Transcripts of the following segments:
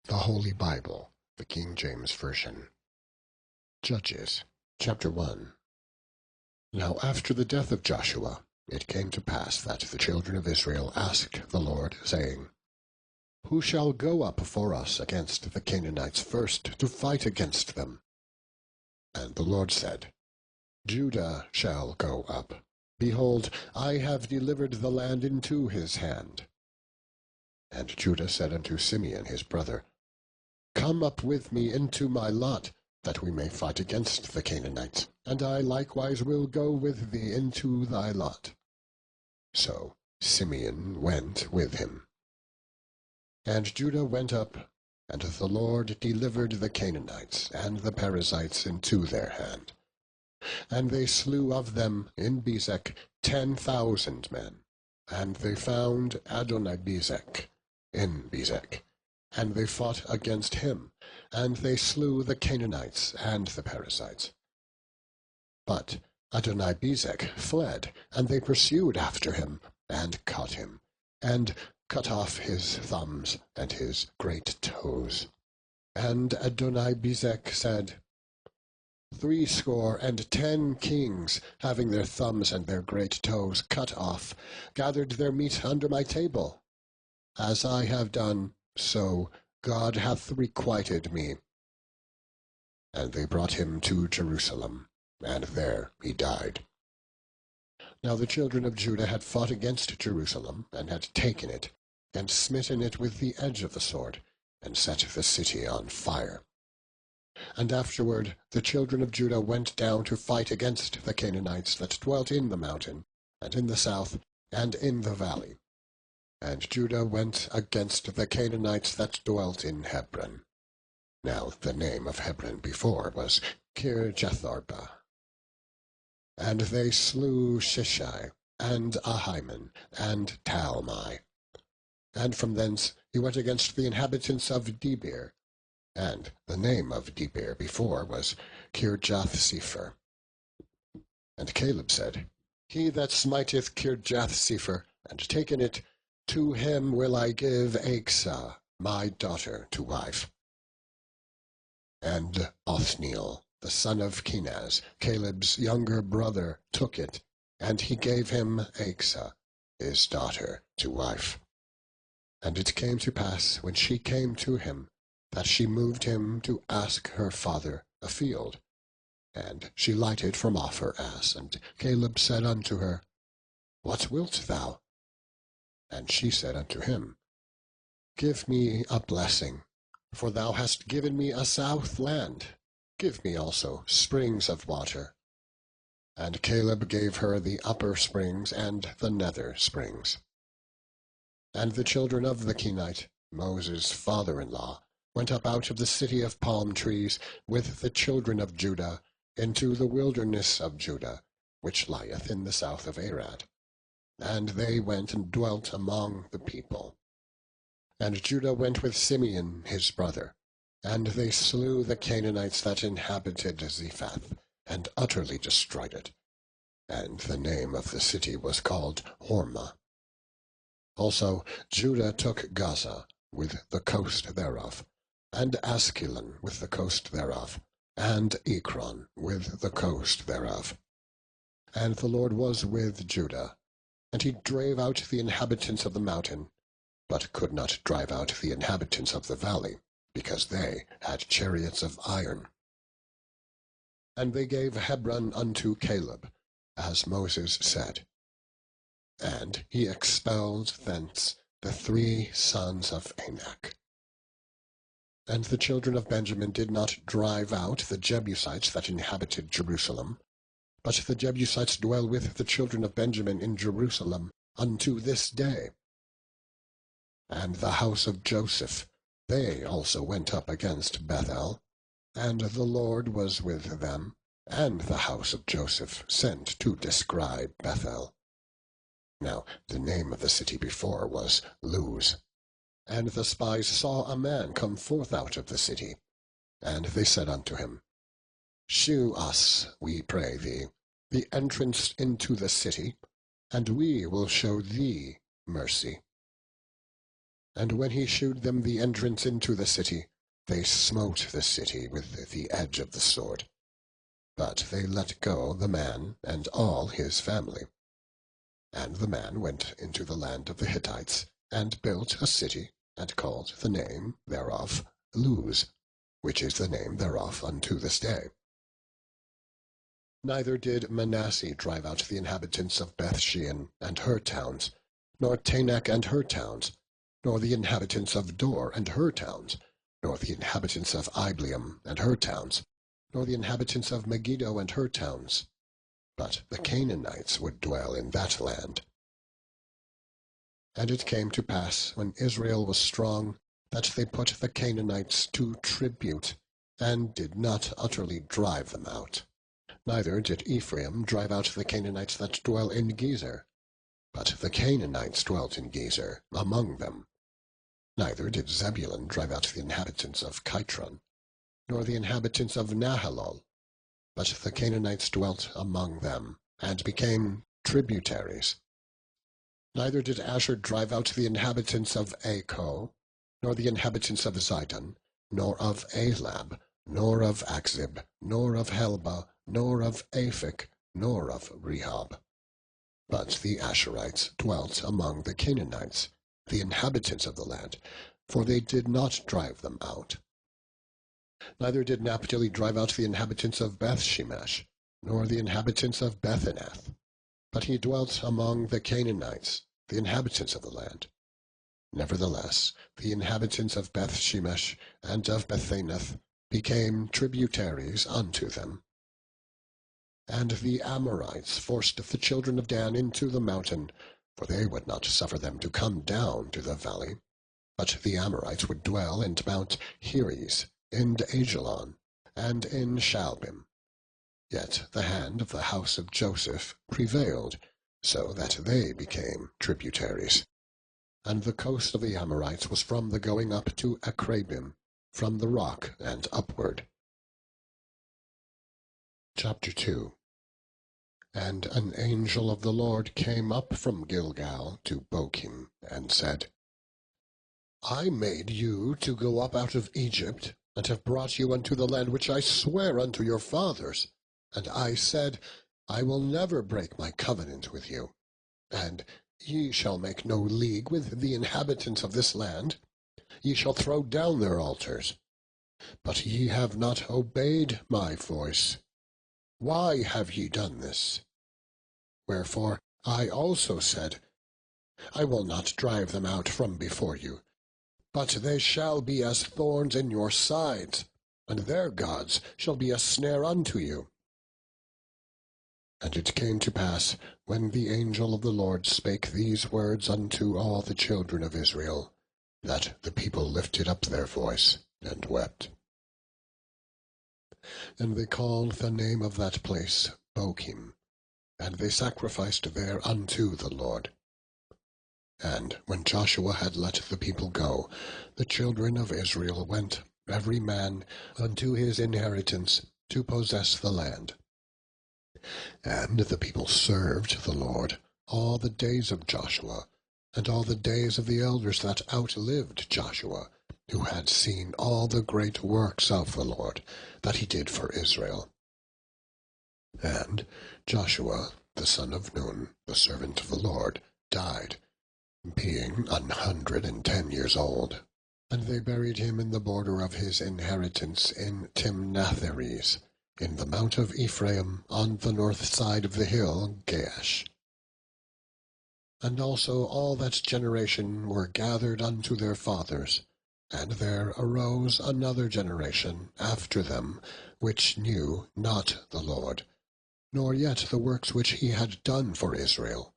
The Holy Bible, the King James Version. Judges, chapter 1. Now after the death of Joshua, it came to pass that the children of Israel asked the Lord, saying, Who shall go up for us against the Canaanites first to fight against them? And the Lord said, Judah shall go up. Behold, I have delivered the land into his hand. And Judah said unto Simeon his brother, Come up with me into my lot, that we may fight against the Canaanites, and I likewise will go with thee into thy lot. So Simeon went with him. And Judah went up, and the Lord delivered the Canaanites and the Perizzites into their hand. And they slew of them in Bezek 10,000 men, and they found Adonibezek in Bezek. And they fought against him, and they slew the Canaanites and the Perizzites. But Adonibezek fled, and they pursued after him, and caught him, and cut off his thumbs and his great toes. And Adonibezek said, 70 kings, having their thumbs and their great toes cut off, gathered their meat under my table. As I have done, so God hath requited me. And they brought him to Jerusalem, and there he died. Now the children of Judah had fought against Jerusalem, and had taken it, and smitten it with the edge of the sword, and set the city on fire. And afterward the children of Judah went down to fight against the Canaanites that dwelt in the mountain, and in the south, and in the valley. And Judah went against the Canaanites that dwelt in Hebron. Now the name of Hebron before was Kirjatharba. And they slew Shishai, and Ahiman, and Talmai. And from thence he went against the inhabitants of Debir. And the name of Debir before was Kirjathsepher. And Caleb said, He that smiteth Kirjathsepher, and taken it, to him will I give Achsah, my daughter, to wife. And Othniel, the son of Kenaz, Caleb's younger brother, took it, and he gave him Achsah, his daughter, to wife. And it came to pass, when she came to him, that she moved him to ask her father a field. And she lighted from off her ass, and Caleb said unto her, What wilt thou? And she said unto him, Give me a blessing, for thou hast given me a south land. Give me also springs of water. And Caleb gave her the upper springs and the nether springs. And the children of the Kenite, Moses' father-in-law, went up out of the city of palm trees with the children of Judah into the wilderness of Judah, which lieth in the south of Arad. And they went and dwelt among the people. And Judah went with Simeon his brother, and they slew the Canaanites that inhabited Zephath, and utterly destroyed it. And the name of the city was called Hormah. Also Judah took Gaza with the coast thereof, and Askelon with the coast thereof, and Ekron with the coast thereof. And the Lord was with Judah, and he drave out the inhabitants of the mountain, but could not drive out the inhabitants of the valley, because they had chariots of iron. And they gave Hebron unto Caleb, as Moses said. And he expelled thence the 3 sons of Anak. And the children of Benjamin did not drive out the Jebusites that inhabited Jerusalem, but the Jebusites dwell with the children of Benjamin in Jerusalem unto this day. And the house of Joseph, they also went up against Bethel, and the Lord was with them, and the house of Joseph sent to describe Bethel. Now the name of the city before was Luz. And the spies saw a man come forth out of the city, and they said unto him, Shew us, we pray thee, the entrance into the city, and we will show thee mercy. And when he shewed them the entrance into the city, they smote the city with the edge of the sword. But they let go the man and all his family. And the man went into the land of the Hittites, and built a city, and called the name thereof Luz, which is the name thereof unto this day. Neither did Manasseh drive out the inhabitants of Bethshean and her towns, nor Taanach and her towns, nor the inhabitants of Dor and her towns, nor the inhabitants of Ibleam and her towns, nor the inhabitants of Megiddo and her towns. But the Canaanites would dwell in that land. And it came to pass, when Israel was strong, that they put the Canaanites to tribute, and did not utterly drive them out. Neither did Ephraim drive out the Canaanites that dwell in Gezer, but the Canaanites dwelt in Gezer among them. Neither did Zebulun drive out the inhabitants of Kitron, nor the inhabitants of Nahalol, but the Canaanites dwelt among them, and became tributaries. Neither did Asher drive out the inhabitants of Acho, nor the inhabitants of Zidon, nor of Elab, nor of Achzib, nor of Helba, nor of Aphik, nor of Rehob. But the Asherites dwelt among the Canaanites, the inhabitants of the land, for they did not drive them out. Neither did Naphtali drive out the inhabitants of Bethshemesh, nor the inhabitants of Bethanath, but he dwelt among the Canaanites, the inhabitants of the land. Nevertheless, the inhabitants of Bethshemesh and of Bethanath became tributaries unto them. And the Amorites forced the children of Dan into the mountain, for they would not suffer them to come down to the valley. But the Amorites would dwell in Mount Heres, in Ajalon, and in Shalbim. Yet the hand of the house of Joseph prevailed, so that they became tributaries. And the coast of the Amorites was from the going up to Akrabim, from the rock and upward. Chapter 2. And an angel of the Lord came up from Gilgal to Bochim, and said, I made you to go up out of Egypt, and have brought you unto the land which I sware unto your fathers. And I said, I will never break my covenant with you, and ye shall make no league with the inhabitants of this land. Ye shall throw down their altars. But ye have not obeyed my voice. Why have ye done this? Wherefore I also said, I will not drive them out from before you, but they shall be as thorns in your sides, and their gods shall be a snare unto you. And it came to pass, when the angel of the Lord spake these words unto all the children of Israel, that the people lifted up their voice and wept. And they called the name of that place Bochim, and they sacrificed there unto the Lord. And when Joshua had let the people go, the children of Israel went, every man unto his inheritance, to possess the land. And the people served the Lord all the days of Joshua, and all the days of the elders that outlived Joshua, who had seen all the great works of the Lord that he did for Israel. And Joshua, the son of Nun, the servant of the Lord, died, being 110 years old. And they buried him in the border of his inheritance in Timnath-heres, in the mount of Ephraim, on the north side of the hill Gaash. And also all that generation were gathered unto their fathers, and there arose another generation after them, which knew not the Lord, nor yet the works which he had done for Israel.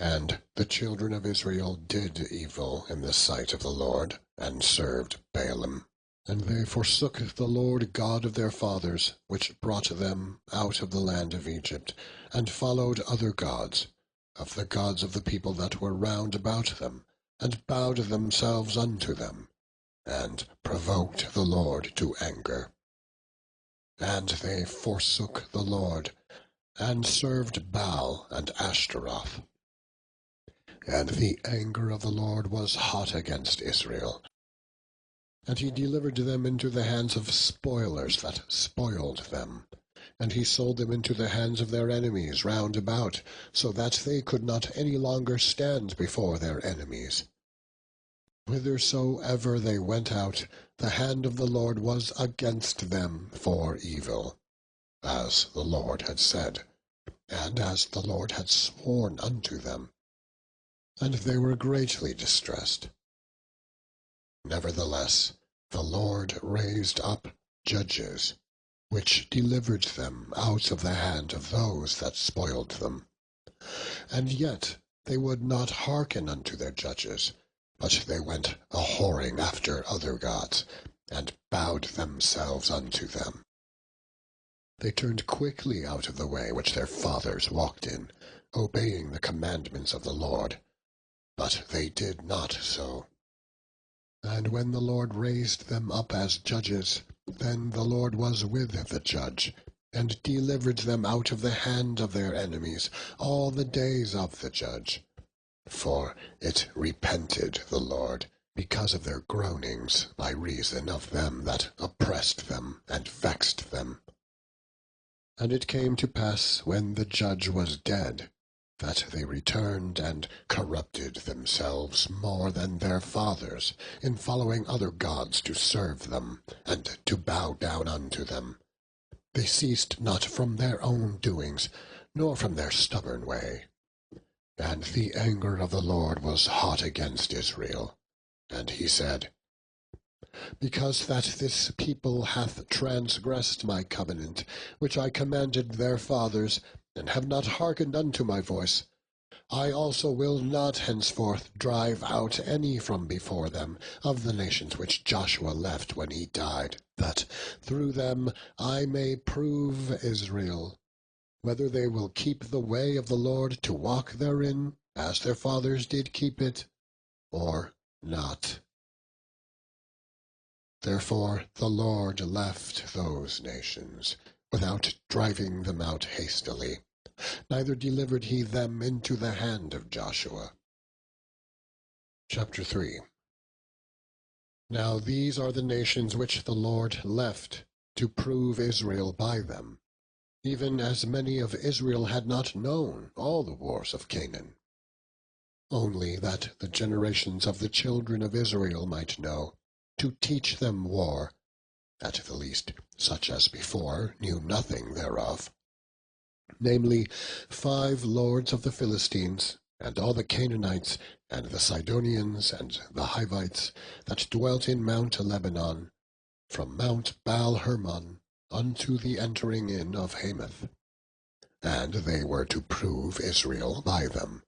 And the children of Israel did evil in the sight of the Lord, and served Baalim. And they forsook the Lord God of their fathers, which brought them out of the land of Egypt, and followed other gods, of the gods of the people that were round about them, and bowed themselves unto them, and provoked the Lord to anger. And they forsook the Lord, and served Baal and Ashtaroth. And the anger of the Lord was hot against Israel, and he delivered them into the hands of spoilers that spoiled them. And he sold them into the hands of their enemies round about, so that they could not any longer stand before their enemies. Whithersoever they went out, the hand of the Lord was against them for evil, as the Lord had said, and as the Lord had sworn unto them. And they were greatly distressed. Nevertheless, the Lord raised up judges, which delivered them out of the hand of those that spoiled them. And yet they would not hearken unto their judges, but they went a-whoring after other gods, and bowed themselves unto them. They turned quickly out of the way which their fathers walked in, obeying the commandments of the Lord. But they did not so. And when the Lord raised them up as judges, then the Lord was with the judge, and delivered them out of the hand of their enemies all the days of the judge. For it repented the Lord, because of their groanings, by reason of them that oppressed them and vexed them. And it came to pass, when the judge was dead, that they returned and corrupted themselves more than their fathers, in following other gods to serve them, and to bow down unto them. They ceased not from their own doings, nor from their stubborn way. And the anger of the Lord was hot against Israel. And he said, Because that this people hath transgressed my covenant, which I commanded their fathers, and have not hearkened unto my voice, I also will not henceforth drive out any from before them of the nations which Joshua left when he died, that through them I may prove Israel, whether they will keep the way of the Lord to walk therein, as their fathers did keep it, or not. Therefore the Lord left those nations, without driving them out hastily, neither delivered he them into the hand of Joshua. Chapter 3. Now these are the nations which the Lord left, to prove Israel by them, even as many of Israel had not known all the wars of Canaan. Only that the generations of the children of Israel might know, to teach them war, at the least such as before knew nothing thereof, namely 5 lords of the Philistines, and all the Canaanites, and the Sidonians, and the Hivites, that dwelt in Mount Lebanon, from Mount Baal-Hermon unto the entering in of Hamath. And they were to prove Israel by them,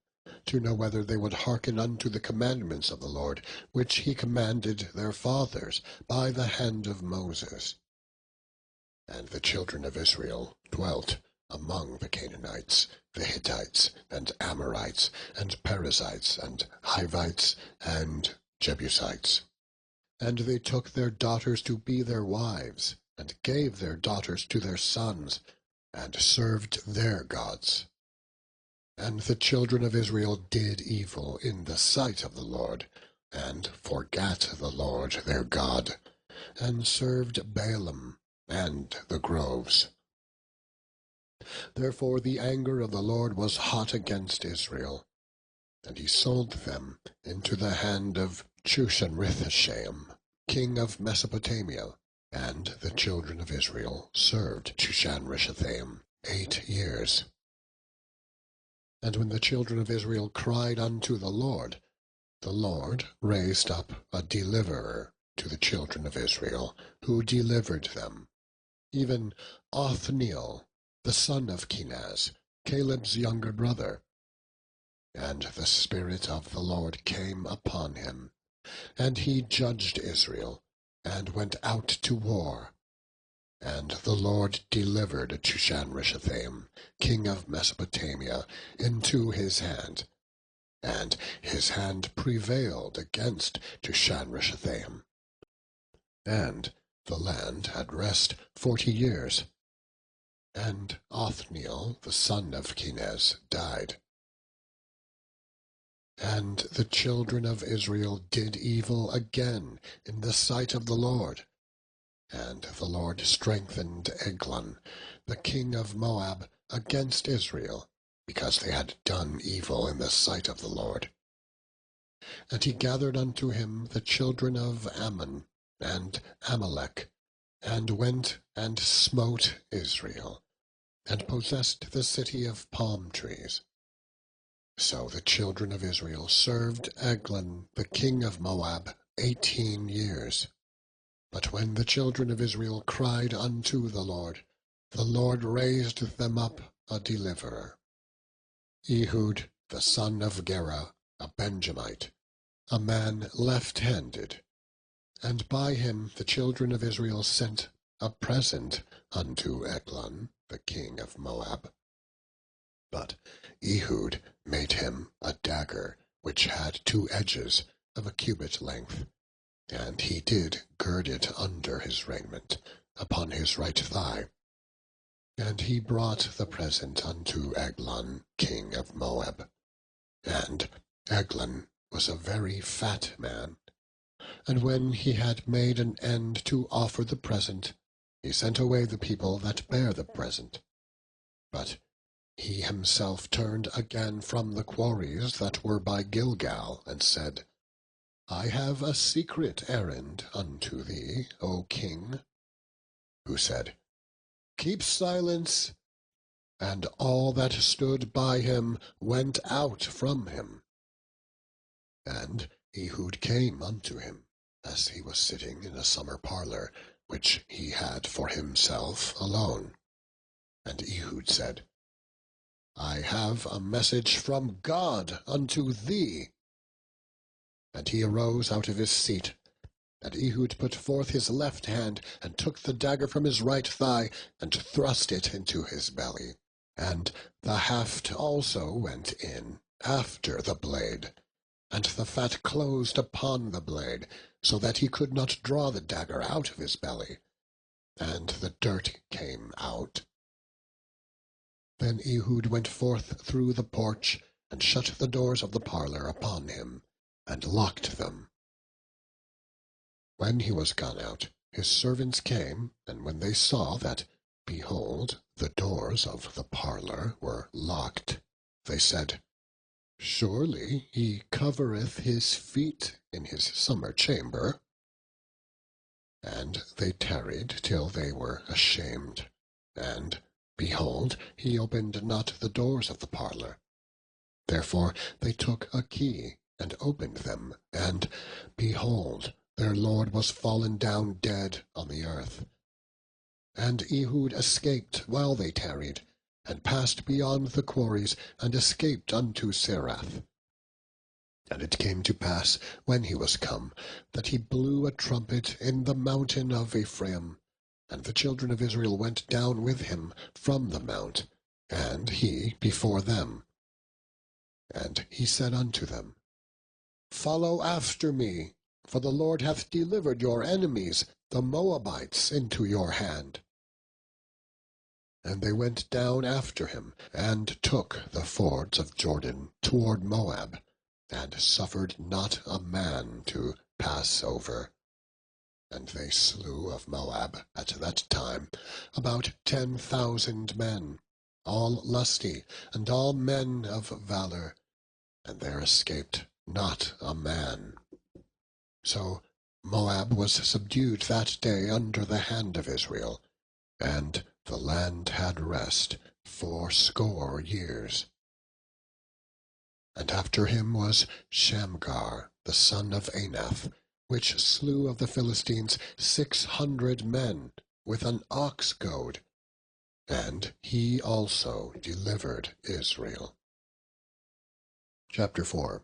to know whether they would hearken unto the commandments of the Lord, which he commanded their fathers by the hand of Moses. And the children of Israel dwelt among the Canaanites, the Hittites, and Amorites, and Perizzites, and Hivites, and Jebusites. And they took their daughters to be their wives, and gave their daughters to their sons, and served their gods. And the children of Israel did evil in the sight of the Lord, and forgat the Lord their God, and served Baalim and the groves. Therefore the anger of the Lord was hot against Israel, and he sold them into the hand of Chushan-Rithashaim, king of Mesopotamia. And the children of Israel served Chushan-Rishathaim 8 years. And when the children of Israel cried unto the Lord raised up a deliverer to the children of Israel, who delivered them, even Othniel, the son of Kenaz, Caleb's younger brother. And the Spirit of the Lord came upon him, and he judged Israel, and went out to war. And the Lord delivered Chushan-Rishathaim, king of Mesopotamia, into his hand, and his hand prevailed against Chushan-Rishathaim. And the land had rest 40 years. And Othniel, the son of Kenaz, died. And the children of Israel did evil again in the sight of the Lord. And the Lord strengthened Eglon, the king of Moab, against Israel, because they had done evil in the sight of the Lord. And he gathered unto him the children of Ammon and Amalek, and went and smote Israel, and possessed the city of palm trees. So the children of Israel served Eglon, the king of Moab, 18 years. But when the children of Israel cried unto the Lord raised them up a deliverer, Ehud the son of Gera, a Benjamite, a man left-handed. And by him the children of Israel sent a present unto Eglon, the king of Moab. But Ehud made him a dagger, which had 2 edges of a cubit length, and he did gird it under his raiment, upon his right thigh. And he brought the present unto Eglon, king of Moab. And Eglon was a very fat man. And when he had made an end to offer the present, he sent away the people that bare the present. But he himself turned again from the quarries that were by Gilgal, and said, I have a secret errand unto thee, O king. Who said, Keep silence. And all that stood by him went out from him. And Ehud came unto him, as he was sitting in a summer parlour, which he had for himself alone. And Ehud said, I have a message from God unto thee. And he arose out of his seat, and Ehud put forth his left hand, and took the dagger from his right thigh, and thrust it into his belly. And the haft also went in after the blade, and the fat closed upon the blade, so that he could not draw the dagger out of his belly, and the dirt came out. Then Ehud went forth through the porch, and shut the doors of the parlour upon him, and locked them. When he was gone out, his servants came, and when they saw that, behold, the doors of the parlour were locked, they said, Surely he covereth his feet in his summer chamber. And they tarried till they were ashamed, and, behold, he opened not the doors of the parlour. Therefore they took a key, and opened them, and, behold, their lord was fallen down dead on the earth. And Ehud escaped while they tarried, and passed beyond the quarries, and escaped unto Serath. And it came to pass, when he was come, that he blew a trumpet in the mountain of Ephraim, and the children of Israel went down with him from the mount, and he before them. And he said unto them, Follow after me, for the Lord hath delivered your enemies, the Moabites, into your hand. And they went down after him, and took the fords of Jordan toward Moab, and suffered not a man to pass over. And they slew of Moab at that time about 10,000 men, all lusty, and all men of valour, and there escaped not a man. So Moab was subdued that day under the hand of Israel, and the land had rest 80 years. And after him was Shamgar, the son of Anath, which slew of the Philistines 600 men with an ox goad, and he also delivered Israel. Chapter 4.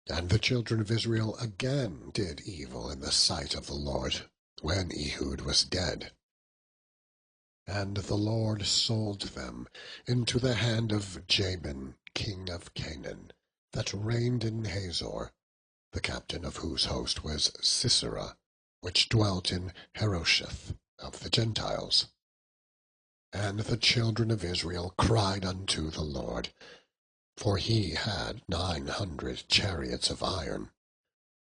And the children of Israel again did evil in the sight of the Lord, when Ehud was dead. And the Lord sold them into the hand of Jabin, king of Canaan, that reigned in Hazor, the captain of whose host was Sisera, which dwelt in Harosheth of the Gentiles. And the children of Israel cried unto the Lord, for he had 900 chariots of iron,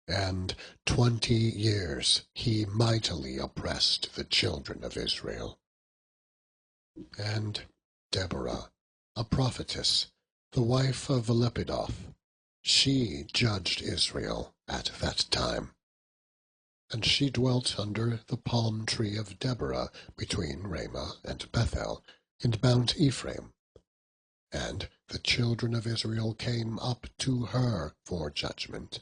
and 20 years he mightily oppressed the children of Israel. And Deborah, a prophetess, the wife of Lepidoth, she judged Israel at that time. And she dwelt under the palm tree of Deborah between Ramah and Bethel in Mount Ephraim. And the children of Israel came up to her for judgment.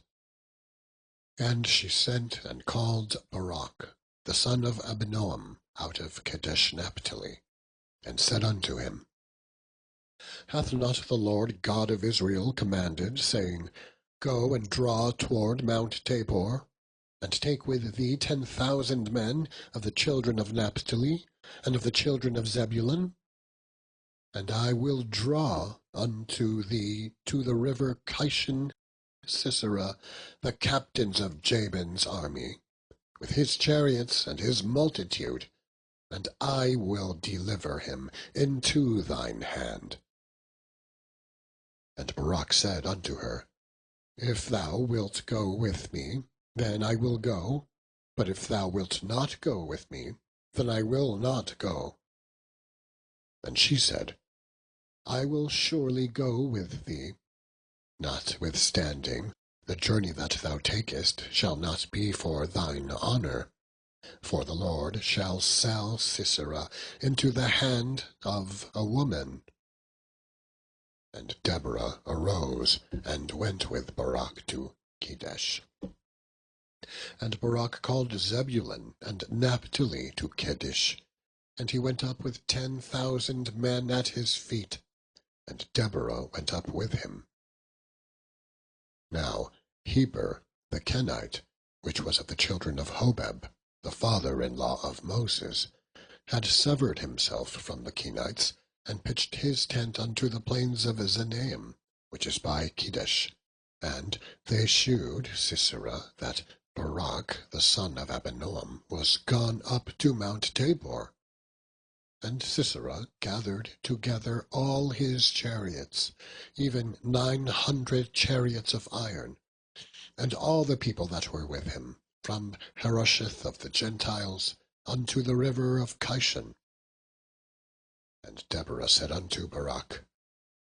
And she sent and called Barak, the son of Abinoam, out of Kadesh Naphtali, and said unto him, Hath not the Lord God of Israel commanded, saying, Go and draw toward Mount Tabor, and take with thee 10,000 men of the children of Naphtali, and of the children of Zebulun? And I will draw unto thee to the river Kishon Sisera, the captains of Jabin's army, with his chariots and his multitude, and I will deliver him into thine hand. And Barak said unto her, If thou wilt go with me, then I will go, but if thou wilt not go with me, then I will not go. And she said, I will surely go with thee. Notwithstanding, the journey that thou takest shall not be for thine honour, for the Lord shall sell Sisera into the hand of a woman. And Deborah arose and went with Barak to Kadesh. And Barak called Zebulun and Naphtali to Kadesh, and he went up with 10,000 men at his feet, and Deborah went up with him. Now Heber the Kenite, which was of the children of Hobab, the father-in-law of Moses, had severed himself from the Kenites, and pitched his tent unto the plains of Zenaim, which is by Kadesh. And they shewed Sisera that Barak the son of Abinoam was gone up to Mount Tabor. And Sisera gathered together all his chariots, even 900 chariots of iron, and all the people that were with him, from Harosheth of the Gentiles unto the river of Kishon. And Deborah said unto Barak,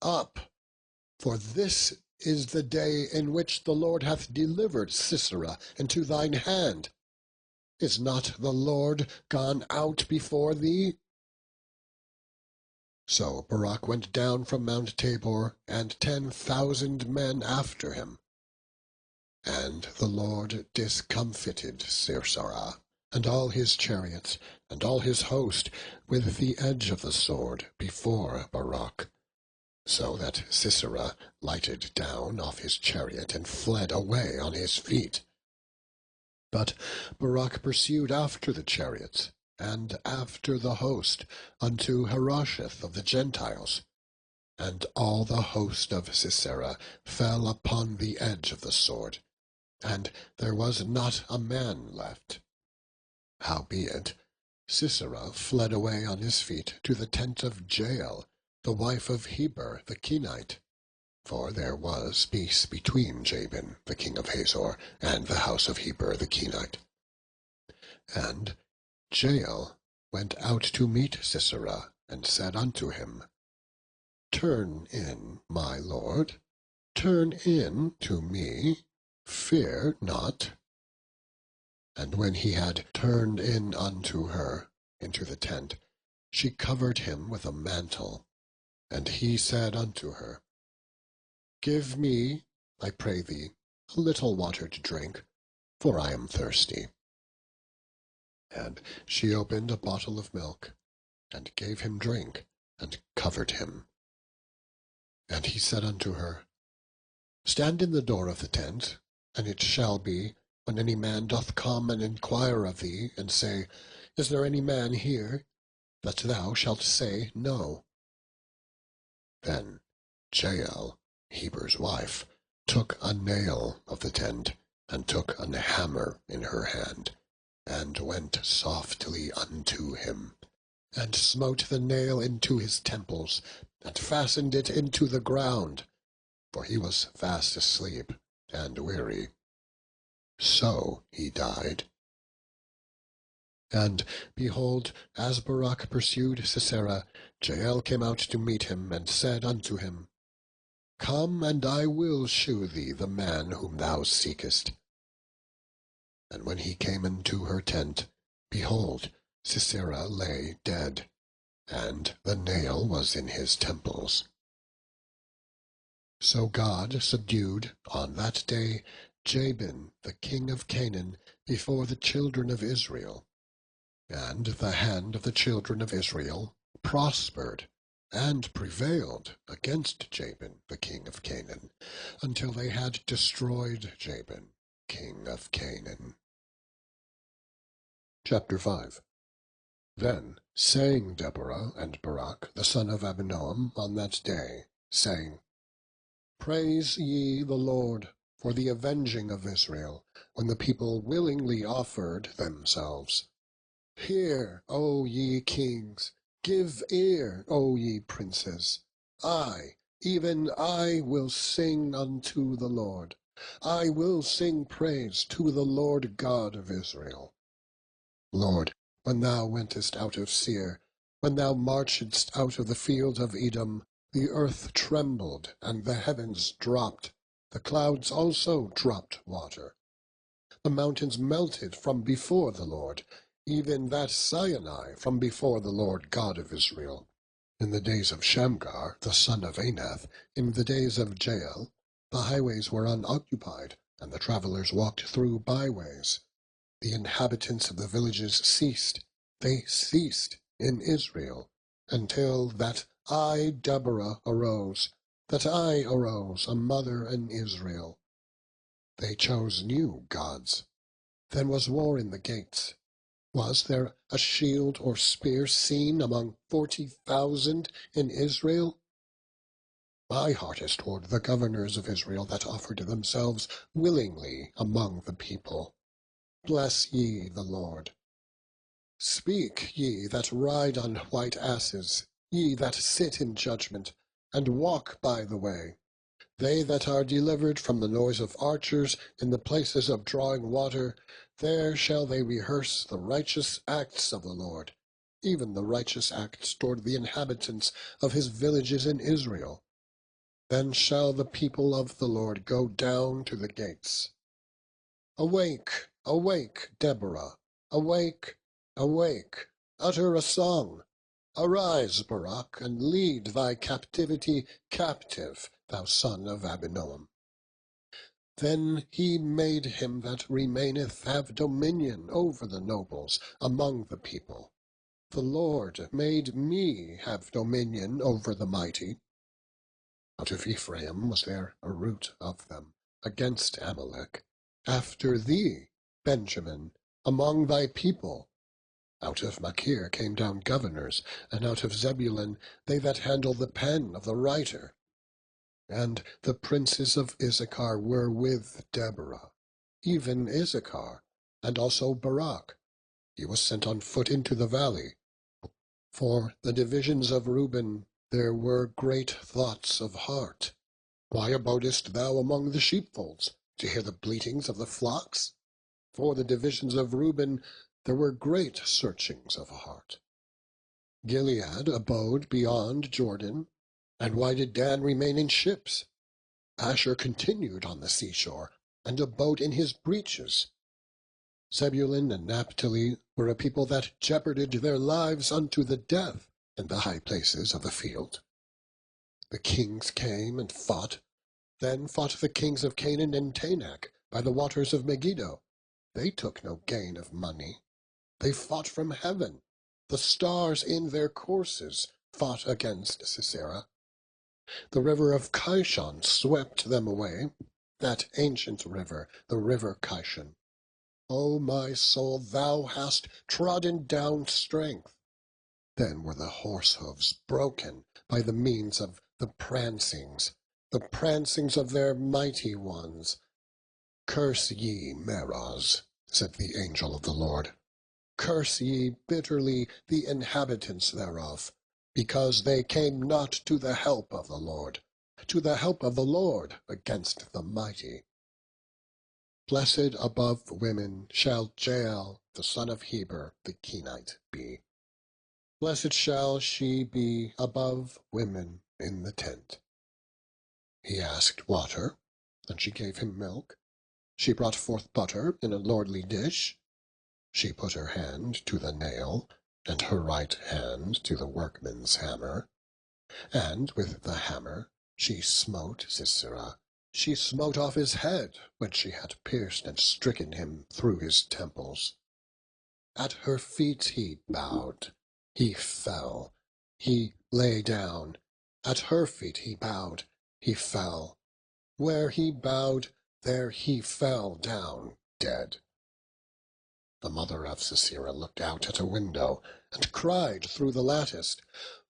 Up, for this is the day in which the Lord hath delivered Sisera into thine hand. Is not the Lord gone out before thee? So Barak went down from Mount Tabor, and 10,000 men after him. And the Lord discomfited Sisera, and all his chariots, and all his host, with the edge of the sword before Barak, so that Sisera lighted down off his chariot, and fled away on his feet. But Barak pursued after the chariots, and after the host, unto Harosheth of the Gentiles. And all the host of Sisera fell upon the edge of the sword, and there was not a man left. Howbeit Sisera fled away on his feet to the tent of Jael, the wife of Heber the Kenite, for there was peace between Jabin the king of Hazor and the house of Heber the Kenite. And Jael went out to meet Sisera, and said unto him, Turn in, my lord, turn in to me, fear not. And when he had turned in unto her into the tent, she covered him with a mantle. And he said unto her, Give me, I pray thee, a little water to drink, for I am thirsty. And she opened a bottle of milk, and gave him drink, and covered him. And he said unto her, Stand in the door of the tent, and it shall be, when any man doth come and inquire of thee, and say, Is there any man here? that thou shalt say, No. Then Jael, Heber's wife, took a nail of the tent, and took a hammer in her hand, and went softly unto him, and smote the nail into his temples, and fastened it into the ground, for he was fast asleep and weary. So he died. And behold, as Barak pursued Sisera, Jael came out to meet him, and said unto him, Come, and I will shew thee the man whom thou seekest. And when he came into her tent, behold, Sisera lay dead, and the nail was in his temples. So God subdued on that day Jabin the king of Canaan before the children of Israel. And the hand of the children of Israel prospered and prevailed against Jabin the king of Canaan, until they had destroyed Jabin king of Canaan. Chapter 5. Then sang Deborah and Barak the son of Abinoam on that day, saying, Praise ye the Lord for the avenging of Israel, when the people willingly offered themselves. Hear, O ye kings, give ear, O ye princes. I, even I, will sing unto the Lord. I will sing praise to the Lord God of Israel. Lord, when thou wentest out of Seir, when thou marchedst out of the field of Edom, the earth trembled, and the heavens dropped. The clouds also dropped water. The mountains melted from before the Lord, even that Sinai from before the Lord God of Israel. In the days of Shamgar, the son of Anath, in the days of Jael, the highways were unoccupied, and the travelers walked through byways. The inhabitants of the villages ceased. They ceased in Israel, until that I, Deborah, arose, that I arose, a mother in Israel. They chose new gods. Then was war in the gates. Was there a shield or spear seen among 40,000 in Israel? My heart is toward the governors of Israel that offered themselves willingly among the people. Bless ye the Lord. Speak, ye that ride on white asses, ye that sit in judgment, and walk by the way. They that are delivered from the noise of archers in the places of drawing water, there shall they rehearse the righteous acts of the Lord, even the righteous acts toward the inhabitants of his villages in Israel. Then shall the people of the Lord go down to the gates. Awake, awake, Deborah, awake, awake, utter a song. Arise, Barak, and lead thy captivity captive, thou son of Abinoam. Then he made him that remaineth have dominion over the nobles among the people. The Lord made me have dominion over the mighty. Out of Ephraim was there a root of them against Amalek. After thee, Benjamin, among thy people. Out of Machir came down governors, and out of Zebulun they that handle the pen of the writer. And the princes of Issachar were with Deborah, even Issachar, and also Barak. He was sent on foot into the valley. For the divisions of Reuben there were great thoughts of heart. Why abodest thou among the sheepfolds, to hear the bleatings of the flocks? For the divisions of Reuben there were great searchings of heart. Gilead abode beyond Jordan, and why did Dan remain in ships? Asher continued on the seashore, and abode in his breaches. Zebulun and Naphtali were a people that jeoparded their lives unto the death in the high places of the field. The kings came and fought. Then fought the kings of Canaan and Tanakh by the waters of Megiddo. They took no gain of money. They fought from heaven. The stars in their courses fought against Sisera. The river of Kishon swept them away, that ancient river, the river Kishon. O my soul, thou hast trodden down strength. Then were the horse hoofs broken by the means of the prancings of their mighty ones. Curse ye Meroz, said the angel of the Lord. Curse ye bitterly the inhabitants thereof, because they came not to the help of the Lord, to the help of the Lord against the mighty. Blessed above women shall Jael, the son of Heber, the Kenite, be. Blessed shall she be above women in the tent. He asked water, and she gave him milk. She brought forth butter in a lordly dish. She put her hand to the nail, and her right hand to the workman's hammer. And with the hammer she smote Sisera. She smote off his head when she had pierced and stricken him through his temples. At her feet he bowed. He fell. He lay down. At her feet he bowed. He fell. Where he bowed, there he fell down dead. The mother of Sisera looked out at a window, and cried through the lattice,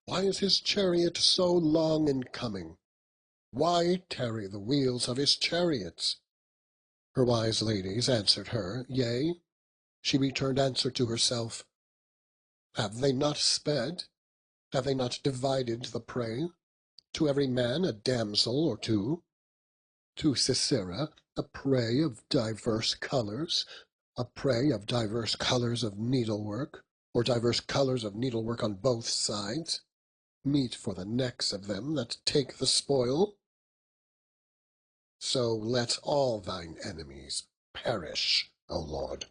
Why is his chariot so long in coming? Why tarry the wheels of his chariots? Her wise ladies answered her, Yea. She returned answer to herself, Have they not sped? Have they not divided the prey? To every man a damsel or two? To Sisera a prey of diverse colours, a prey of diverse colours of needlework, or diverse colours of needlework on both sides, meat for the necks of them that take the spoil? So let all thine enemies perish, O Lord,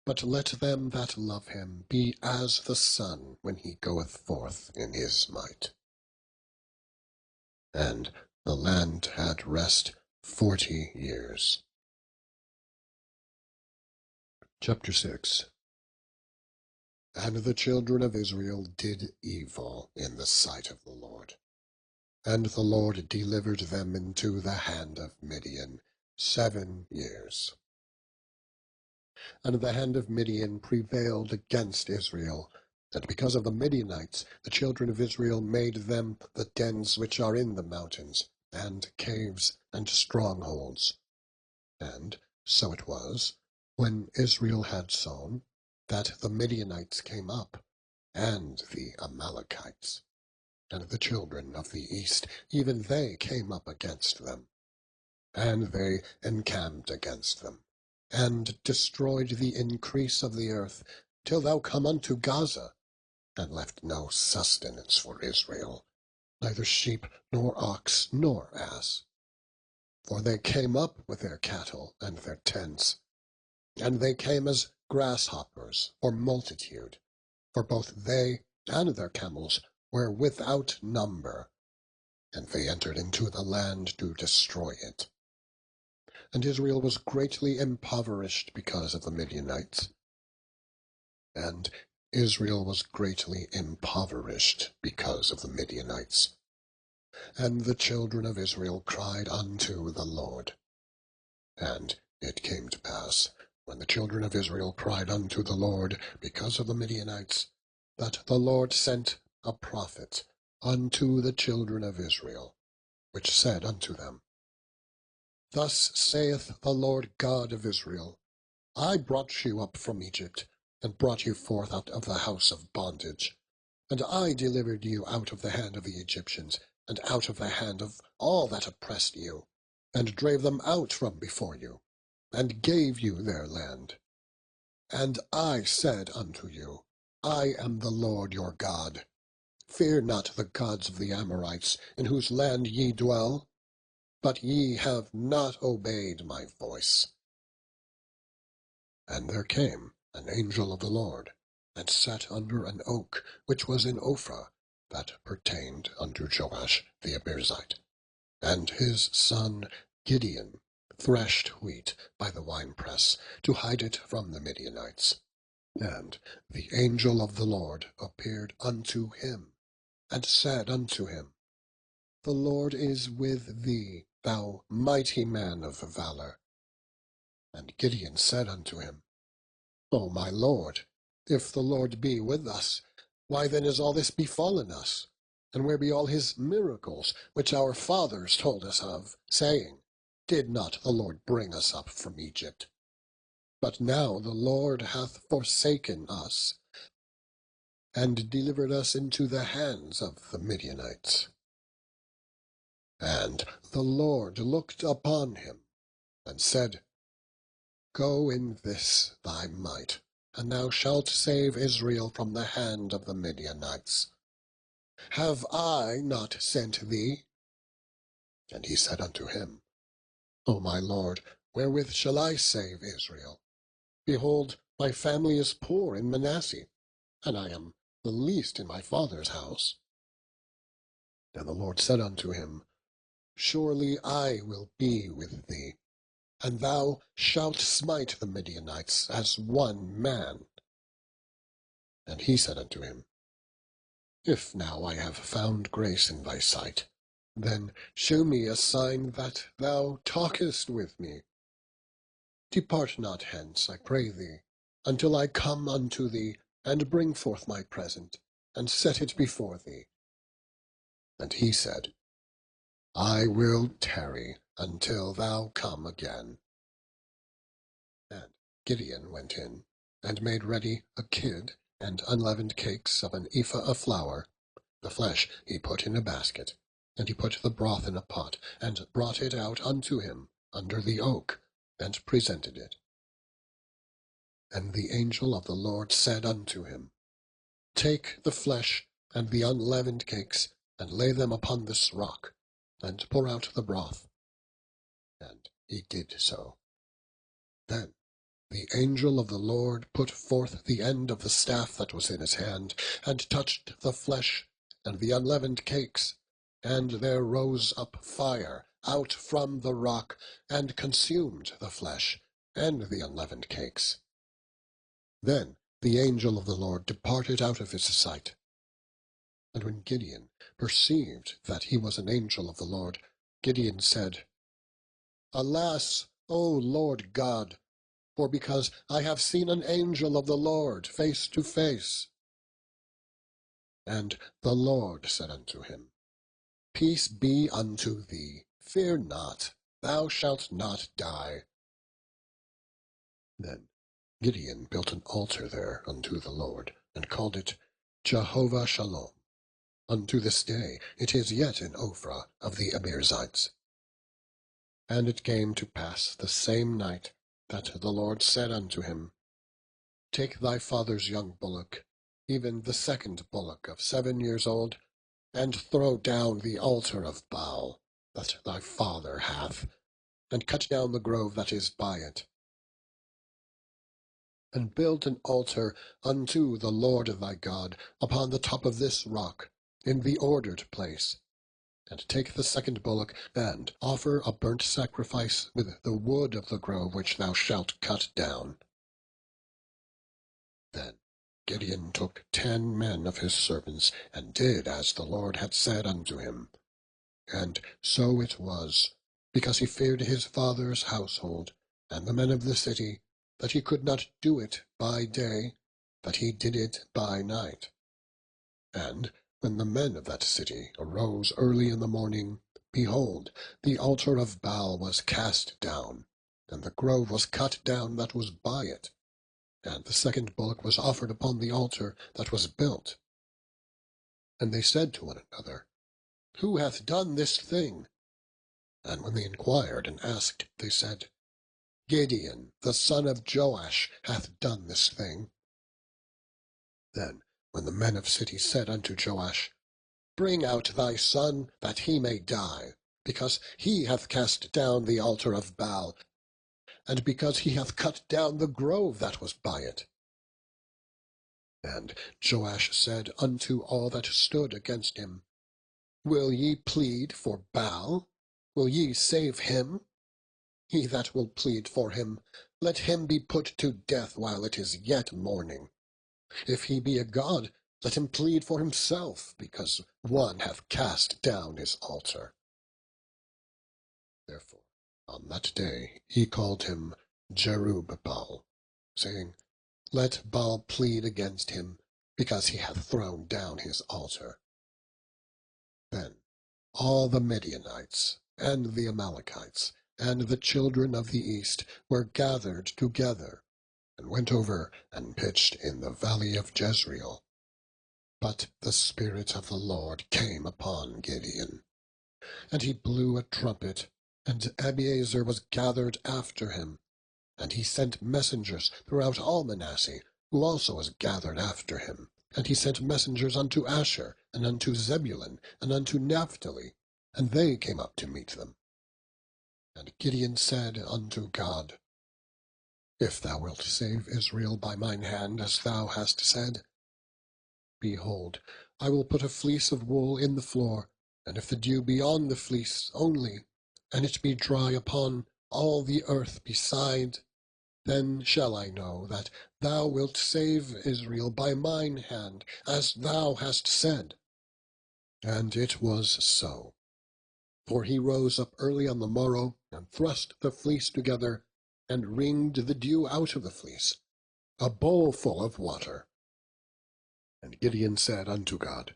but let them that love him be as the sun when he goeth forth in his might. And the land had rest 40 years. Chapter 6. And the children of Israel did evil in the sight of the Lord. And the Lord delivered them into the hand of Midian 7 years. And the hand of Midian prevailed against Israel, and because of the Midianites the children of Israel made them the dens which are in the mountains, and caves, and strongholds. And so it was, when Israel had sown, that the Midianites came up, and the Amalekites. And the children of the east, even they came up against them. And they encamped against them, and destroyed the increase of the earth, till thou come unto Gaza, and left no sustenance for Israel, neither sheep, nor ox, nor ass. For they came up with their cattle and their tents, and they came as grasshoppers for multitude, for both they and their camels were without number, and they entered into the land to destroy it. And Israel was greatly impoverished because of the Midianites. And Israel was greatly impoverished because of the Midianites. And the children of Israel cried unto the Lord. And it came to pass, when the children of Israel cried unto the Lord because of the Midianites, that the Lord sent a prophet unto the children of Israel, which said unto them, Thus saith the Lord God of Israel, I brought you up from Egypt, and brought you forth out of the house of bondage. And I delivered you out of the hand of the Egyptians, and out of the hand of all that oppressed you, and drave them out from before you, and gave you their land. And I said unto you, I am the Lord your God. Fear not the gods of the Amorites, in whose land ye dwell. But ye have not obeyed my voice. And there came an angel of the Lord, and sat under an oak which was in Ophrah, that pertained unto Joash the Abiezrite. And his son Gideon threshed wheat by the winepress, to hide it from the Midianites. And the angel of the Lord appeared unto him, and said unto him, The Lord is with thee, thou mighty man of valour. And Gideon said unto him, O my Lord, if the Lord be with us, why then is all this befallen us? And where be all his miracles, which our fathers told us of, saying, Did not the Lord bring us up from Egypt? But now the Lord hath forsaken us, and delivered us into the hands of the Midianites. And the Lord looked upon him, and said, Go in this thy might, and thou shalt save Israel from the hand of the Midianites. Have I not sent thee? And he said unto him, O my Lord, wherewith shall I save Israel? Behold, my family is poor in Manasseh, and I am the least in my father's house. And the Lord said unto him, Surely I will be with thee, and thou shalt smite the Midianites as one man. And he said unto him, If now I have found grace in thy sight, then shew me a sign that thou talkest with me. Depart not hence, I pray thee, until I come unto thee, and bring forth my present, and set it before thee. And he said, I will tarry until thou come again. And Gideon went in, and made ready a kid and unleavened cakes of an ephah of flour. The flesh he put in a basket, and he put the broth in a pot, and brought it out unto him under the oak, and presented it. And the angel of the Lord said unto him, Take the flesh and the unleavened cakes, and lay them upon this rock, and pour out the broth. And he did so. Then the angel of the Lord put forth the end of the staff that was in his hand, and touched the flesh and the unleavened cakes, and there rose up fire out from the rock, and consumed the flesh and the unleavened cakes. Then the angel of the Lord departed out of his sight. And when Gideon perceived that he was an angel of the Lord, Gideon said, Alas, O Lord God, for because I have seen an angel of the Lord face to face. And the Lord said unto him, Peace be unto thee, fear not, thou shalt not die. Then Gideon built an altar there unto the Lord, and called it Jehovah Shalom. Unto this day it is yet in Ophrah of the Abiezrites. And it came to pass the same night that the Lord said unto him, Take thy father's young bullock, even the second bullock of 7 years old, and throw down the altar of Baal that thy father hath, and cut down the grove that is by it. And build an altar unto the Lord thy God upon the top of this rock, in the ordered place. And take the second bullock, and offer a burnt sacrifice with the wood of the grove which thou shalt cut down. Then Gideon took 10 men of his servants, and did as the Lord had said unto him. And so it was, because he feared his father's household, and the men of the city, that he could not do it by day, that he did it by night. And when the men of that city arose early in the morning, behold, the altar of Baal was cast down, and the grove was cut down that was by it, and the second bullock was offered upon the altar that was built. And they said to one another, Who hath done this thing? And when they inquired and asked, they said, Gideon, the son of Joash, hath done this thing. Then when the men of city said unto Joash, Bring out thy son, that he may die, because he hath cast down the altar of Baal, and because he hath cut down the grove that was by it. And Joash said unto all that stood against him, Will ye plead for Baal? Will ye save him? He that will plead for him, let him be put to death while it is yet morning. If he be a god, let him plead for himself, because one hath cast down his altar. Therefore on that day he called him Jerubbaal, saying, Let Baal plead against him, because he hath thrown down his altar. Then all the Midianites, and the Amalekites, and the children of the east were gathered together, and went over and pitched in the valley of Jezreel. But the Spirit of the Lord came upon Gideon. And he blew a trumpet, and Abiezer was gathered after him. And he sent messengers throughout all Manasseh, who also was gathered after him. And he sent messengers unto Asher, and unto Zebulun, and unto Naphtali, and they came up to meet them. And Gideon said unto God, If thou wilt save Israel by mine hand, as thou hast said, behold, I will put a fleece of wool in the floor, and if the dew be on the fleece only, and it be dry upon all the earth beside, then shall I know that thou wilt save Israel by mine hand, as thou hast said. And it was so. For he rose up early on the morrow, and thrust the fleece together, and wringed the dew out of the fleece, a bowl full of water. And Gideon said unto God,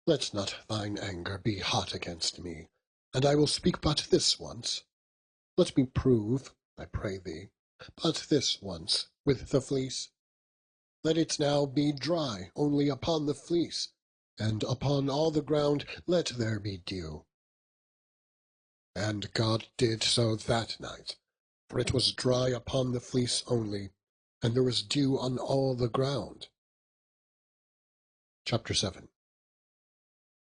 Let not thine anger be hot against me, and I will speak but this once. Let me prove, I pray thee, but this once with the fleece. Let it now be dry only upon the fleece, and upon all the ground let there be dew. And God did so that night, for it was dry upon the fleece only, and there was dew on all the ground. Chapter 7.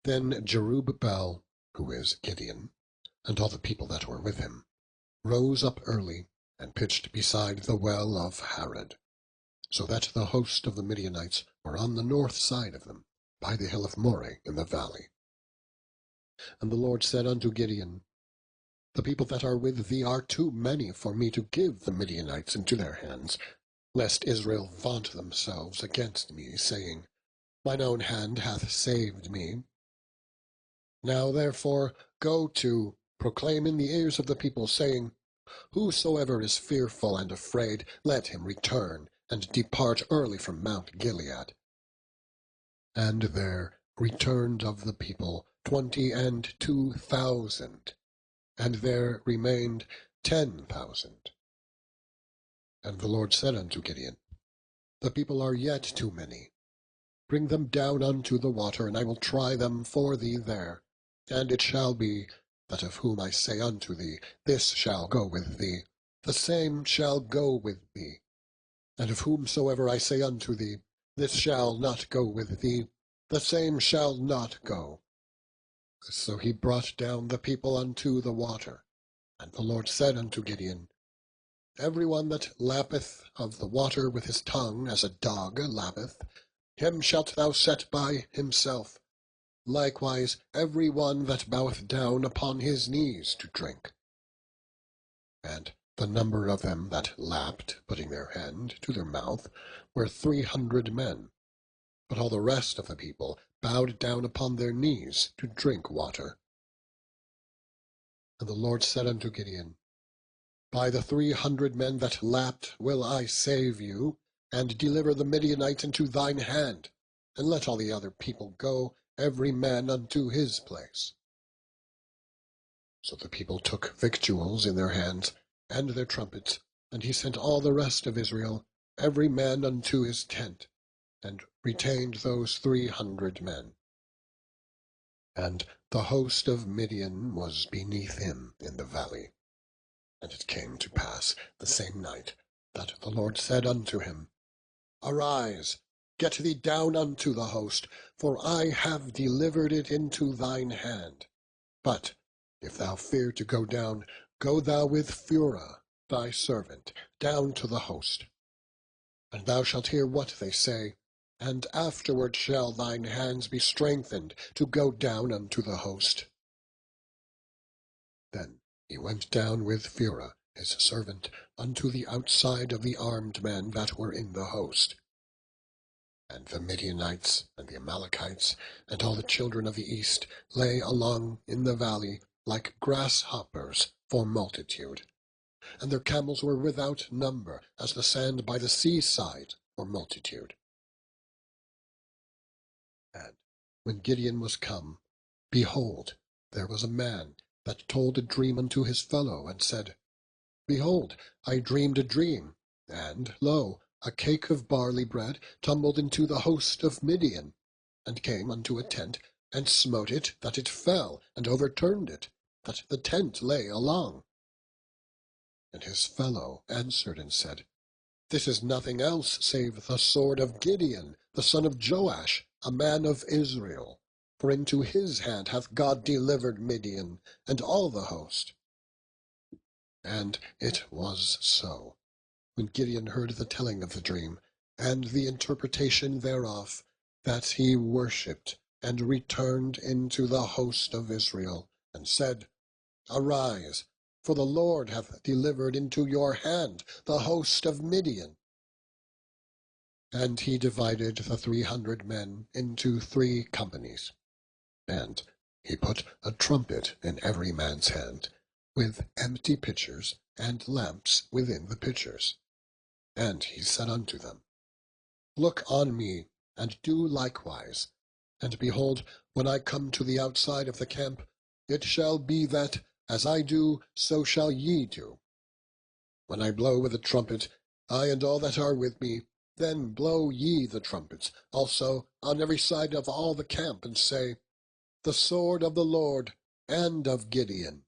Then Jerubbaal, who is Gideon, and all the people that were with him, rose up early, and pitched beside the well of Harod, so that the host of the Midianites were on the north side of them, by the hill of Moreh in the valley. And the Lord said unto Gideon, The people that are with thee are too many for me to give the Midianites into their hands, lest Israel vaunt themselves against me, saying, Mine own hand hath saved me. Now therefore go to, proclaim in the ears of the people, saying, Whosoever is fearful and afraid, let him return, and depart early from Mount Gilead. And there returned of the people 22,000, and there remained 10,000. And the Lord said unto Gideon, The people are yet too many. Bring them down unto the water, and I will try them for thee there. And it shall be, that of whom I say unto thee, This shall go with thee, the same shall go with thee. And of whomsoever I say unto thee, This shall not go with thee, the same shall not go. So he brought down the people unto the water. And the Lord said unto Gideon, Every one that lappeth of the water with his tongue, as a dog lappeth, him shalt thou set by himself. Likewise every one that boweth down upon his knees to drink. And the number of them that lapped, putting their hand to their mouth, were 300 men. But all the rest of the people bowed down upon their knees to drink water. And the Lord said unto Gideon, By the 300 men that lapped will I save you, and deliver the Midianites into thine hand, and let all the other people go, every man unto his place. So the people took victuals in their hands, and their trumpets, and he sent all the rest of Israel, every man unto his tent, and retained those 300 men. And the host of Midian was beneath him in the valley. And it came to pass the same night, that the Lord said unto him, Arise, get thee down unto the host, for I have delivered it into thine hand. But if thou fear to go down, go thou with Phurah thy servant down to the host. And thou shalt hear what they say, and afterward shall thine hands be strengthened to go down unto the host. Then he went down with Phurah his servant unto the outside of the armed men that were in the host. And the Midianites, and the Amalekites, and all the children of the east lay along in the valley like grasshoppers for multitude. And their camels were without number, as the sand by the seaside for multitude. And when Gideon was come, behold, there was a man that told a dream unto his fellow, and said, Behold, I dreamed a dream, and, lo, a cake of barley bread tumbled into the host of Midian, and came unto a tent, and smote it that it fell, and overturned it, that the tent lay along. And his fellow answered and said, This is nothing else save the sword of Gideon, the son of Joash, a man of Israel. For into his hand hath God delivered Midian, and all the host. And it was so. When Gideon heard the telling of the dream, and the interpretation thereof, that he worshipped, and returned into the host of Israel, and said, Arise, for the Lord hath delivered into your hand the host of Midian. And he divided the 300 men into 3 companies. And he put a trumpet in every man's hand, with empty pitchers and lamps within the pitchers. And he said unto them, Look on me, and do likewise. And behold, when I come to the outside of the camp, it shall be that, as I do, so shall ye do. When I blow with the trumpet, I and all that are with me, then blow ye the trumpets also on every side of all the camp, and say, The sword of the Lord and of Gideon.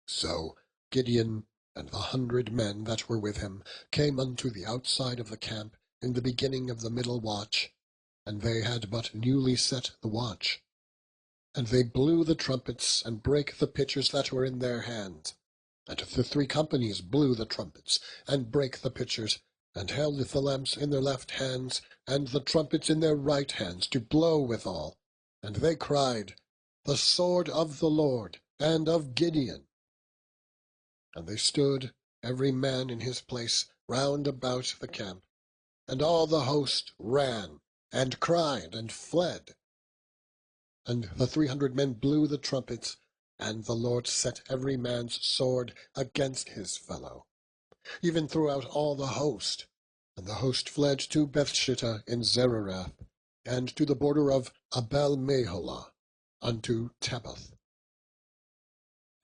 So Gideon and the 100 men that were with him came unto the outside of the camp in the beginning of the middle watch, and they had but newly set the watch. And they blew the trumpets, and brake the pitchers that were in their hands. And the 3 companies blew the trumpets, and brake the pitchers, and held the lamps in their left hands, and the trumpets in their right hands, to blow withal. And they cried, The sword of the Lord and of Gideon. And they stood, every man in his place, round about the camp. And all the host ran, and cried, and fled. And the 300 men blew the trumpets, and the Lord set every man's sword against his fellow, even throughout all the host. And the host fled to Bethshittah in Zererath, and to the border of Abel-Meholah, unto Tabbath.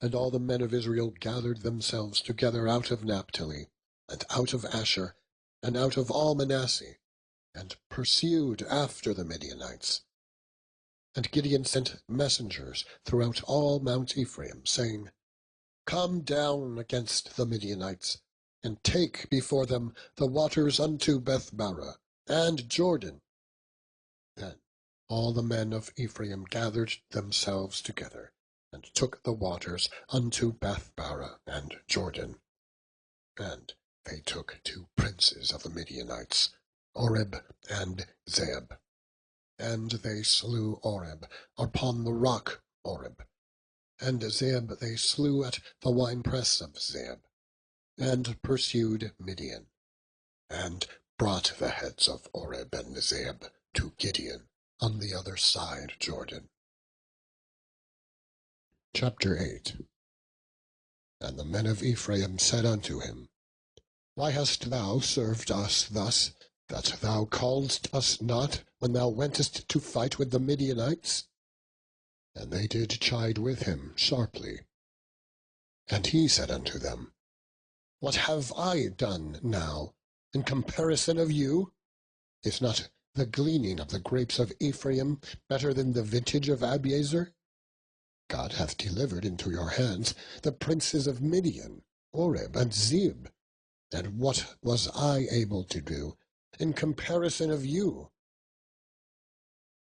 And all the men of Israel gathered themselves together out of Naphtali, and out of Asher, and out of all Manasseh, and pursued after the Midianites. And Gideon sent messengers throughout all Mount Ephraim, saying, Come down against the Midianites, and take before them the waters unto Bethbarah, and Jordan. Then all the men of Ephraim gathered themselves together, and took the waters unto Bethbarah and Jordan. And they took 2 princes of the Midianites, Oreb and Zeeb. And they slew Oreb upon the rock Oreb, and Zeeb they slew at the winepress of Zeeb, and pursued Midian, and brought the heads of Oreb and Zeeb to Gideon on the other side Jordan. Chapter 8. And the men of Ephraim said unto him, Why hast thou served us thus, that thou calledst us not when thou wentest to fight with the Midianites? And they did chide with him sharply. And he said unto them, What have I done now, in comparison of you? Is not the gleaning of the grapes of Ephraim better than the vintage of Abiezer? God hath delivered into your hands the princes of Midian, Oreb and Zeeb. And what was I able to do in comparison of you?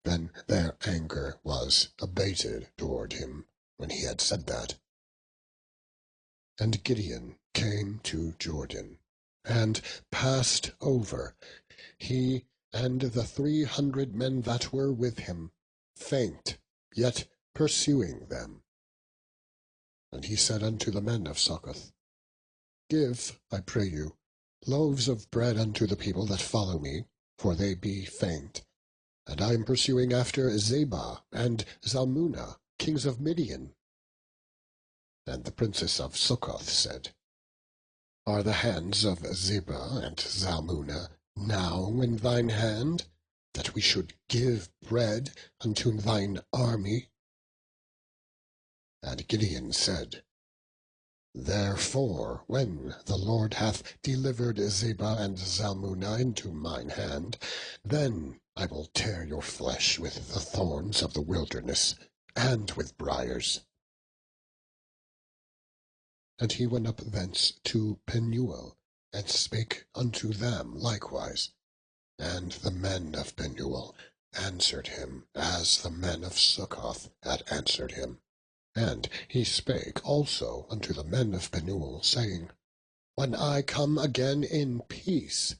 Then their anger was abated toward him when he had said that. And Gideon came to Jordan, and passed over, he and the 300 men that were with him, faint, yet pursuing them. And he said unto the men of Succoth, Give, I pray you, loaves of bread unto the people that follow me, for they be faint. And I am pursuing after Zebah and Zalmunna, kings of Midian. And the princess of Succoth said, Are the hands of Zebah and Zalmunna now in thine hand, that we should give bread unto thine army? And Gideon said, Therefore, when the Lord hath delivered Zebah and Zalmunna into mine hand, then I will tear your flesh with the thorns of the wilderness, and with briars. And he went up thence to Penuel, and spake unto them likewise. And the men of Penuel answered him, as the men of Succoth had answered him. And he spake also unto the men of Penuel, saying, When I come again in peace,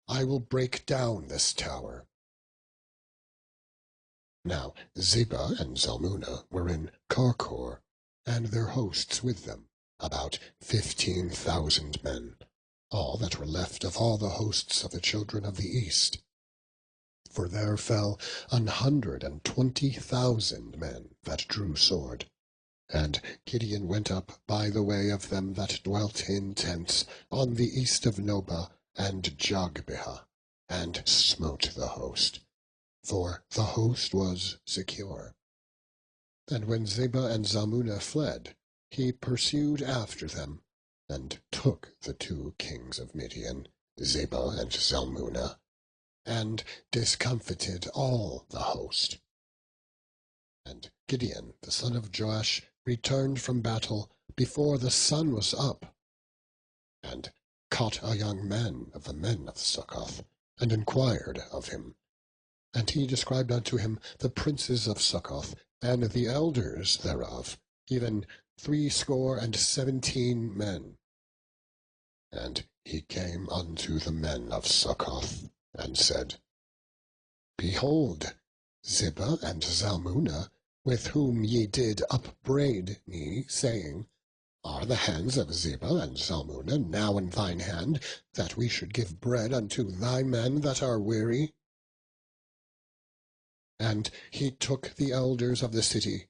I will break down this tower. Now Zebah and Zalmunna were in Karkor, and their hosts with them, about 15,000 men, all that were left of all the hosts of the children of the east. For there fell 120,000 men that drew sword. And Gideon went up by the way of them that dwelt in tents on the east of Nobah and Jogbehah, and smote the host, for the host was secure. And when Zebah and Zalmunna fled, he pursued after them, and took the 2 kings of Midian, Zebah and Zalmunna, and discomfited all the host. And Gideon the son of Joash returned from battle before the sun was up, and caught a young man of the men of Succoth, and inquired of him. And he described unto him the princes of Succoth, and the elders thereof, even 70 men. And he came unto the men of Succoth, and said, Behold, Zebah and Zalmunna, with whom ye did upbraid me, saying, Are the hands of Zebah and Zalmunna now in thine hand, that we should give bread unto thy men that are weary? And he took the elders of the city,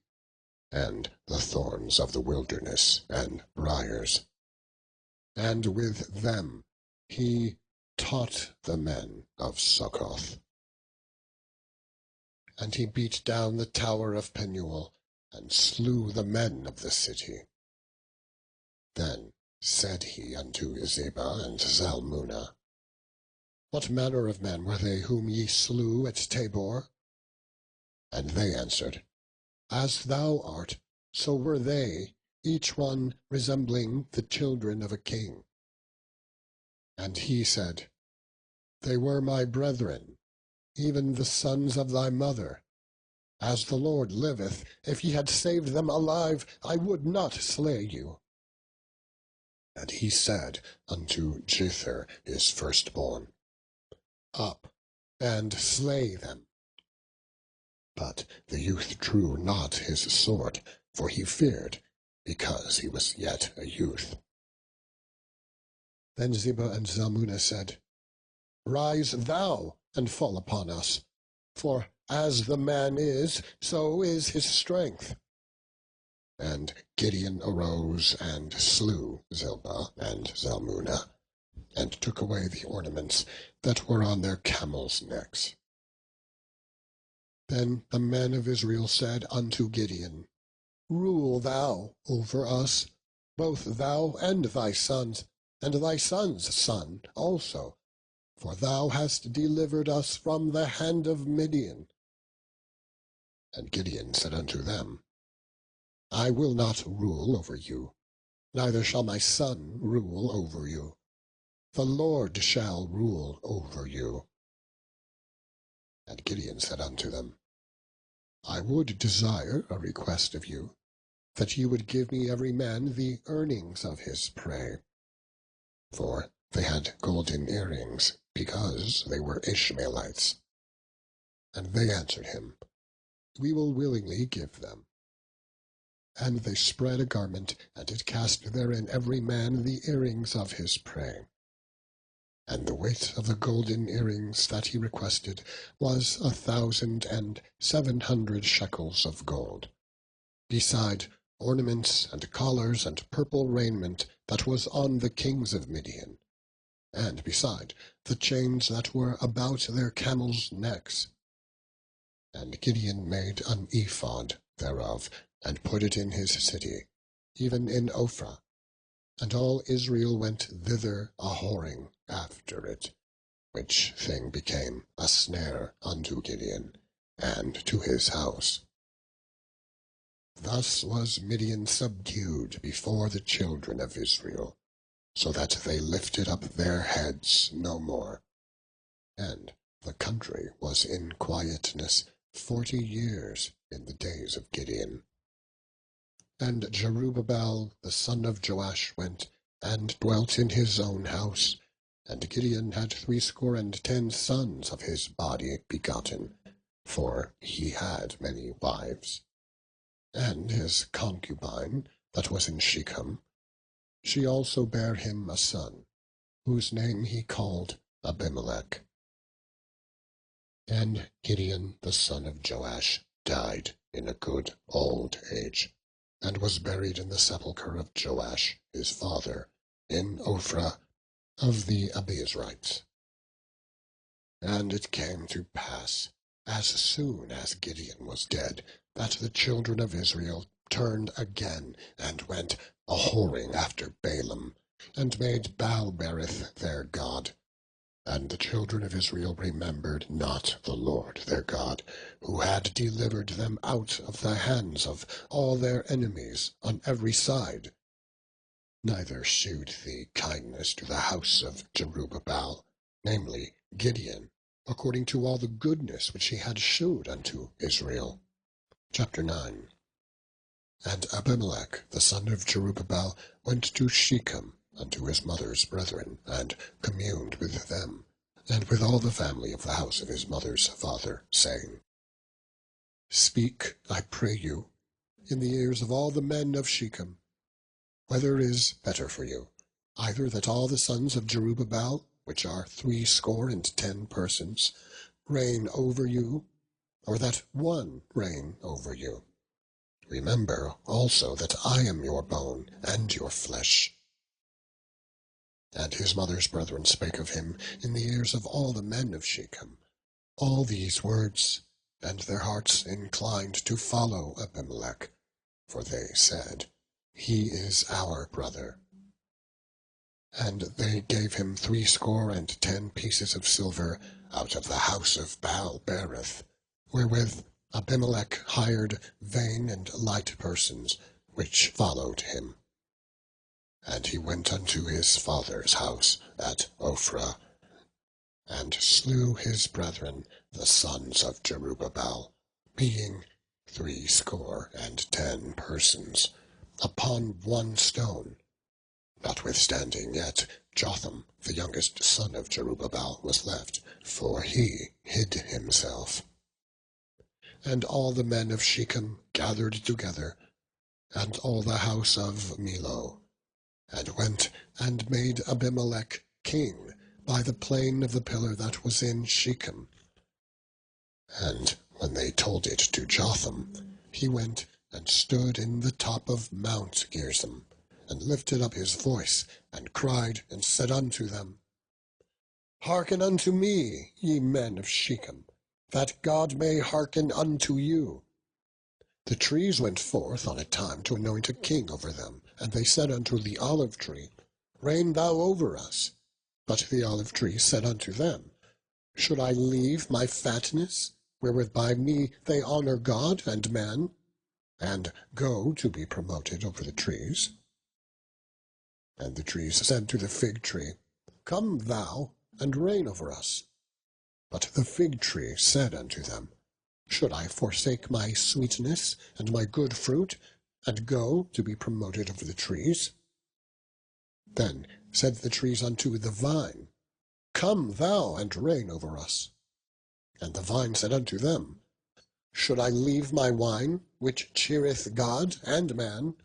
and the thorns of the wilderness and briars, and with them he taught the men of Succoth. And he beat down the tower of Penuel, and slew the men of the city. Then said he unto Zebah and Zalmunna, What manner of men were they whom ye slew at Tabor? And they answered, As thou art, so were they, each one resembling the children of a king. And he said, They were my brethren, even the sons of thy mother. As the Lord liveth, if ye had saved them alive, I would not slay you. And he said unto Jether his firstborn, Up, and slay them. But the youth drew not his sword, for he feared, because he was yet a youth. Then Zebah and Zalmunna said, Rise thou, and fall upon us, for as the man is, so is his strength. And Gideon arose and slew Zebah and Zalmunna, and took away the ornaments that were on their camels' necks. Then the men of Israel said unto Gideon, Rule thou over us, both thou and thy sons son also, for thou hast delivered us from the hand of Midian. And Gideon said unto them, I will not rule over you, neither shall my son rule over you. The Lord shall rule over you. And Gideon said unto them, I would desire a request of you, that ye would give me every man the earnings of his prey. For they had golden earrings, because they were Ishmaelites. And they answered him, We will willingly give them. And they spread a garment, and did cast therein every man the earrings of his prey. And the weight of the golden earrings that he requested was 1,700 shekels of gold, beside ornaments and collars and purple raiment that was on the kings of Midian, and beside the chains that were about their camels' necks. And Gideon made an ephod thereof, and put it in his city, even in Ophrah. And all Israel went thither a-whoring after it. which thing became a snare unto Gideon, and to his house. Thus was Midian subdued before the children of Israel, so that they lifted up their heads no more. And the country was in quietness 40 years in the days of Gideon. And Jerubbaal the son of Joash went and dwelt in his own house, and Gideon had 70 sons of his body begotten, for he had many wives. And his concubine, that was in Shechem, she also bare him a son, whose name he called Abimelech. And Gideon the son of Joash died in a good old age, and was buried in the sepulchre of Joash his father, in Ophrah of the Abiezrites. And it came to pass, as soon as Gideon was dead, that the children of Israel turned again, and went a-whoring after Balaam, and made Baal-berith their god. And the children of Israel remembered not the Lord their God, who had delivered them out of the hands of all their enemies on every side. Neither shewed he kindness to the house of Jerubbaal, namely Gideon, according to all the goodness which he had shewed unto Israel. Chapter 9. And Abimelech the son of Jerubbaal went to Shechem unto his mother's brethren, and communed with them, and with all the family of the house of his mother's father, saying, Speak, I pray you, in the ears of all the men of Shechem, whether is better for you, either that all the sons of Jerubbaal, which are 70 persons, reign over you, or that one reign over you. Remember also that I am your bone and your flesh. And his mother's brethren spake of him in the ears of all the men of Shechem all these words, and their hearts inclined to follow Abimelech, for they said, He is our brother. And they gave him 70 pieces of silver out of the house of Baal-berith, wherewith Abimelech hired vain and light persons, which followed him. And he went unto his father's house at Ophrah, and slew his brethren, the sons of Jerubbaal, being 70 persons, upon one stone. Notwithstanding yet Jotham, the youngest son of Jerubbaal, was left, for he hid himself. And all the men of Shechem gathered together, and all the house of Milo, and went and made Abimelech king by the plain of the pillar that was in Shechem. And when they told it to Jotham, he went and stood in the top of Mount Gerizim, and lifted up his voice, and cried, and said unto them, Hearken unto me, ye men of Shechem, that God may hearken unto you. The trees went forth on a time to anoint a king over them, and they said unto the olive tree, Reign thou over us. But the olive tree said unto them, Should I leave my fatness, wherewith by me they honour God and man, and go to be promoted over the trees? And the trees said to the fig tree, Come thou, and reign over us. But the fig tree said unto them, Should I forsake my sweetness and my good fruit, and go to be promoted over the trees? Then said the trees unto the vine, Come thou, and reign over us. And the vine said unto them, Should I leave my wine, which cheereth God and man,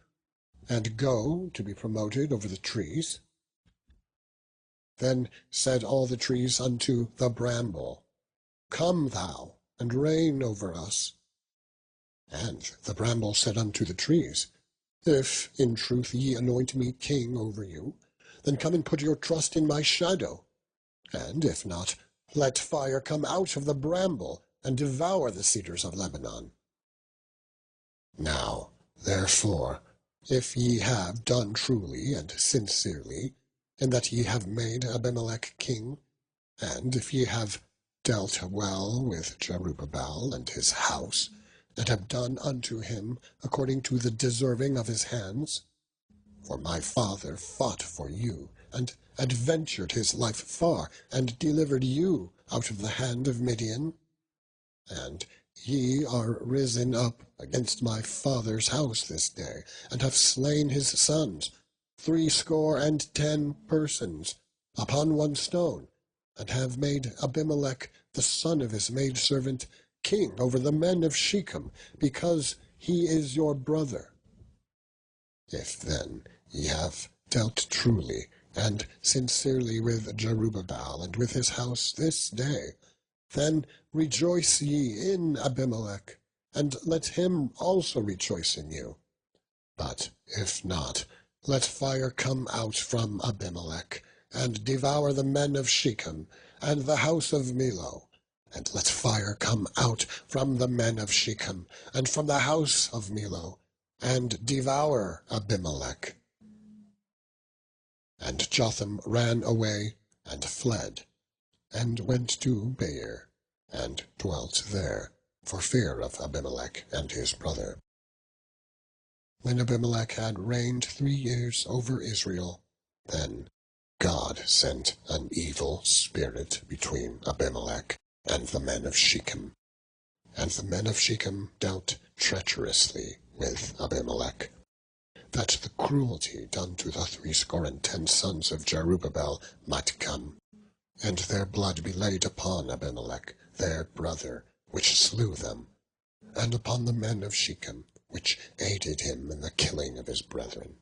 and go to be promoted over the trees? Then said all the trees unto the bramble, Come thou, and reign over us. And the bramble said unto the trees, If in truth ye anoint me king over you, then come and put your trust in my shadow. And if not, let fire come out of the bramble, and devour the cedars of Lebanon. Now, therefore, if ye have done truly and sincerely, in that ye have made Abimelech king, And if ye have dealt well with Jerubbaal and his house, and have done unto him according to the deserving of his hands, for my father fought for you, and adventured his life far, and delivered you out of the hand of Midian, and ye are risen up against my father's house this day, and have slain his sons, 70 persons, upon one stone, and have made Abimelech, the son of his maidservant, king over the men of Shechem, because he is your brother. If then ye have dealt truly and sincerely with Jerubbaal and with his house this day, then rejoice ye in Abimelech, and let him also rejoice in you. But if not, let fire come out from Abimelech, and devour the men of Shechem, and the house of Milo, and let fire come out from the men of Shechem, and from the house of Milo, and devour Abimelech. And Jotham ran away and fled, and went to Beer, and dwelt there, for fear of Abimelech and his brother. When Abimelech had reigned 3 years over Israel, then God sent an evil spirit between Abimelech and the men of Shechem. And the men of Shechem dealt treacherously with Abimelech, that the cruelty done to the 70 sons of Jerubbaal might come, and their blood be laid upon Abimelech, their brother, which slew them, and upon the men of Shechem, which aided him in the killing of his brethren.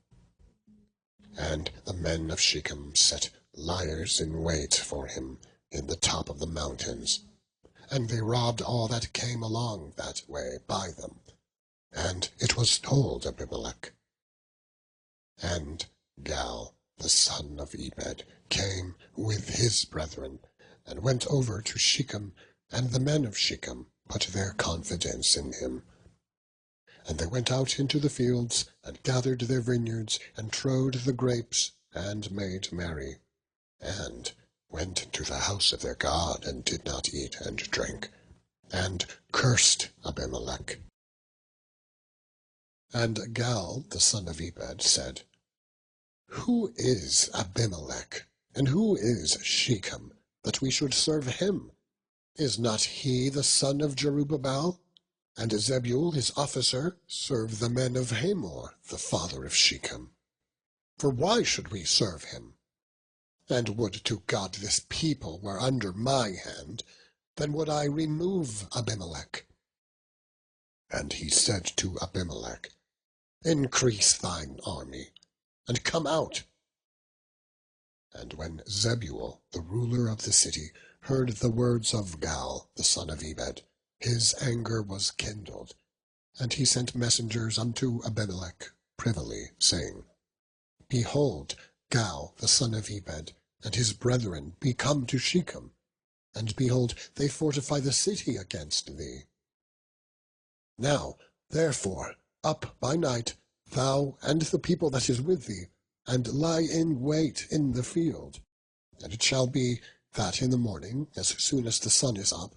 And the men of Shechem set liers in wait for him in the top of the mountains, and they robbed all that came along that way by them. And it was told Abimelech. And Gal, the son of Ebed, came with his brethren, and went over to Shechem, and the men of Shechem put their confidence in him. And they went out into the fields, and gathered their vineyards, and trode the grapes, and made merry, and went into the house of their God, and did not eat and drink, and cursed Abimelech. And Gal, the son of Ebed, said, Who is Abimelech, and who is Shechem, that we should serve him? Is not he the son of Jerubbaal? And Zebul, his officer, serve the men of Hamor, the father of Shechem. For why should we serve him? And would to God this people were under my hand, then would I remove Abimelech. And he said to Abimelech, Increase thine army, and come out. And when Zebul, the ruler of the city, heard the words of Gal, the son of Ebed, his anger was kindled, and he sent messengers unto Abimelech privily, saying, Behold, Gal, the son of Ebed, and his brethren be come to Shechem, and behold, they fortify the city against thee. Now, therefore, up by night, thou and the people that is with thee, and lie in wait in the field. And it shall be that in the morning, as soon as the sun is up,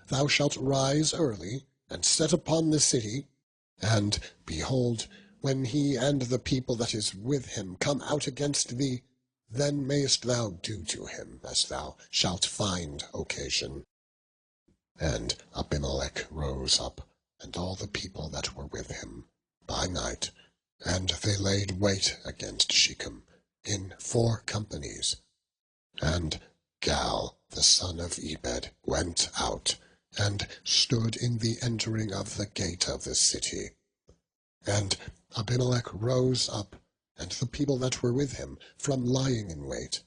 thou shalt rise early, and set upon the city, and, behold, when he and the people that is with him come out against thee, then mayest thou do to him as thou shalt find occasion. And Abimelech rose up, and all the people that were with him, by night, and they laid wait against Shechem in 4 companies. And Gal, the son of Ebed, went out, and stood in the entering of the gate of the city. And Abimelech rose up, and the people that were with him, from lying in wait.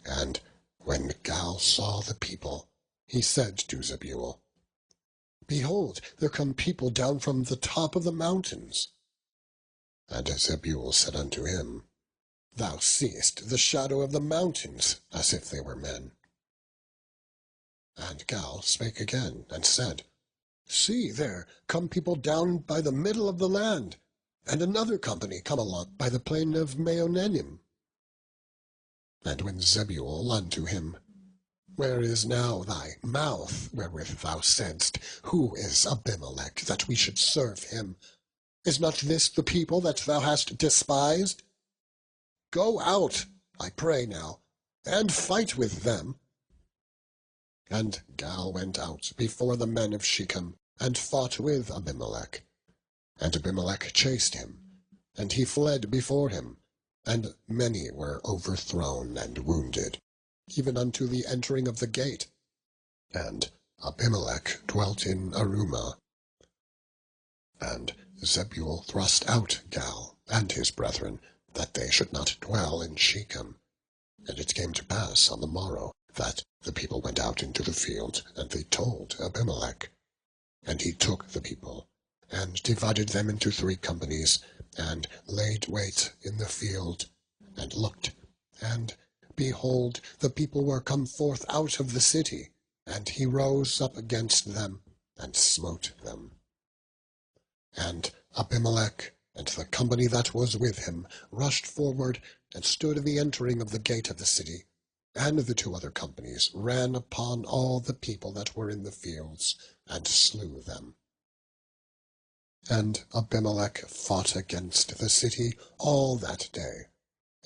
And when Gal saw the people, he said to Zebul, Behold, there come people down from the top of the mountains. And Zebul said unto him, Thou seest the shadow of the mountains, as if they were men. And Gal spake again, and said, See, there come people down by the middle of the land, and another company come along by the plain of Meonenim. And when Zebul unto him, Where is now thy mouth, wherewith thou saidst, Who is Abimelech, that we should serve him? Is not this the people that thou hast despised? Go out, I pray now, and fight with them. And Gal went out before the men of Shechem, and fought with Abimelech. And Abimelech chased him, and he fled before him, and many were overthrown and wounded, even unto the entering of the gate. And Abimelech dwelt in Arumah. And Zebul thrust out Gal and his brethren, that they should not dwell in Shechem. And it came to pass on the morrow, that the people went out into the field, and they told Abimelech. And he took the people, and divided them into 3 companies, and laid wait in the field, and looked, and behold, the people were come forth out of the city, and he rose up against them, and smote them. And Abimelech and the company that was with him rushed forward, and stood in the entering of the gate of the city, and the 2 other companies ran upon all the people that were in the fields, and slew them. And Abimelech fought against the city all that day,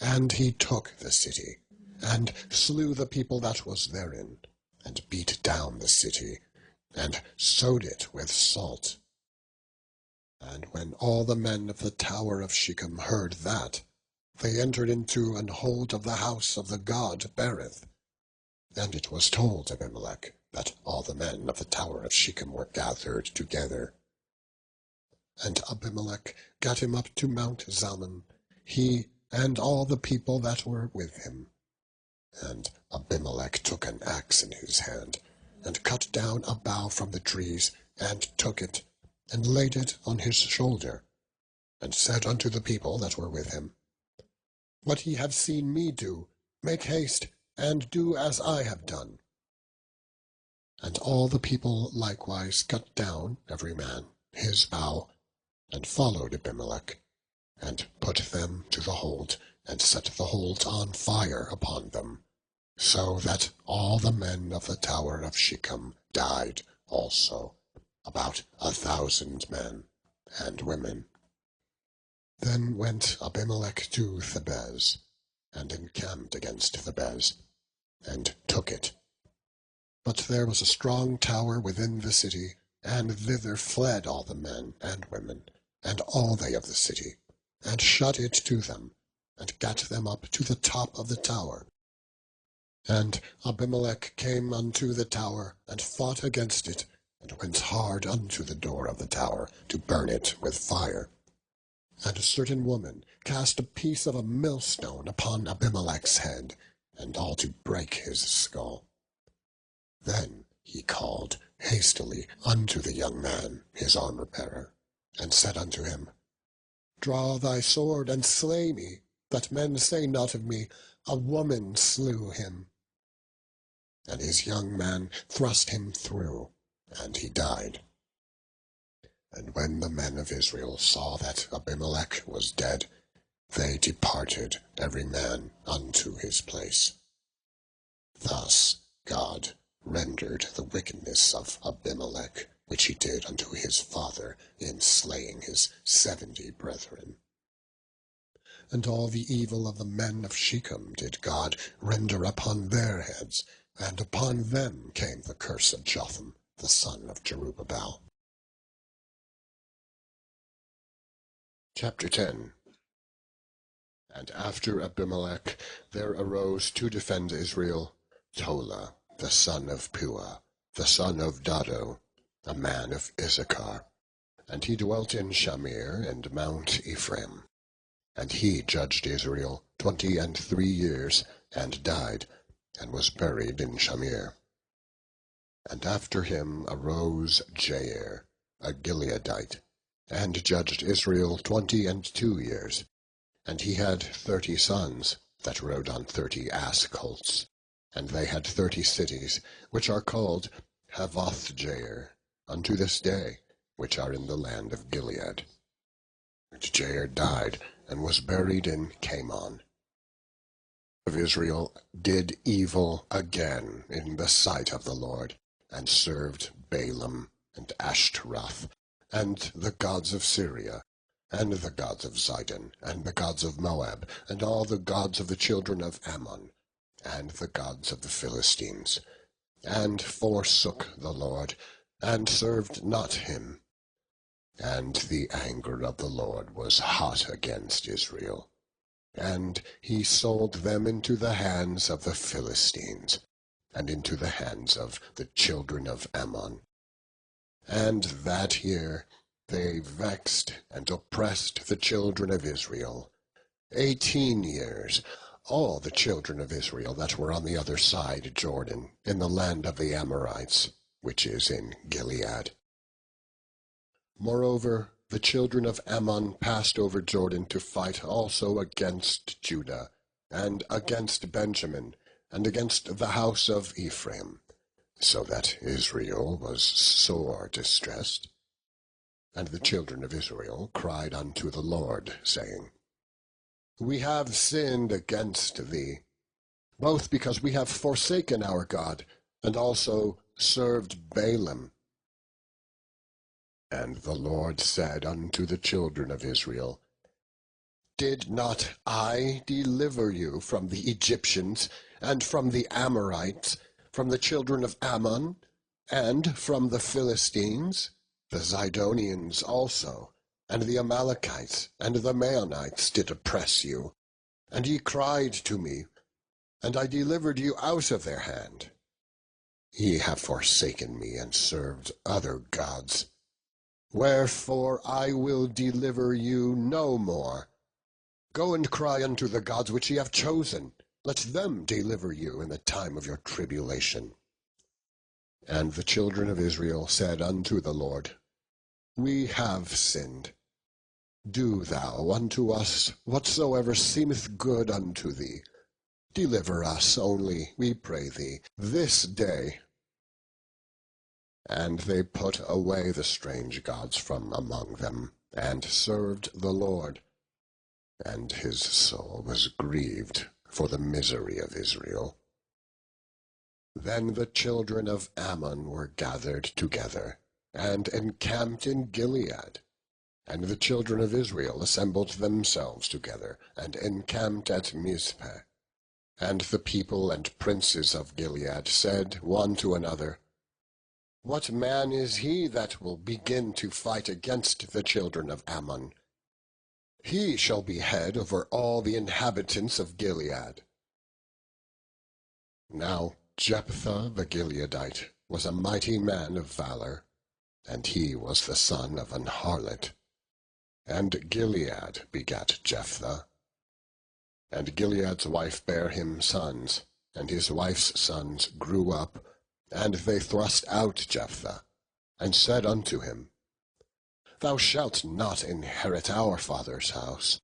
and he took the city, and slew the people that was therein, and beat down the city, and sowed it with salt. And when all the men of the tower of Shechem heard that, they entered into an hold of the house of the god Berith. And it was told Abimelech that all the men of the tower of Shechem were gathered together. And Abimelech got him up to Mount Zalmon, he and all the people that were with him. And Abimelech took an axe in his hand, and cut down a bough from the trees, and took it, and laid it on his shoulder, and said unto the people that were with him, What ye have seen me do, make haste, and do as I have done. And all the people likewise cut down, every man, his bough, and followed Abimelech, and put them to the hold, and set the hold on fire upon them, so that all the men of the tower of Shechem died also, about 1,000 men and women. Then went Abimelech to Thebez, and encamped against Thebez, and took it. But there was a strong tower within the city, and thither fled all the men and women, and all they of the city, and shut it to them, and gat them up to the top of the tower. And Abimelech came unto the tower, and fought against it, and went hard unto the door of the tower, to burn it with fire. And a certain woman cast a piece of a millstone upon Abimelech's head, and all to break his skull. Then he called hastily unto the young man, his armor-bearer, and said unto him, Draw thy sword, and slay me, that men say not of me, A woman slew him. And his young man thrust him through, and he died. And when the men of Israel saw that Abimelech was dead, they departed every man unto his place. Thus God rendered the wickedness of Abimelech, which he did unto his father in slaying his 70 brethren. And all the evil of the men of Shechem did God render upon their heads, and upon them came the curse of Jotham, the son of Jerubbaal. Chapter 10. And after Abimelech there arose to defend Israel Tola, the son of Puah, the son of Dado, a man of Issachar. And he dwelt in Shamir and Mount Ephraim. And he judged Israel 23 years, and died, and was buried in Shamir. And after him arose Jair, a Gileadite, and judged Israel 22 years. And he had 30 sons, that rode on 30 ass-colts. And they had 30 cities, which are called Havoth-Jair, unto this day, which are in the land of Gilead. And Jair died, and was buried in Camon. of Israel did evil again in the sight of the Lord, and served Balaam and Ashtaroth, and the gods of Syria, and the gods of Zidon, and the gods of Moab, and all the gods of the children of Ammon, and the gods of the Philistines, and forsook the Lord, and served not him. And the anger of the Lord was hot against Israel, and he sold them into the hands of the Philistines, and into the hands of the children of Ammon. And that year they vexed and oppressed the children of Israel 18 years, all the children of Israel that were on the other side Jordan, in the land of the Amorites, which is in Gilead. Moreover, the children of Ammon passed over Jordan to fight also against Judah, and against Benjamin, and against the house of Ephraim, so that Israel was sore distressed. And the children of Israel cried unto the Lord, saying, We have sinned against thee, both because we have forsaken our God, and also served Balaam. And the Lord said unto the children of Israel, Did not I deliver you from the Egyptians, and from the Amorites, from the children of Ammon, and from the Philistines, the Zidonians also, and the Amalekites, and the Maonites did oppress you? And ye cried to me, and I delivered you out of their hand. Ye have forsaken me, and served other gods. Wherefore I will deliver you no more. Go and cry unto the gods which ye have chosen. Let them deliver you in the time of your tribulation. And the children of Israel said unto the Lord, We have sinned. Do thou unto us whatsoever seemeth good unto thee. Deliver us only, we pray thee, this day. And they put away the strange gods from among them, and served the Lord. And his soul was grieved for the misery of Israel. Then the children of Ammon were gathered together, and encamped in Gilead. And the children of Israel assembled themselves together, and encamped at Mizpeh. And the people and princes of Gilead said one to another, What man is he that will begin to fight against the children of Ammon? He shall be head over all the inhabitants of Gilead. Now Jephthah the Gileadite was a mighty man of valor, and he was the son of an harlot. And Gilead begat Jephthah. And Gilead's wife bare him sons, and his wife's sons grew up, and they thrust out Jephthah, and said unto him, Thou shalt not inherit our father's house,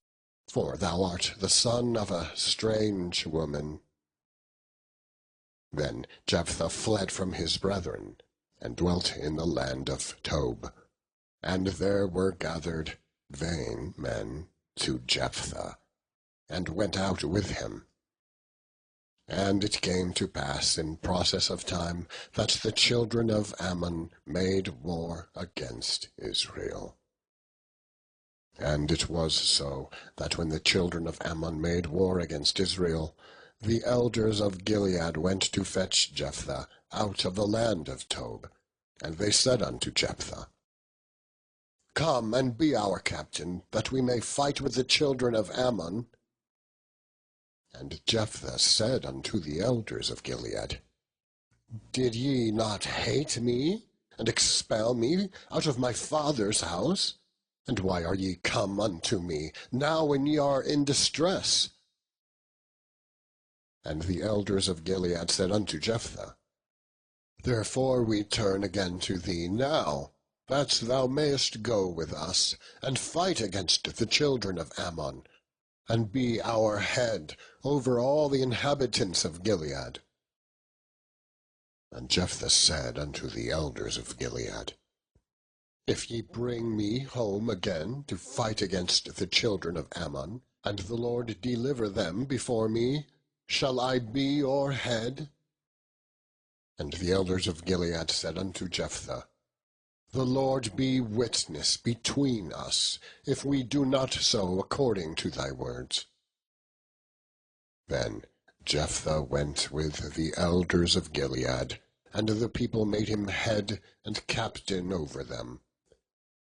for thou art the son of a strange woman. Then Jephthah fled from his brethren, and dwelt in the land of Tob. And there were gathered vain men to Jephthah, and went out with him. And it came to pass in process of time that the children of Ammon made war against Israel. And it was so that when the children of Ammon made war against Israel, the elders of Gilead went to fetch Jephthah out of the land of Tob. And they said unto Jephthah, Come and be our captain, that we may fight with the children of Ammon. And Jephthah said unto the elders of Gilead, Did ye not hate me, and expel me out of my father's house? And why are ye come unto me, now when ye are in distress? And the elders of Gilead said unto Jephthah, Therefore we turn again to thee now, that thou mayest go with us, and fight against the children of Ammon, and be our head over all the inhabitants of Gilead. And Jephthah said unto the elders of Gilead, If ye bring me home again to fight against the children of Ammon, and the Lord deliver them before me, shall I be your head? And the elders of Gilead said unto Jephthah, The Lord be witness between us, if we do not so according to thy words. Then Jephthah went with the elders of Gilead, and the people made him head and captain over them.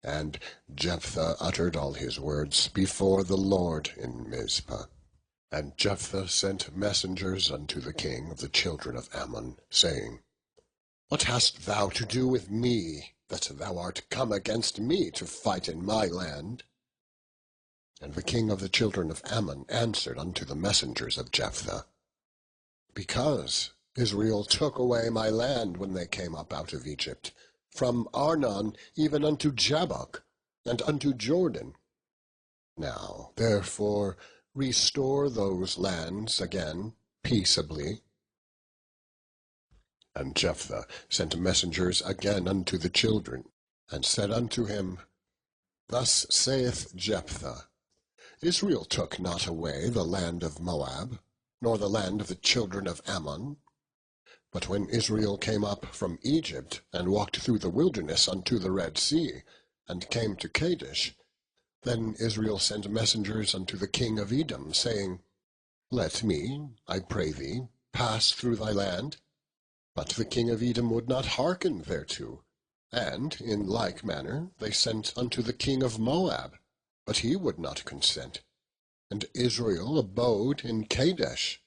And Jephthah uttered all his words before the Lord in Mizpah. And Jephthah sent messengers unto the king of the children of Ammon, saying, What hast thou to do with me, that thou art come against me to fight in my land? And the king of the children of Ammon answered unto the messengers of Jephthah, Because Israel took away my land when they came up out of Egypt, from Arnon even unto Jabbok, and unto Jordan. Now, therefore, restore those lands again peaceably. And Jephthah sent messengers again unto the children, and said unto him, Thus saith Jephthah, Israel took not away the land of Moab, nor the land of the children of Ammon. But when Israel came up from Egypt, and walked through the wilderness unto the Red Sea, and came to Kadesh, then Israel sent messengers unto the king of Edom, saying, Let me, I pray thee, pass through thy land. But the king of Edom would not hearken thereto. And in like manner they sent unto the king of Moab, but he would not consent. And Israel abode in Kadesh.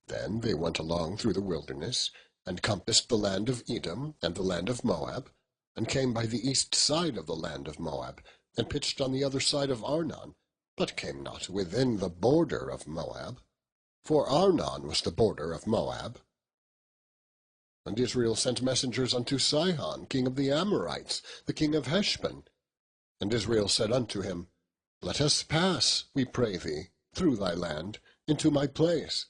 Then they went along through the wilderness, and compassed the land of Edom and the land of Moab, and came by the east side of the land of Moab, and pitched on the other side of Arnon, but came not within the border of Moab, for Arnon was the border of Moab. And Israel sent messengers unto Sihon, king of the Amorites, the king of Heshbon. And Israel said unto him, Let us pass, we pray thee, through thy land, into my place.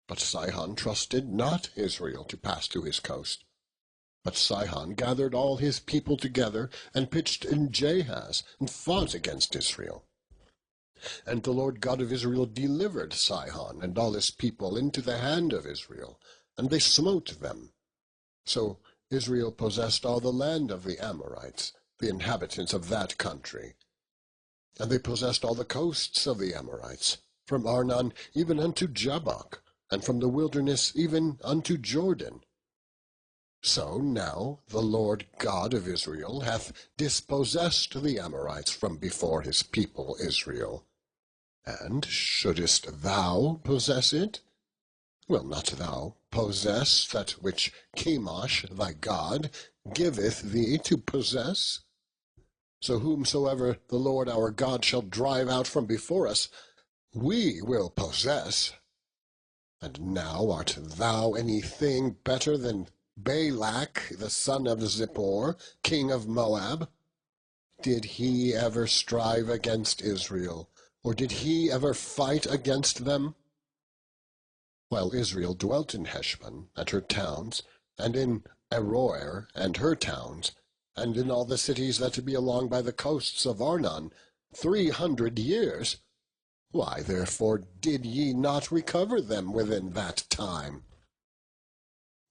But Sihon trusted not Israel to pass to his coast. But Sihon gathered all his people together, and pitched in Jahaz, and fought against Israel. And the Lord God of Israel delivered Sihon and all his people into the hand of Israel, and they smote them. So Israel possessed all the land of the Amorites, the inhabitants of that country. And they possessed all the coasts of the Amorites, from Arnon even unto Jabbok, and from the wilderness even unto Jordan. So now the Lord God of Israel hath dispossessed the Amorites from before his people Israel. And shouldest thou possess it? Will not thou possess that which Chemosh thy God giveth thee to possess? So whomsoever the Lord our God shall drive out from before us, we will possess. And now art thou anything better than Balak the son of Zippor, king of Moab? Did he ever strive against Israel, or did he ever fight against them? While Israel dwelt in Heshbon and her towns, and in Aroer and her towns, and in all the cities that be along by the coasts of Arnon, 300 years, why therefore did ye not recover them within that time?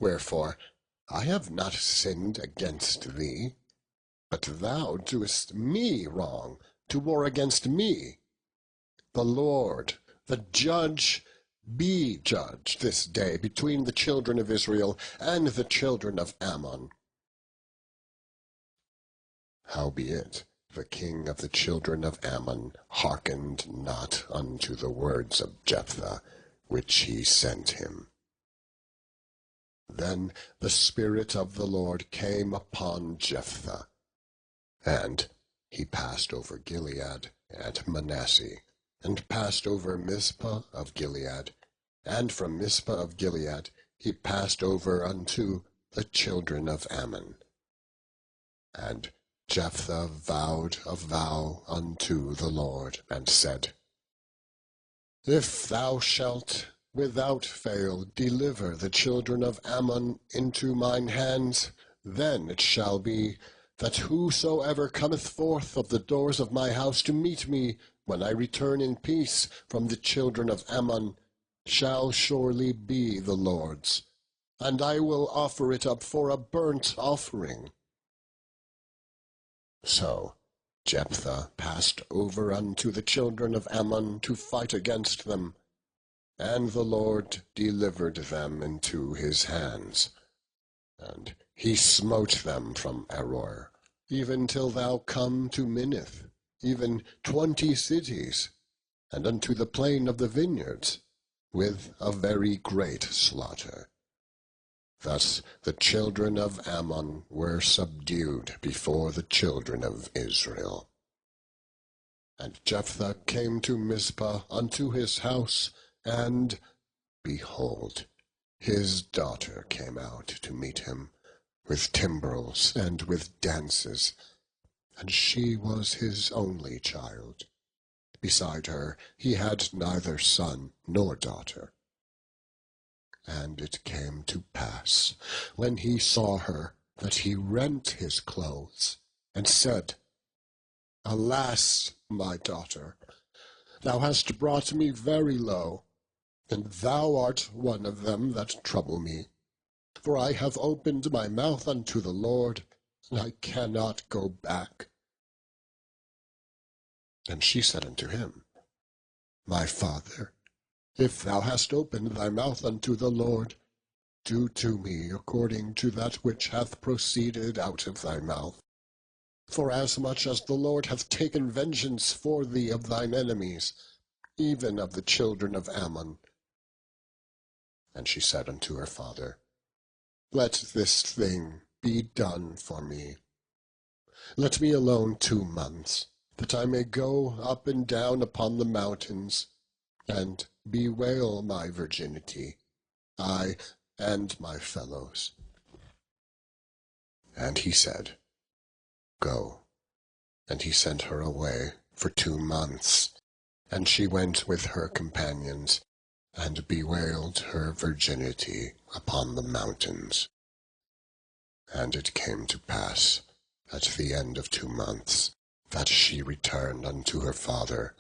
Wherefore I have not sinned against thee, but thou doest me wrong, to war against me. The Lord, the judge, be judge this day between the children of Israel and the children of Ammon. Howbeit the king of the children of Ammon hearkened not unto the words of Jephthah, which he sent him. Then the Spirit of the Lord came upon Jephthah, and he passed over Gilead and Manasseh, and passed over Mizpah of Gilead, and from Mizpah of Gilead he passed over unto the children of Ammon. And Jephthah vowed a vow unto the Lord, and said, If thou shalt without fail deliver the children of Ammon into mine hands, then it shall be, that whosoever cometh forth of the doors of my house to meet me, when I return in peace from the children of Ammon, shall surely be the Lord's, and I will offer it up for a burnt offering." So Jephthah passed over unto the children of Ammon to fight against them, and the Lord delivered them into his hands. And he smote them from Aroer, even till thou come to Minnith, even 20 cities, and unto the plain of the vineyards, with a very great slaughter. Thus the children of Ammon were subdued before the children of Israel. And Jephthah came to Mizpah unto his house, and, behold, his daughter came out to meet him, with timbrels and with dances, and she was his only child. Beside her he had neither son nor daughter. And it came to pass, when he saw her, that he rent his clothes, and said, "Alas, my daughter, thou hast brought me very low, and thou art one of them that trouble me. For I have opened my mouth unto the Lord, and I cannot go back." And she said unto him, "My father, if thou hast opened thy mouth unto the Lord, do to me according to that which hath proceeded out of thy mouth. Forasmuch as the Lord hath taken vengeance for thee of thine enemies, even of the children of Ammon." And she said unto her father, "Let this thing be done for me. Let me alone 2 months, that I may go up and down upon the mountains, and bewail my virginity, I and my fellows." And he said, "Go." And he sent her away for 2 months, and she went with her companions, and bewailed her virginity upon the mountains. And it came to pass, at the end of 2 months, that she returned unto her father,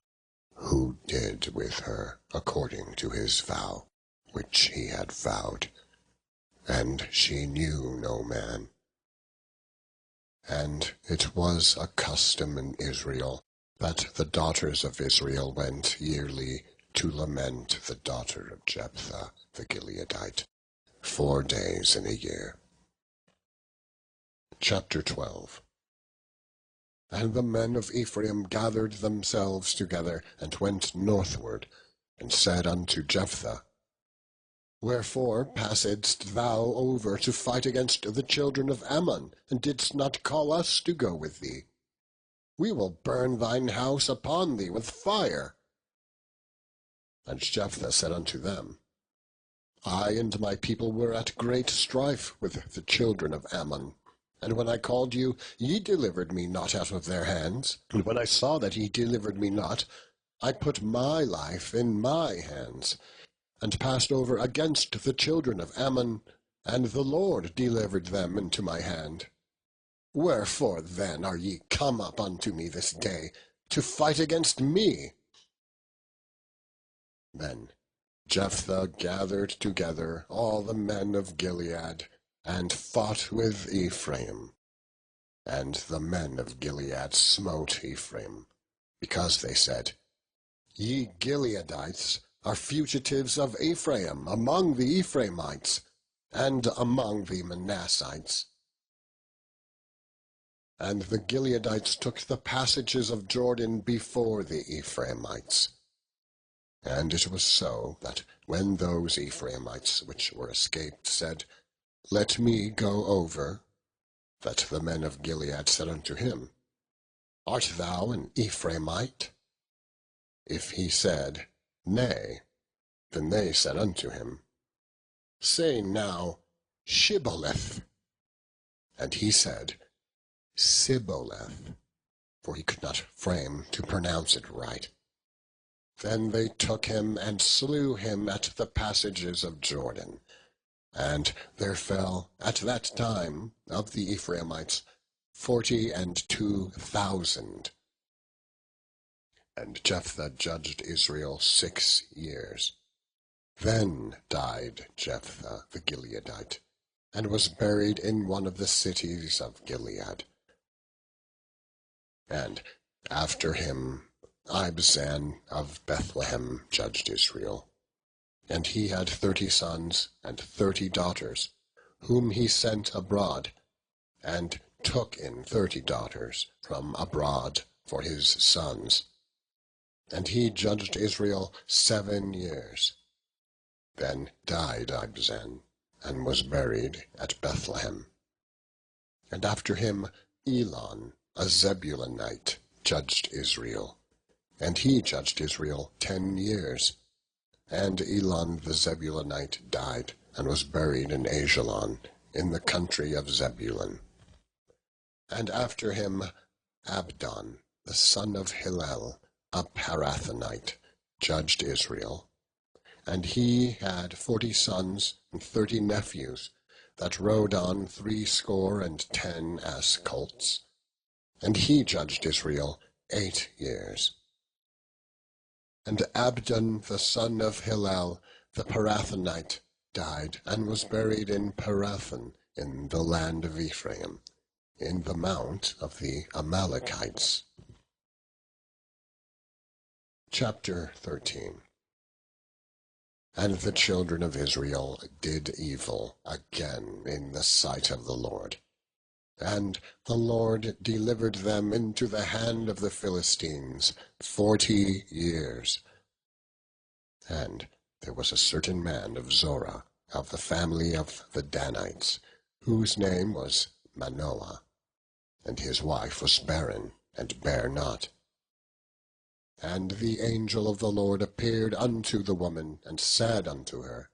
who did with her according to his vow, which he had vowed, and she knew no man. And it was a custom in Israel, that the daughters of Israel went yearly to lament the daughter of Jephthah the Gileadite, 4 days in a year. Chapter 12. And the men of Ephraim gathered themselves together, and went northward, and said unto Jephthah, "Wherefore passedst thou over to fight against the children of Ammon, and didst not call us to go with thee? We will burn thine house upon thee with fire." And Jephthah said unto them, "I and my people were at great strife with the children of Ammon. And when I called you, ye delivered me not out of their hands. And when I saw that ye delivered me not, I put my life in my hands, and passed over against the children of Ammon, and the Lord delivered them into my hand. Wherefore then are ye come up unto me this day, to fight against me?" Then Jephthah gathered together all the men of Gilead, and fought with Ephraim. And the men of Gilead smote Ephraim, because they said, "Ye Gileadites are fugitives of Ephraim among the Ephraimites, and among the Manassites." And the Gileadites took the passages of Jordan before the Ephraimites. And it was so, that when those Ephraimites which were escaped said, "Let me go over," that the men of Gilead said unto him, "Art thou an Ephraimite?" If he said, "Nay," then they said unto him, "Say now, Shibboleth." And he said, Sibboleth, for he could not frame to pronounce it right. Then they took him and slew him at the passages of Jordan. And there fell at that time of the Ephraimites 42,000. And Jephthah judged Israel 6 years. Then died Jephthah the Gileadite, and was buried in one of the cities of Gilead. And after him Ibzan of Bethlehem judged Israel. And he had 30 sons and 30 daughters, whom he sent abroad, and took in 30 daughters from abroad for his sons. And he judged Israel 7 years. Then died Ibzan, and was buried at Bethlehem. And after him Elon, a Zebulunite, judged Israel. And he judged Israel 10 years. And Elon the Zebulunite died, and was buried in Ajalon, in the country of Zebulun. And after him Abdon, the son of Hillel, a Parathonite, judged Israel. And he had 40 sons and 30 nephews, that rode on 70 ass colts. And he judged Israel 8 years. And Abdon the son of Hillel, the Parathonite, died, and was buried in Parathon, in the land of Ephraim, in the mount of the Amalekites. Chapter 13. And the children of Israel did evil again in the sight of the Lord. And the Lord delivered them into the hand of the Philistines 40 years. And there was a certain man of Zorah, of the family of the Danites, whose name was Manoah. And his wife was barren, and bare not. And the angel of the Lord appeared unto the woman, and said unto her,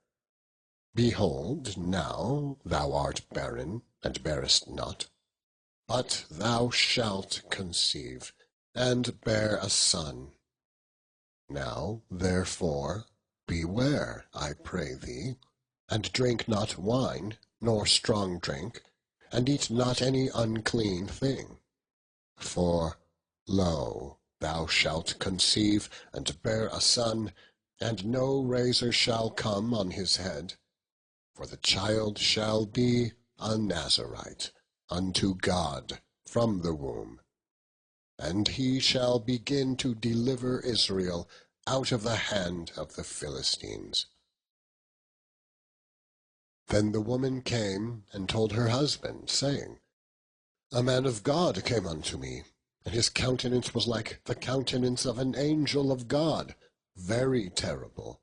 Behold, now thou art barren, and bearest not. But thou shalt conceive, and bear a son. Now therefore beware, I pray thee, and drink not wine, nor strong drink, and eat not any unclean thing. For, lo, thou shalt conceive, and bear a son, and no razor shall come on his head. For the child shall be a Nazarite unto God from the womb. And he shall begin to deliver Israel out of the hand of the Philistines. Then the woman came and told her husband, saying, A man of God came unto me, and his countenance was like the countenance of an angel of God, very terrible.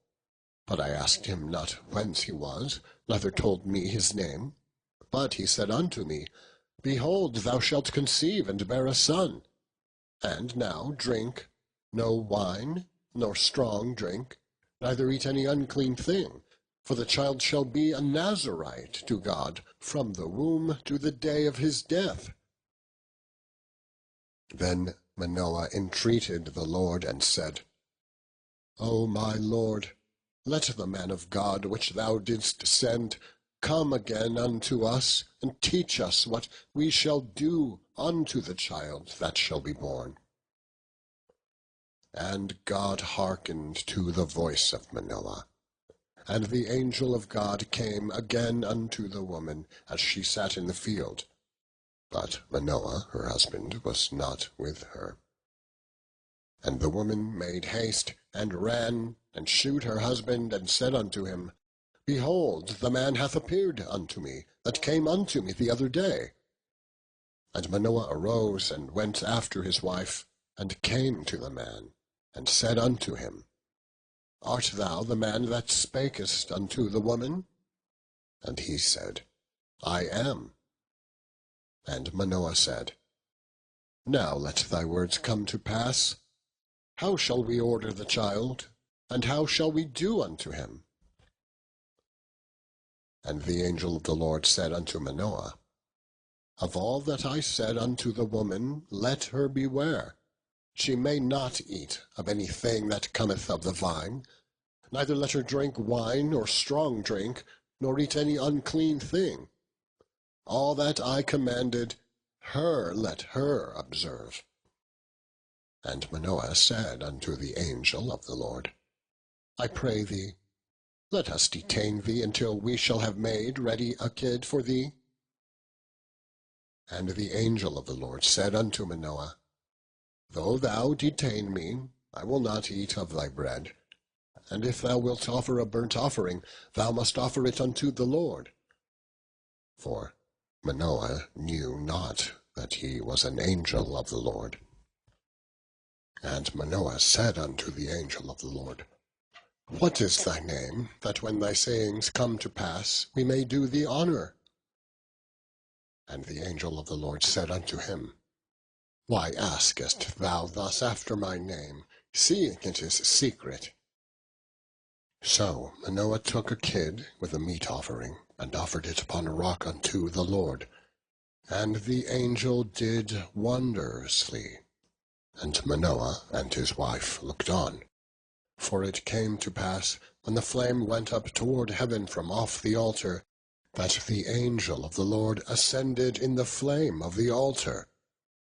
But I asked him not whence he was, neither told me his name. But he said unto me, Behold, thou shalt conceive, and bear a son. And now drink no wine, nor strong drink, neither eat any unclean thing, for the child shall be a Nazarite to God from the womb to the day of his death. Then Manoah entreated the Lord, and said, O my Lord, let the man of God which thou didst send come again unto us, and teach us what we shall do unto the child that shall be born. And God hearkened to the voice of Manoah. And the angel of God came again unto the woman as she sat in the field. But Manoah, her husband, was not with her. And the woman made haste, and ran, and shewed her husband, and said unto him, Behold, the man hath appeared unto me, that came unto me the other day. And Manoah arose, and went after his wife, and came to the man, and said unto him, Art thou the man that spakest unto the woman? And he said, I am. And Manoah said, Now let thy words come to pass. How shall we order the child, and how shall we do unto him? And the angel of the Lord said unto Manoah, Of all that I said unto the woman, let her beware. She may not eat of any thing that cometh of the vine, neither let her drink wine or strong drink, nor eat any unclean thing. All that I commanded, her let her observe. And Manoah said unto the angel of the Lord, I pray thee, Let us detain thee until we shall have made ready a kid for thee. And the angel of the Lord said unto Manoah, Though thou detain me, I will not eat of thy bread. And if thou wilt offer a burnt offering, thou must offer it unto the Lord. For Manoah knew not that he was an angel of the Lord. And Manoah said unto the angel of the Lord, What is thy name, that when thy sayings come to pass, we may do thee honour? And the angel of the Lord said unto him, Why askest thou thus after my name, seeing it is secret? So Manoah took a kid with a meat offering, and offered it upon a rock unto the Lord. And the angel did wondrously. And Manoah and his wife looked on. For it came to pass, when the flame went up toward heaven from off the altar, that the angel of the Lord ascended in the flame of the altar.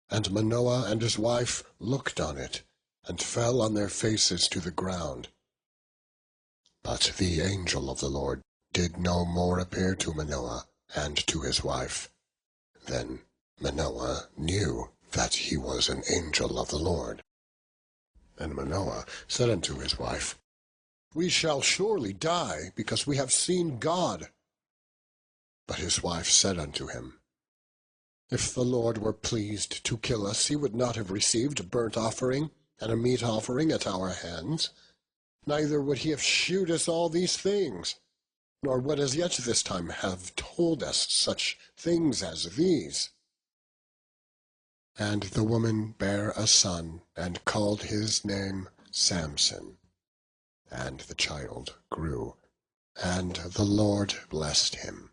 And Manoah and his wife looked on it, and fell on their faces to the ground. But the angel of the Lord did no more appear to Manoah and to his wife. Then Manoah knew that he was an angel of the Lord. And Manoah said unto his wife, We shall surely die, because we have seen God. But his wife said unto him, If the Lord were pleased to kill us, he would not have received a burnt offering and a meat offering at our hands. Neither would he have shewed us all these things, nor would as yet this time have told us such things as these. And the woman bare a son, and called his name Samson. And the child grew, and the Lord blessed him.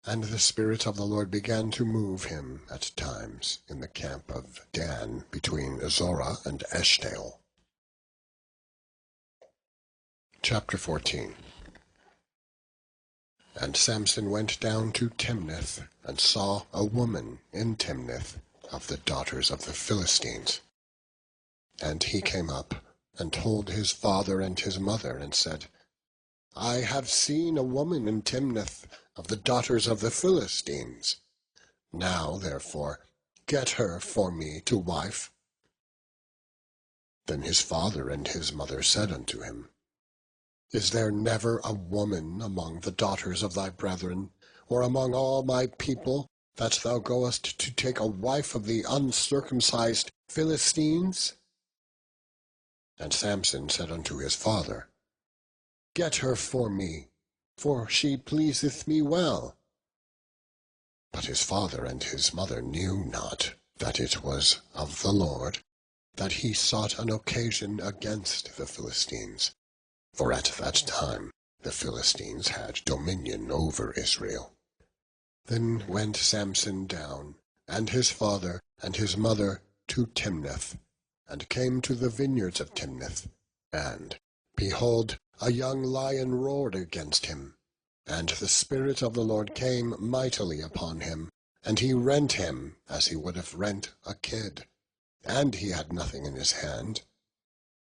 And the Spirit of the Lord began to move him at times in the camp of Dan between Zorah and Eshtaol. Chapter 14. And Samson went down to Timnath, and saw a woman in Timnath of the daughters of the Philistines. And he came up, and told his father and his mother, and said, I have seen a woman in Timnath of the daughters of the Philistines. Now, therefore, get her for me to wife. Then his father and his mother said unto him, Is there never a woman among the daughters of thy brethren, or among all my people, that thou goest to take a wife of the uncircumcised Philistines? And Samson said unto his father, Get her for me, for she pleaseth me well. But his father and his mother knew not that it was of the Lord, that he sought an occasion against the Philistines. For at that time the Philistines had dominion over Israel. Then went Samson down, and his father and his mother, to Timnath, and came to the vineyards of Timnath. And, behold, a young lion roared against him. And the Spirit of the Lord came mightily upon him, and he rent him as he would have rent a kid. And he had nothing in his hand.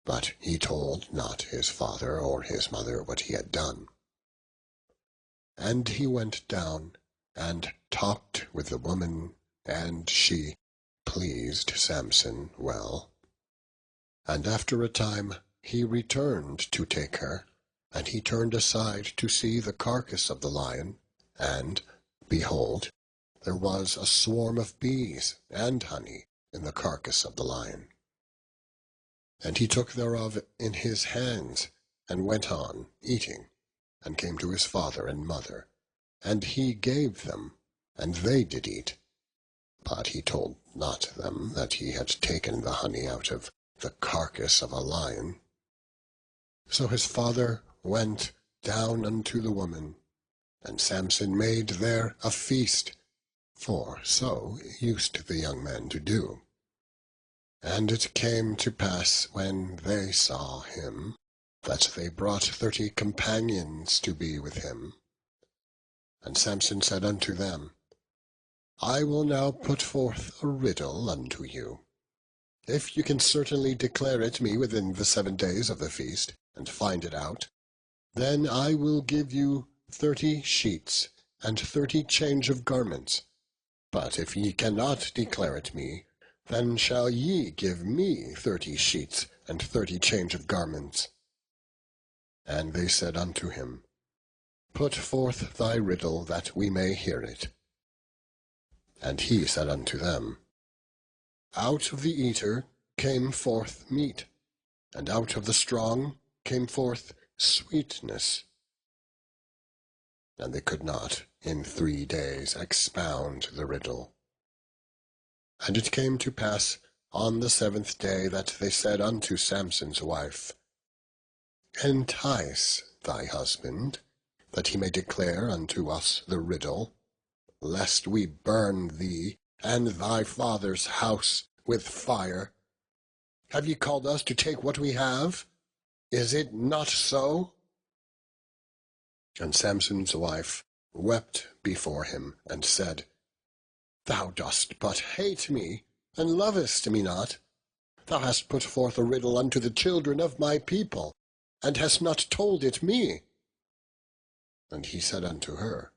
But he told not his father or his mother what he had done. And he went down, and talked with the woman, and she pleased Samson well. And after a time he returned to take her, and he turned aside to see the carcass of the lion, and, behold, there was a swarm of bees and honey in the carcass of the lion. And he took thereof in his hands, and went on eating, and came to his father and mother, and he gave them, and they did eat. But he told not them that he had taken the honey out of the carcass of a lion. So his father went down unto the woman, and Samson made there a feast, for so used the young men to do. And it came to pass, when they saw him, that they brought 30 companions to be with him. And Samson said unto them, I will now put forth a riddle unto you. If you can certainly declare it me within the 7 days of the feast, and find it out, Then I will give you 30 sheets, and 30 change of garments. But if ye cannot declare it me, then shall ye give me 30 sheets, and 30 change of garments. And they said unto him, Put forth thy riddle, that we may hear it. And he said unto them, Out of the eater came forth meat, and out of the strong came forth sweetness. And they could not in 3 days expound the riddle. And it came to pass on the 7th day that they said unto Samson's wife, Entice thy husband, that he may declare unto us the riddle, lest we burn thee and thy father's house with fire. Have ye called us to take what we have? Is it not so? And Samson's wife wept before him, and said, Thou dost but hate me, and lovest me not. Thou hast put forth a riddle unto the children of my people, and hast not told it me. And he said unto her,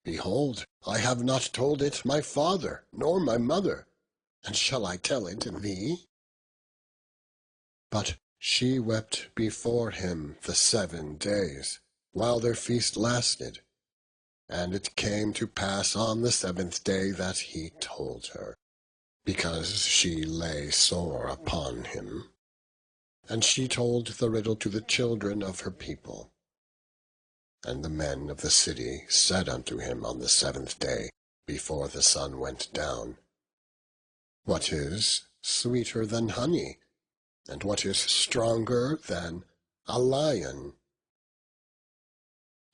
Behold, I have not told it my father, nor my mother, and shall I tell it thee? But she wept before him the 7 days, while their feast lasted. And it came to pass on the 7th day that he told her, because she lay sore upon him. And she told the riddle to the children of her people. And the men of the city said unto him on the 7th day, before the sun went down, What is sweeter than honey? And what is stronger than a lion?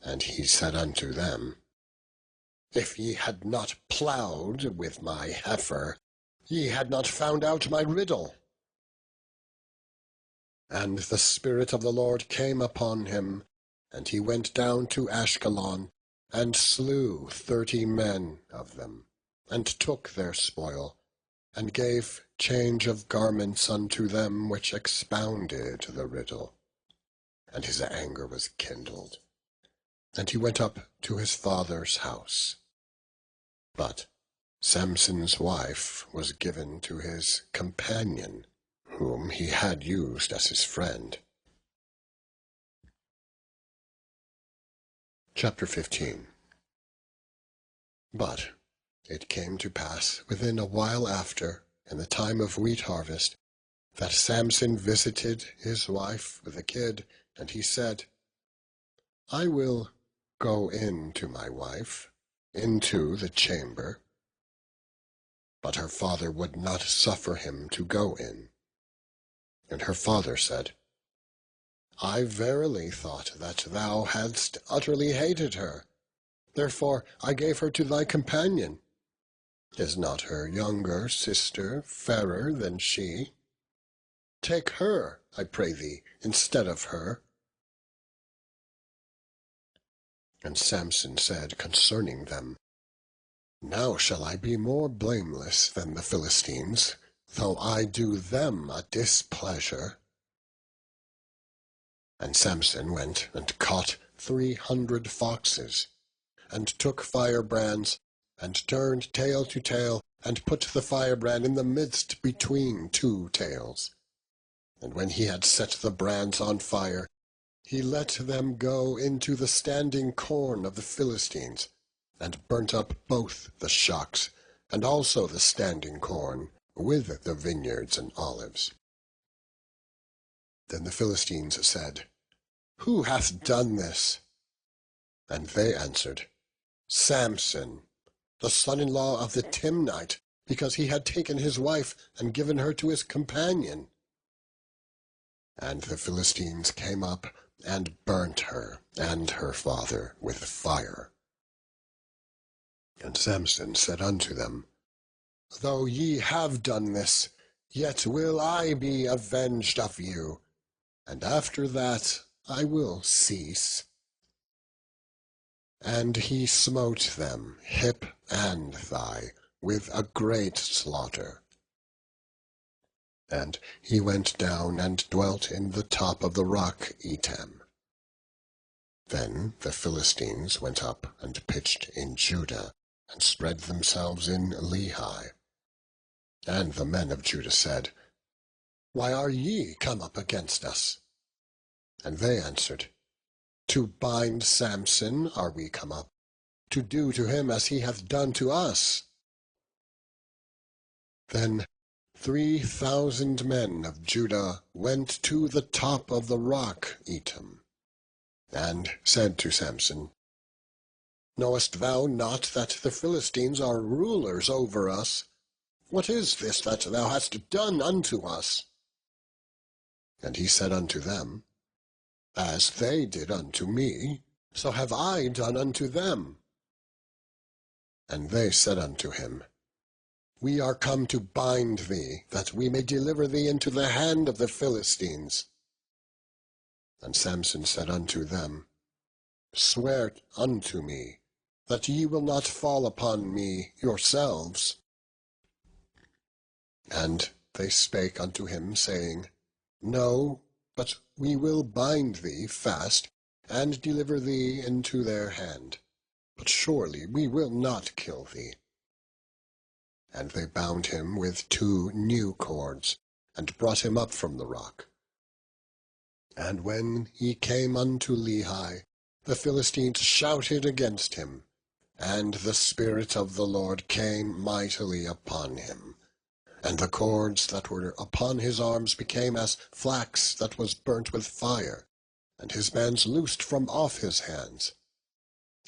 And he said unto them, If ye had not plowed with my heifer, ye had not found out my riddle. And the Spirit of the Lord came upon him, and he went down to Ashkelon, and slew 30 men of them, and took their spoil, and gave change of garments unto them which expounded the riddle. And his anger was kindled, and he went up to his father's house. But Samson's wife was given to his companion, whom he had used as his friend. Chapter 15. But it came to pass within a while after, in the time of wheat harvest, that Samson visited his wife with a kid, and he said, I will go in to my wife, into the chamber. But her father would not suffer him to go in. And her father said, I verily thought that thou hadst utterly hated her. Therefore I gave her to thy companion. Is not her younger sister fairer than she? Take her, I pray thee, instead of her. And Samson said concerning them, Now shall I be more blameless than the Philistines, though I do them a displeasure. And Samson went and caught 300 foxes, and took firebrands, and turned tail to tail, and put the firebrand in the midst between 2 tails. And when he had set the brands on fire, he let them go into the standing corn of the Philistines, and burnt up both the shocks, and also the standing corn, with the vineyards and olives. Then the Philistines said, Who hath done this? And they answered, Samson, the son-in-law of the Timnite, because he had taken his wife and given her to his companion. And the Philistines came up and burnt her and her father with fire. And Samson said unto them, Though ye have done this, yet will I be avenged of you, and after that I will cease. And he smote them hip and thigh with a great slaughter. And he went down and dwelt in the top of the rock Etam. Then the Philistines went up and pitched in Judah, and spread themselves in Lehi. And the men of Judah said, Why are ye come up against us? And they answered, To bind Samson are we come up, to do to him as he hath done to us. Then 3,000 men of Judah went to the top of the rock Etam, and said to Samson, Knowest thou not that the Philistines are rulers over us? What is this that thou hast done unto us? And he said unto them, As they did unto me, so have I done unto them. And they said unto him, We are come to bind thee, that we may deliver thee into the hand of the Philistines. And Samson said unto them, Swear unto me, that ye will not fall upon me yourselves. And they spake unto him, saying, No, but we will bind thee fast, and deliver thee into their hand. But surely we will not kill thee. And they bound him with 2 new cords, and brought him up from the rock. And when he came unto Lehi, the Philistines shouted against him, and the Spirit of the Lord came mightily upon him. And the cords that were upon his arms became as flax that was burnt with fire, and his bands loosed from off his hands.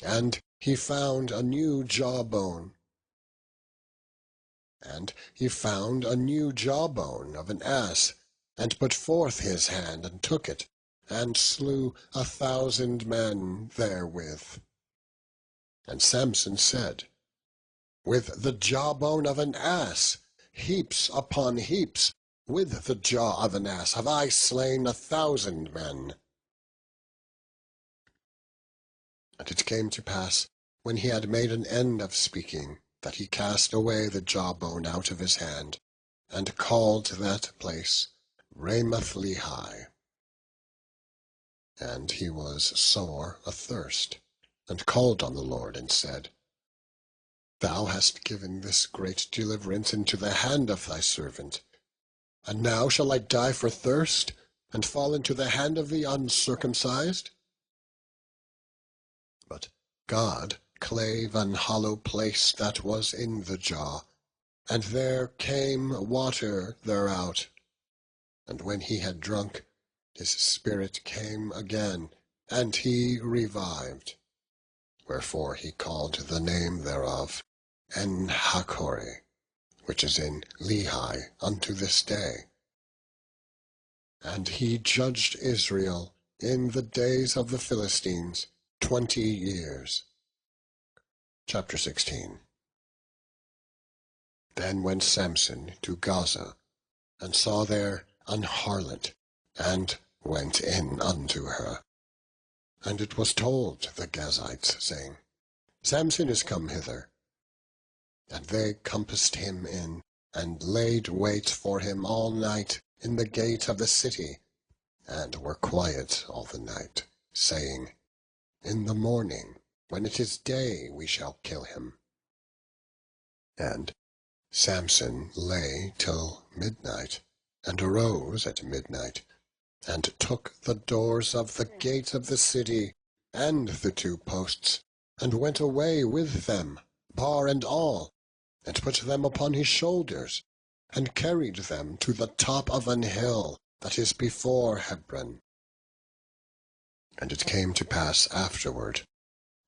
And he found a new jawbone. And he found a new jawbone of an ass, and put forth his hand, and took it, and slew 1,000 men therewith. And Samson said, With the jawbone of an ass, heaps upon heaps, with the jaw of an ass have I slain 1,000 men. And it came to pass, when he had made an end of speaking, that he cast away the jawbone out of his hand, and called that place Ramath-lehi. And he was sore athirst, and called on the Lord, and said, Thou hast given this great deliverance into the hand of thy servant, and now shall I die for thirst, and fall into the hand of the uncircumcised? But God clave an hollow place that was in the jaw, and there came water thereout. And when he had drunk, his spirit came again, and he revived. Wherefore he called the name thereof En-hakkore, which is in Lehi unto this day. And he judged Israel in the days of the Philistines 20 years. Chapter 16. Then went Samson to Gaza, and saw there an harlot, and went in unto her. And it was told the Gazites, saying, Samson is come hither. And they compassed him in, and laid wait for him all night in the gate of the city, and were quiet all the night, saying, In the morning, when it is day, we shall kill him. And Samson lay till midnight, and arose at midnight, and took the doors of the gate of the city, and the 2 posts, and went away with them, bar and all, and put them upon his shoulders, and carried them to the top of an hill that is before Hebron. And it came to pass afterward,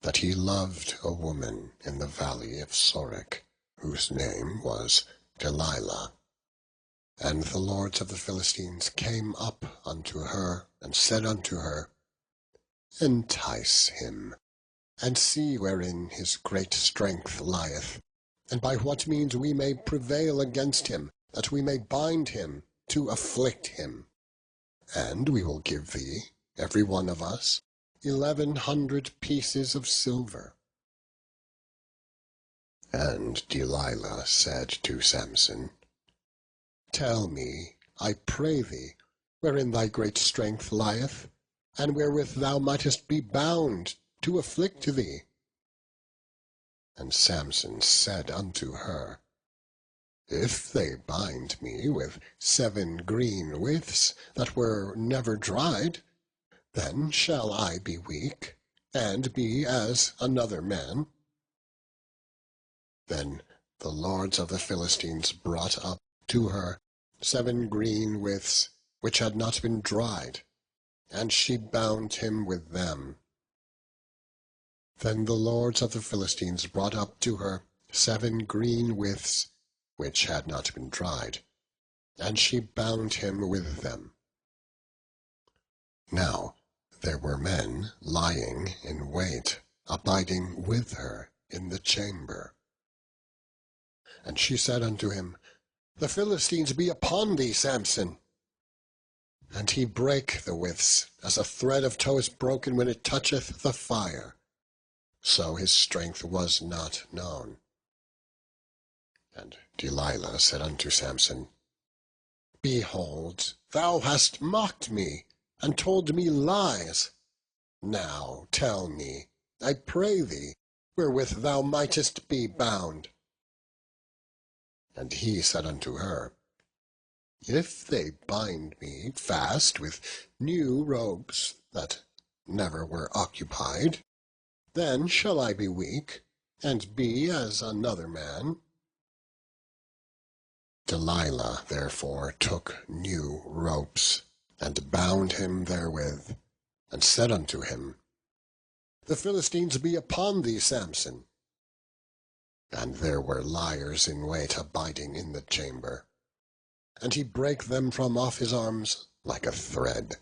that he loved a woman in the valley of Sorek, whose name was Delilah. And the lords of the Philistines came up unto her, and said unto her, Entice him, and see wherein his great strength lieth, and by what means we may prevail against him, that we may bind him to afflict him. And we will give thee, every one of us, 1,100 pieces of silver. And Delilah said to Samson, Tell me, I pray thee, wherein thy great strength lieth, and wherewith thou mightest be bound to afflict thee. And Samson said unto her, If they bind me with 7 green withs that were never dried, then shall I be weak, and be as another man. Then the lords of the Philistines brought up to her 7 green withs, which had not been dried, and she bound him with them. Then the lords of the Philistines brought up to her 7 green withs, which had not been dried, and she bound him with them. Now there were men lying in wait, abiding with her in the chamber. And she said unto him, The Philistines be upon thee, Samson. And he brake the withs, as a thread of tow is broken when it toucheth the fire. So his strength was not known. And Delilah said unto Samson, Behold, thou hast mocked me, and told me lies. Now tell me, I pray thee, wherewith thou mightest be bound. And he said unto her, If they bind me fast with new ropes that never were occupied, then shall I be weak, and be as another man. Delilah therefore took new ropes, and bound him therewith, and said unto him, The Philistines be upon thee, Samson. And there were liers in wait abiding in the chamber, and he brake them from off his arms like a thread.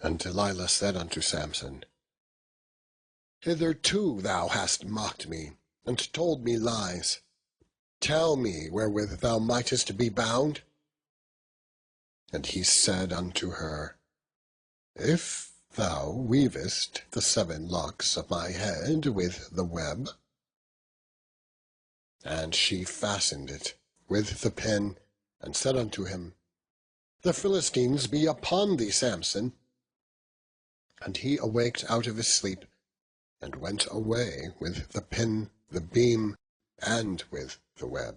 And Delilah said unto Samson, Hitherto thou hast mocked me, and told me lies. Tell me wherewith thou mightest be bound. And he said unto her, If thou weavest the 7 locks of my head with the web. And she fastened it with the pin, and said unto him, The Philistines be upon thee, Samson. And he awaked out of his sleep, and went away with the pin, the beam, and with the web.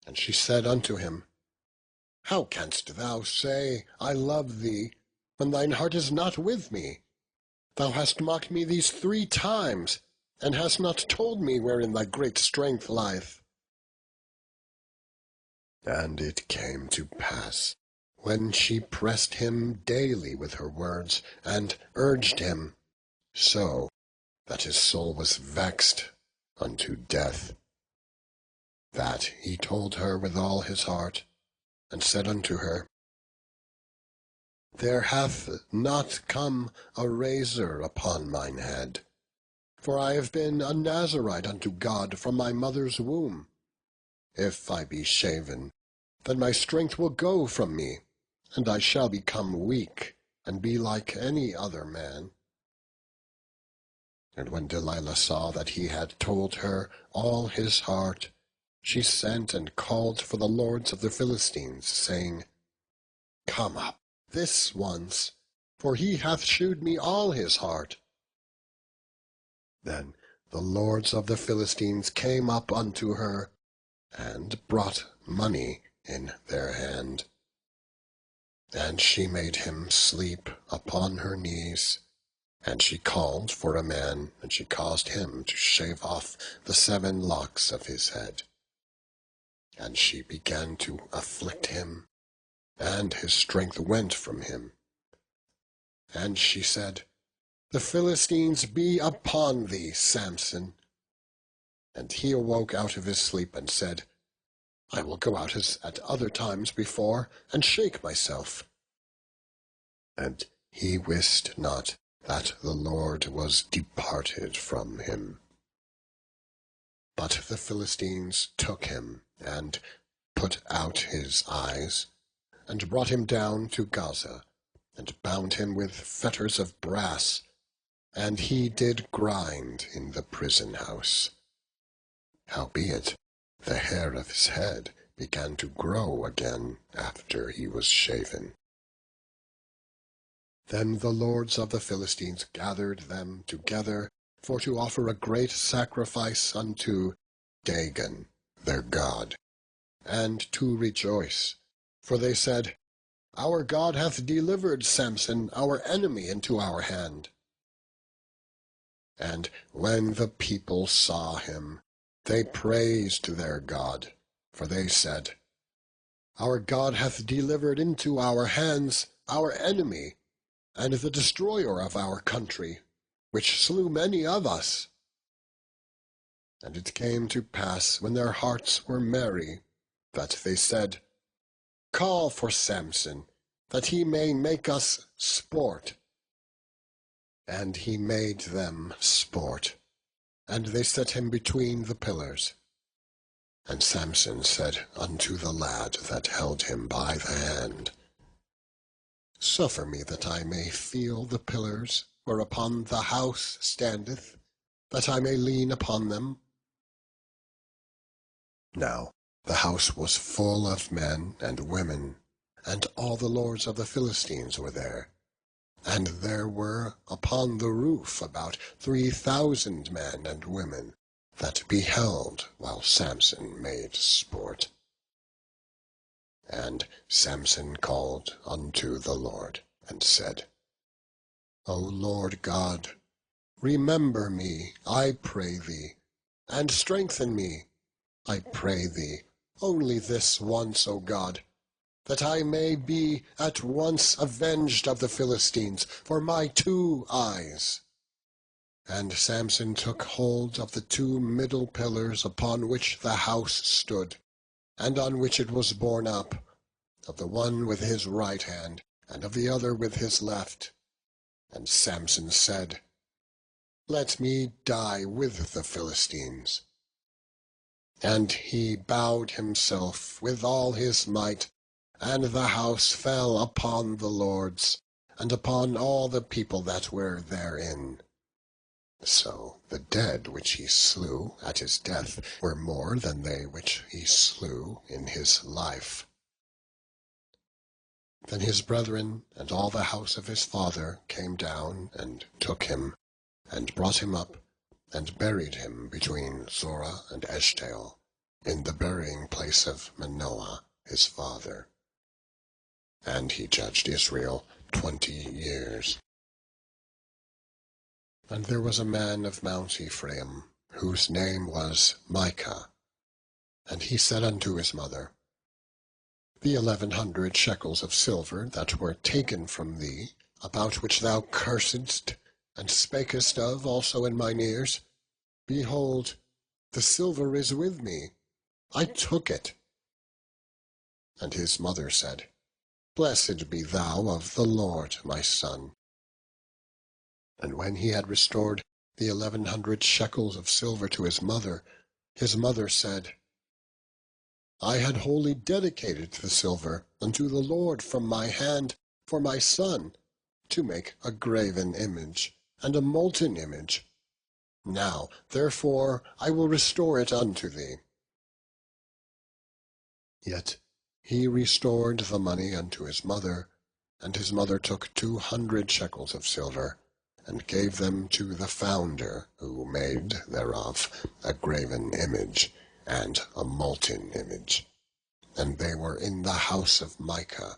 And she said unto him, How canst thou say, I love thee, when thine heart is not with me? Thou hast mocked me these 3 times, and hast not told me wherein thy great strength lieth. And it came to pass, when she pressed him daily with her words, and urged him, so that his soul was vexed unto death, that he told her with all his heart, and said unto her, There hath not come a razor upon mine head, for I have been a Nazarite unto God from my mother's womb. If I be shaven, then my strength will go from me, and I shall become weak, and be like any other man. And when Delilah saw that he had told her all his heart, she sent and called for the lords of the Philistines, saying, Come up this once, for he hath shewed me all his heart. Then the lords of the Philistines came up unto her, and brought money in their hand. And she made him sleep upon her knees, and she called for a man, and she caused him to shave off the 7 locks of his head. And she began to afflict him, and his strength went from him. And she said, The Philistines be upon thee, Samson. And he awoke out of his sleep, and said, I will go out as at other times before, and shake myself. And he wist not that the Lord was departed from him. But the Philistines took him, and put out his eyes, and brought him down to Gaza, and bound him with fetters of brass, and he did grind in the prison house. Howbeit the hair of his head began to grow again after he was shaven. Then the lords of the Philistines gathered them together for to offer a great sacrifice unto Dagon, their god, and to rejoice. For they said, Our God hath delivered Samson, our enemy, into our hand. And when the people saw him, they praised their God, for they said, Our God hath delivered into our hands our enemy, and the destroyer of our country, which slew many of us. And it came to pass, when their hearts were merry, that they said, Call for Samson, that he may make us sport. And he made them sport, and they set him between the pillars. And Samson said unto the lad that held him by the hand, Suffer me that I may feel the pillars whereupon the house standeth, that I may lean upon them. Now the house was full of men and women, and all the lords of the Philistines were there. And there were upon the roof about 3,000 men and women that beheld while Samson made sport. And Samson called unto the Lord, and said, O Lord God, remember me, I pray thee, and strengthen me, I pray thee, only this once, O God, that I may be at once avenged of the Philistines for my 2 eyes. And Samson took hold of the 2 middle pillars upon which the house stood, and on which it was borne up, of the one with his right hand, and of the other with his left. And Samson said, Let me die with the Philistines. And he bowed himself with all his might, and the house fell upon the lords, and upon all the people that were therein. So the dead which he slew at his death were more than they which he slew in his life. Then his brethren and all the house of his father came down and took him, and brought him up, and buried him between Zorah and Eshtaol, in the burying place of Manoah his father. And he judged Israel 20 years. And there was a man of Mount Ephraim, whose name was Micah. And he said unto his mother, The 1,100 shekels of silver that were taken from thee, about which thou cursedst, and spakest of also in mine ears, behold, the silver is with me, I took it. And his mother said, Blessed be thou of the Lord, my son. And when he had restored the 1,100 shekels of silver to his mother said, I had wholly dedicated the silver unto the Lord from my hand for my son, to make a graven image and a molten image. Now, therefore, I will restore it unto thee. Yet he restored the money unto his mother, and his mother took 200 shekels of silver, and gave them to the founder, who made thereof a graven image and a molten image. And they were in the house of Micah.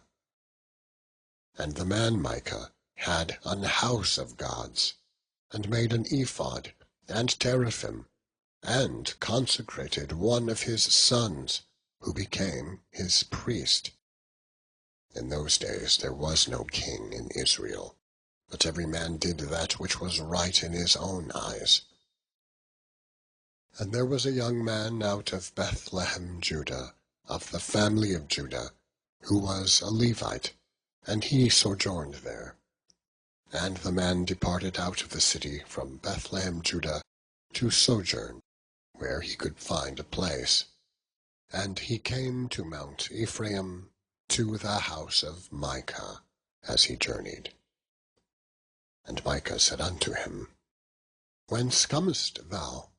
And the man Micah had an house of gods, and made an ephod and teraphim, and consecrated one of his sons, who became his priest. In those days there was no king in Israel, but every man did that which was right in his own eyes. And there was a young man out of Bethlehem, Judah, of the family of Judah, who was a Levite, and he sojourned there. And the man departed out of the city from Bethlehem, Judah, to sojourn, where he could find a place. And he came to Mount Ephraim, to the house of Micah, as he journeyed. And Micah said unto him, Whence comest thou?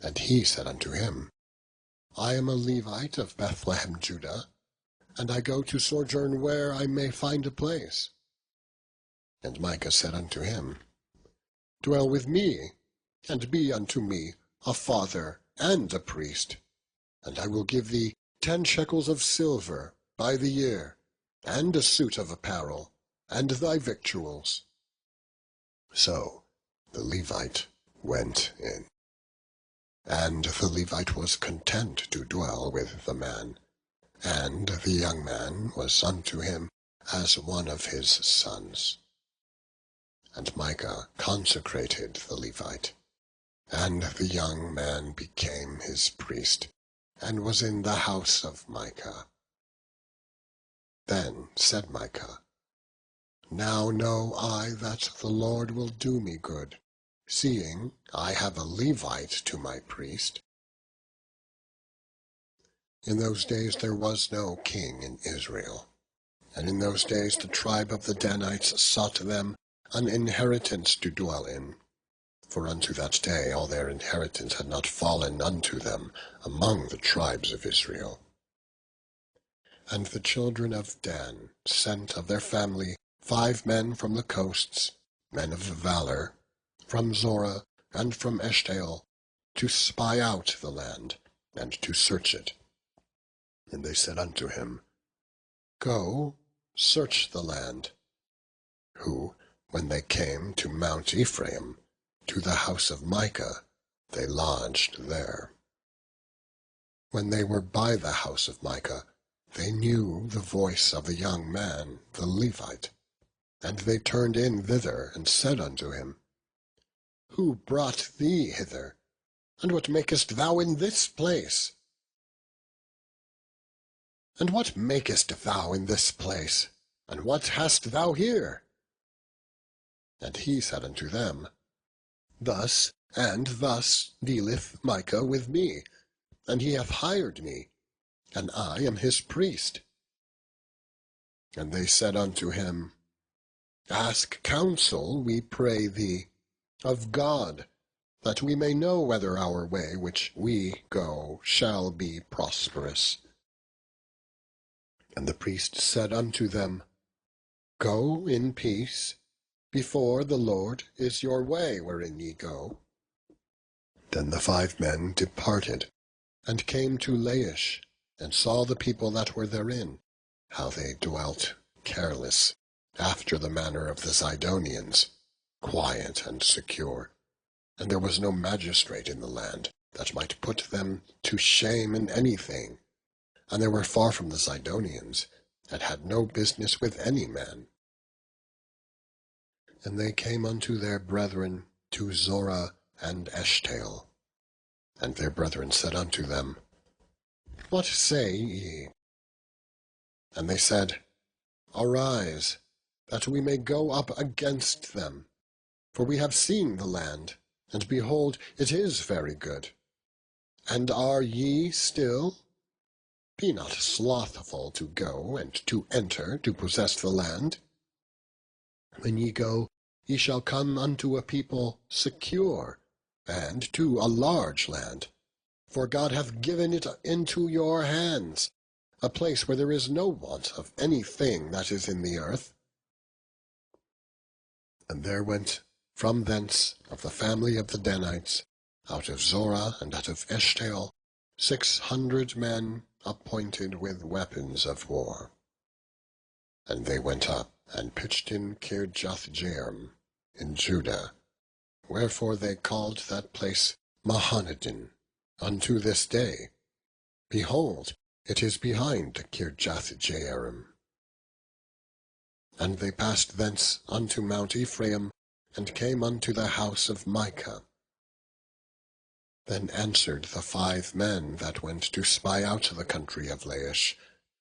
And he said unto him, I am a Levite of Bethlehem, Judah, and I go to sojourn where I may find a place. And Micah said unto him, Dwell with me, and be unto me a father and a priest, and I will give thee 10 shekels of silver by the year, and a suit of apparel, and thy victuals. So the Levite went in. And the Levite was content to dwell with the man, and the young man was unto him as one of his sons. And Micah consecrated the Levite, and the young man became his priest, and was in the house of Micah. Then said Micah, Now know I that the Lord will do me good, seeing I have a Levite to my priest. In those days there was no king in Israel, and in those days the tribe of the Danites sought them an inheritance to dwell in, for unto that day all their inheritance had not fallen unto them among the tribes of Israel. And the children of Dan sent of their family 5 men from the coasts, men of valour, from Zorah and from Eshtaol, to spy out the land, and to search it. And they said unto him, Go, search the land. Who, when they came to Mount Ephraim, to the house of Micah, they lodged there. When they were by the house of Micah, they knew the voice of the young man, the Levite. And they turned in thither, and said unto him, Who brought thee hither? And what makest thou in this place? And what makest thou in this place? And what hast thou here? And he said unto them, Thus and thus dealeth Micah with me, and he hath hired me, and I am his priest. And they said unto him, Ask counsel, we pray thee, of God, that we may know whether our way which we go shall be prosperous. And the priest said unto them, Go in peace, before the Lord is your way wherein ye go. Then the 5 men departed, and came to Laish, and saw the people that were therein, how they dwelt careless, after the manner of the Zidonians, quiet and secure. And there was no magistrate in the land that might put them to shame in anything, and they were far from the Zidonians, and had no business with any man. And they came unto their brethren to Zorah and Eshtaol. And their brethren said unto them, What say ye? And they said, Arise, that we may go up against them. For we have seen the land, and behold, it is very good. And are ye still? Be not slothful to go and to enter to possess the land. When ye go, ye shall come unto a people secure, and to a large land. For God hath given it into your hands, a place where there is no want of any thing that is in the earth. And there went from thence of the family of the Danites, out of Zorah and out of Eshtaol, 600 men appointed with weapons of war. And they went up and pitched in Kirjathjearim in Judah, wherefore they called that place Mahanadim unto this day. Behold, it is behind Kirjathjearim. And they passed thence unto Mount Ephraim, and came unto the house of Micah. Then answered the 5 men that went to spy out the country of Laish,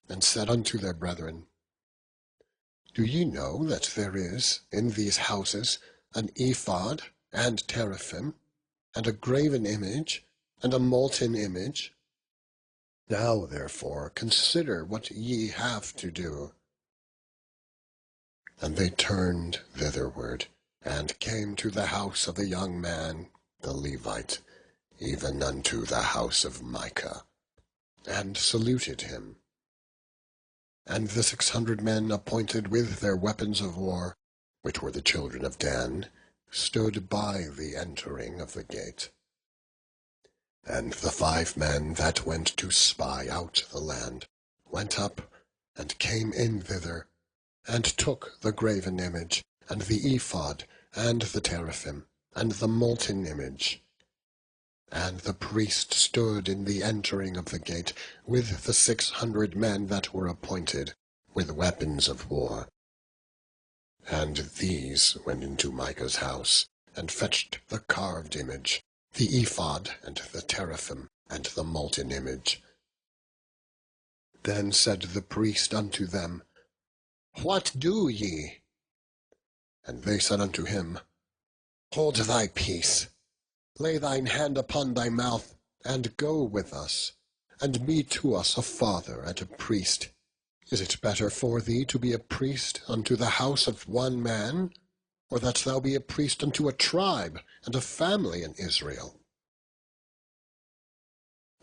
and said unto their brethren, Do ye know that there is in these houses an ephod, and teraphim, and a graven image, and a molten image? Now therefore consider what ye have to do. And they turned thitherward, and came to the house of the young man, the Levite, even unto the house of Micah, and saluted him. And the 600 men appointed with their weapons of war which were the children of Dan, stood by the entering of the gate. And the 5 men that went to spy out the land went up, and came in thither, and took the graven image, and the ephod, and the teraphim, and the molten image. And the priest stood in the entering of the gate, with the 600 men that were appointed, with weapons of war. And these went into Micah's house, and fetched the carved image, the ephod, and the teraphim, and the molten image. Then said the priest unto them, What do ye? And they said unto him, Hold thy peace, lay thine hand upon thy mouth, and go with us, and be to us a father and a priest. Is it better for thee to be a priest unto the house of one man, or that thou be a priest unto a tribe and a family in Israel?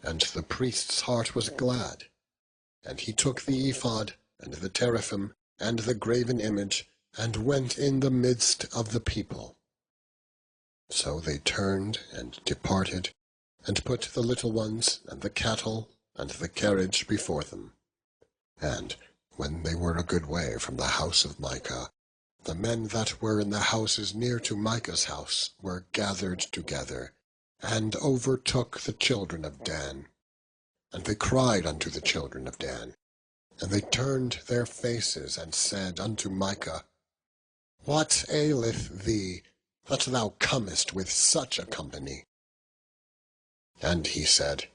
And the priest's heart was glad, and he took the ephod, and the teraphim, and the graven image, and went in the midst of the people. So they turned and departed, and put the little ones, and the cattle, and the carriage before them. And when they were a good way from the house of Micah, the men that were in the houses near to Micah's house were gathered together, and overtook the children of Dan. And they cried unto the children of Dan, and they turned their faces, and said unto Micah, What aileth thee, that thou comest with such a company? And he said,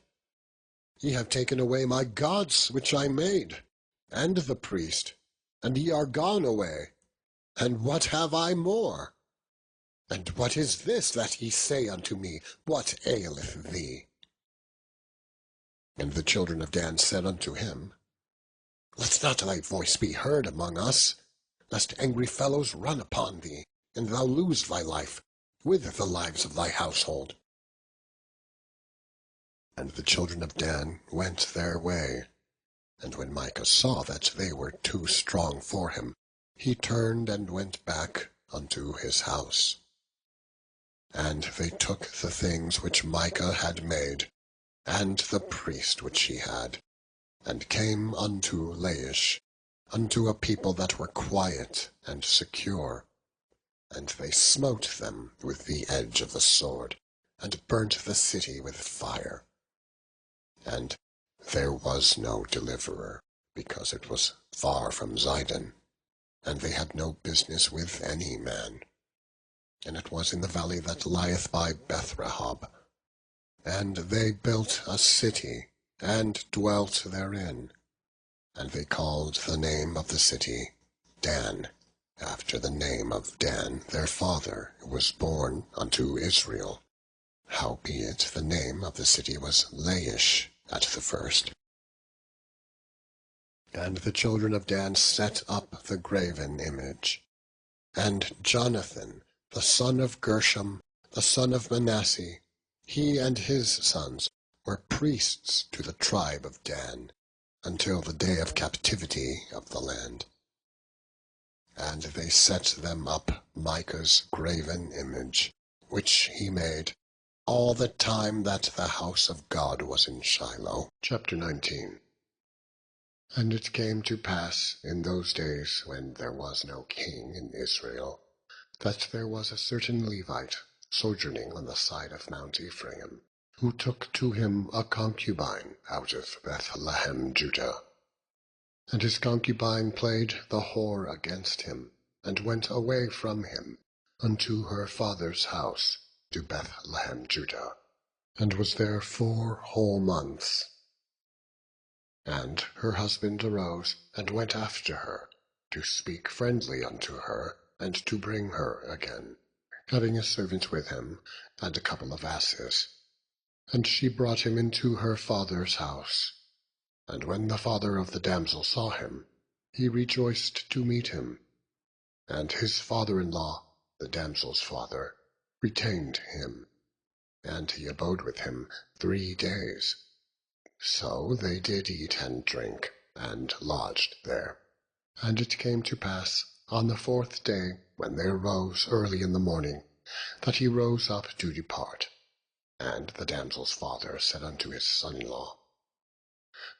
Ye have taken away my gods which I made, and the priest, and ye are gone away. And what have I more? And what is this that ye say unto me, What aileth thee? And the children of Dan said unto him, Let not thy voice be heard among us, lest angry fellows run upon thee, and thou lose thy life, with the lives of thy household. And the children of Dan went their way. And when Micah saw that they were too strong for him, he turned and went back unto his house. And they took the things which Micah had made, and the priest which he had, and came unto Laish, unto a people that were quiet and secure. And they smote them with the edge of the sword, and burnt the city with fire. And there was no deliverer, because it was far from Zidon, and they had no business with any man. And it was in the valley that lieth by Beth-Rehob. And they built a city, and dwelt therein. And they called the name of the city Dan, after the name of Dan their father, who was born unto Israel. Howbeit the name of the city was Laish at the first. And the children of Dan set up the graven image. And Jonathan, the son of Gershom, the son of Manasseh, he and his sons were priests to the tribe of Dan, until the day of captivity of the land. And they set them up Micah's graven image, which he made, all the time that the house of God was in Shiloh. Chapter 19. And it came to pass in those days, when there was no king in Israel, that there was a certain Levite sojourning on the side of Mount Ephraim, who took to him a concubine out of Bethlehem, Judah. And his concubine played the whore against him, and went away from him unto her father's house to Bethlehem, Judah, and was there 4 whole months. And her husband arose, and went after her, to speak friendly unto her, and to bring her again, having a servant with him, and a couple of asses. And she brought him into her father's house. And when the father of the damsel saw him, he rejoiced to meet him. And his father-in-law, the damsel's father, retained him, and he abode with him 3 days. So they did eat and drink, and lodged there. And it came to pass on the 4th day, when they arose early in the morning, that he rose up to depart. And the damsel's father said unto his son-in-law,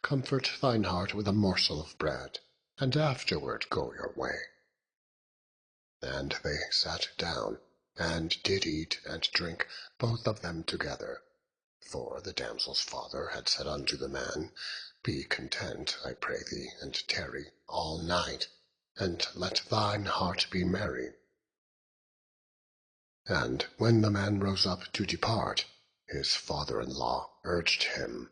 Comfort thine heart with a morsel of bread, and afterward go your way. And they sat down, and did eat and drink, both of them together. For the damsel's father had said unto the man, Be content, I pray thee, and tarry all night, and let thine heart be merry. And when the man rose up to depart, his father-in-law urged him.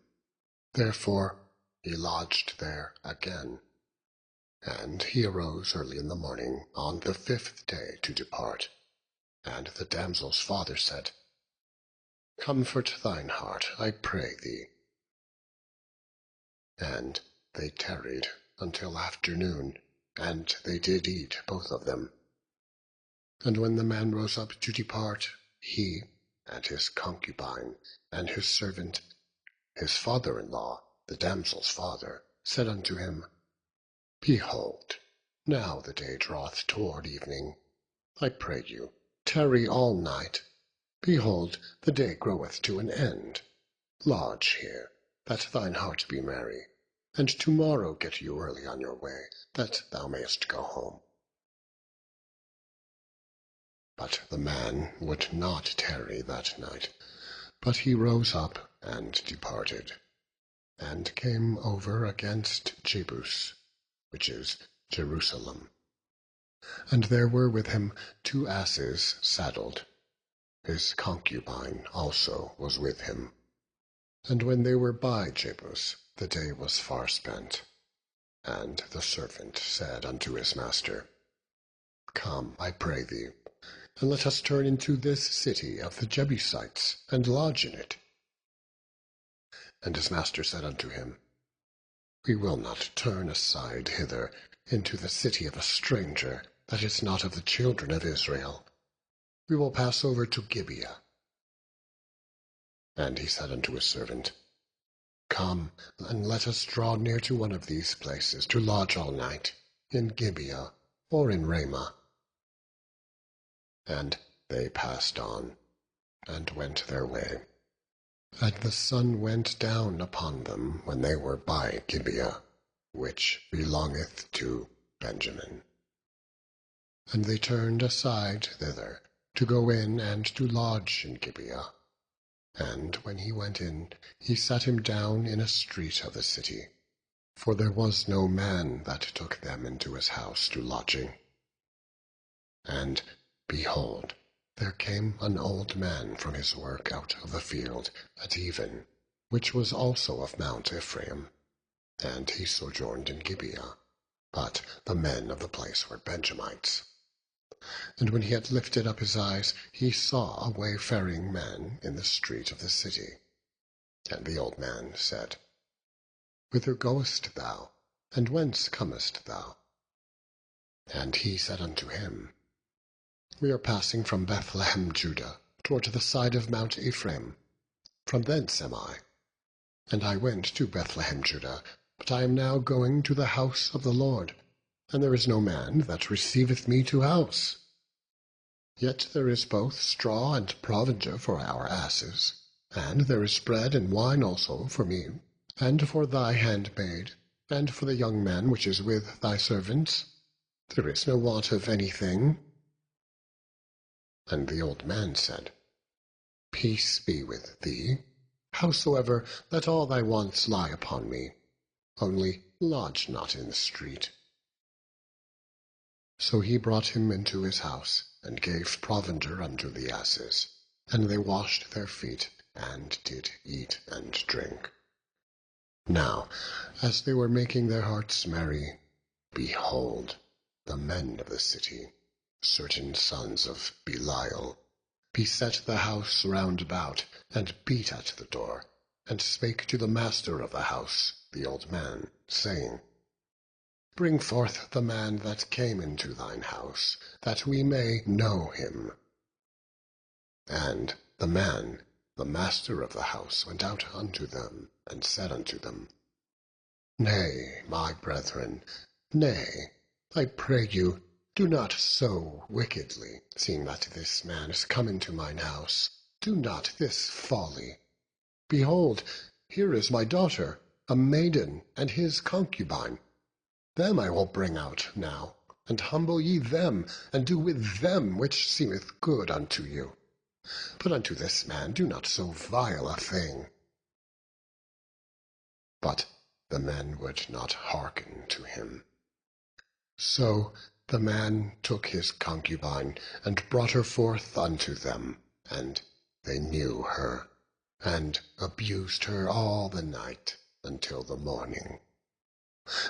Therefore he lodged there again. And he arose early in the morning on the 5th day to depart. And the damsel's father said, Comfort thine heart, I pray thee. And they tarried until afternoon, and they did eat both of them. And when the man rose up to depart, he and his concubine and his servant, his father-in-law, the damsel's father, said unto him, Behold, now the day draweth toward evening. I pray you, tarry all night. Behold, the day groweth to an end. Lodge here, that thine heart be merry, and tomorrow get you early on your way, that thou mayest go home. But the man would not tarry that night, but he rose up and departed, and came over against Jebus, which is Jerusalem. And there were with him 2 asses saddled. His concubine also was with him. And when they were by Jebus, the day was far spent. And the servant said unto his master, Come, I pray thee, and let us turn into this city of the Jebusites, and lodge in it. And his master said unto him, We will not turn aside hither into the city of a stranger, that is not of the children of Israel. We will pass over to Gibeah. And he said unto his servant, Come, and let us draw near to one of these places to lodge all night, in Gibeah or in Ramah. And they passed on, and went their way. And the sun went down upon them when they were by Gibeah, which belongeth to Benjamin. And they turned aside thither, to go in and to lodge in Gibeah. And when he went in, he sat him down in a street of the city, for there was no man that took them into his house to lodging. And, behold, there came an old man from his work out of the field at even, which was also of Mount Ephraim, and he sojourned in Gibeah, but the men of the place were Benjamites. And when he had lifted up his eyes, he saw a wayfaring man in the street of the city. And the old man said, Whither goest thou, and whence comest thou? And he said unto him, We are passing from Bethlehem, Judah, toward the side of Mount Ephraim. From thence am I. And I went to Bethlehem, Judah, but I am now going to the house of the Lord, and there is no man that receiveth me to house. Yet there is both straw and provender for our asses, and there is bread and wine also for me, and for thy handmaid, and for the young man which is with thy servants. There is no want of anything. And the old man said, Peace be with thee. Howsoever, let all thy wants lie upon me, only lodge not in the street. So he brought him into his house, and gave provender unto the asses, and they washed their feet, and did eat and drink. Now, as they were making their hearts merry, behold, the men of the city, certain sons of Belial, beset the house round about, and beat at the door, and spake to the master of the house, the old man, saying, Bring forth the man that came into thine house, that we may know him. And the man, the master of the house, went out unto them, and said unto them, Nay, my brethren, nay, I pray you, Do not so wickedly, seeing that this man is come into mine house. Do not this folly. Behold, here is my daughter, a maiden, and his concubine. Them I will bring out now, and humble ye them, and do with them which seemeth good unto you. But unto this man do not so vile a thing. But the men would not hearken to him. So the man took his concubine, and brought her forth unto them, and they knew her, and abused her all the night until the morning.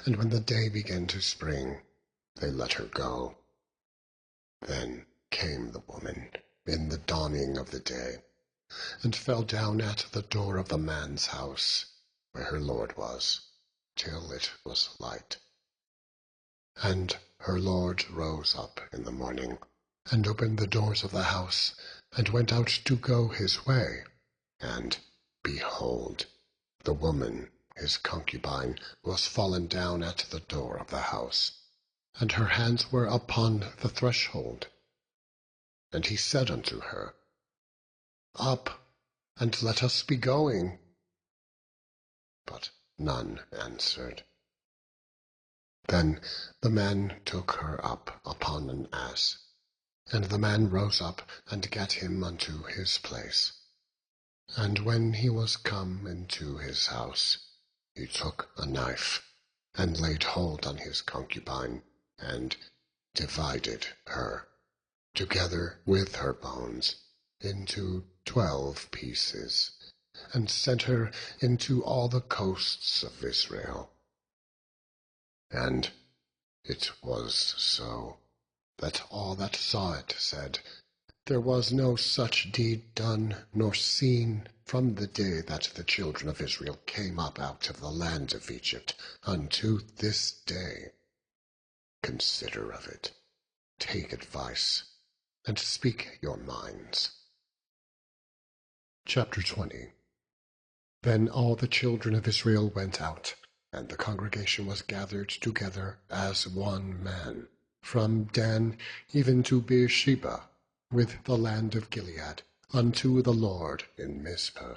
And when the day began to spring, they let her go. Then came the woman in the dawning of the day, and fell down at the door of the man's house, where her lord was, till it was light. And her lord rose up in the morning, and opened the doors of the house, and went out to go his way. And, behold, the woman, his concubine, was fallen down at the door of the house, and her hands were upon the threshold. And he said unto her, Up, and let us be going. But none answered. Then the man took her up upon an ass, and the man rose up and gat him unto his place. And when he was come into his house, he took a knife, and laid hold on his concubine, and divided her, together with her bones, into 12 pieces, and sent her into all the coasts of Israel. And it was so, that all that saw it said, There was no such deed done nor seen from the day that the children of Israel came up out of the land of Egypt unto this day. Consider of it, take advice, and speak your minds. Chapter 20. Then all the children of Israel went out, and the congregation was gathered together as one man, from Dan even to Beersheba, with the land of Gilead, unto the Lord in Mizpah.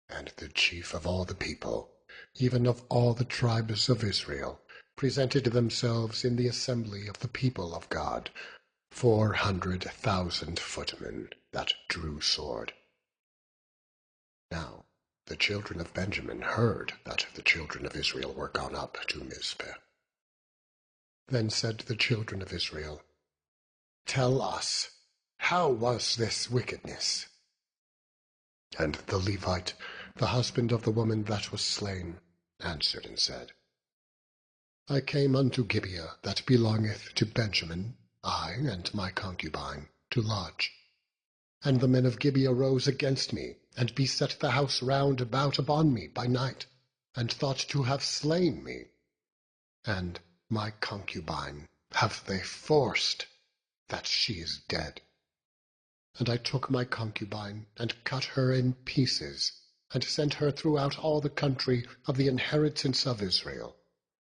And the chief of all the people, even of all the tribes of Israel, presented themselves in the assembly of the people of God, 400,000 footmen that drew sword. Now the children of Benjamin heard that the children of Israel were gone up to Mizpah. Then said the children of Israel, Tell us, how was this wickedness? And the Levite, the husband of the woman that was slain, answered and said, I came unto Gibeah that belongeth to Benjamin, I and my concubine, to lodge. And the men of Gibeah rose against me, and beset the house round about upon me by night, and thought to have slain me. And my concubine have they forced, that she is dead. And I took my concubine, and cut her in pieces, and sent her throughout all the country of the inheritance of Israel.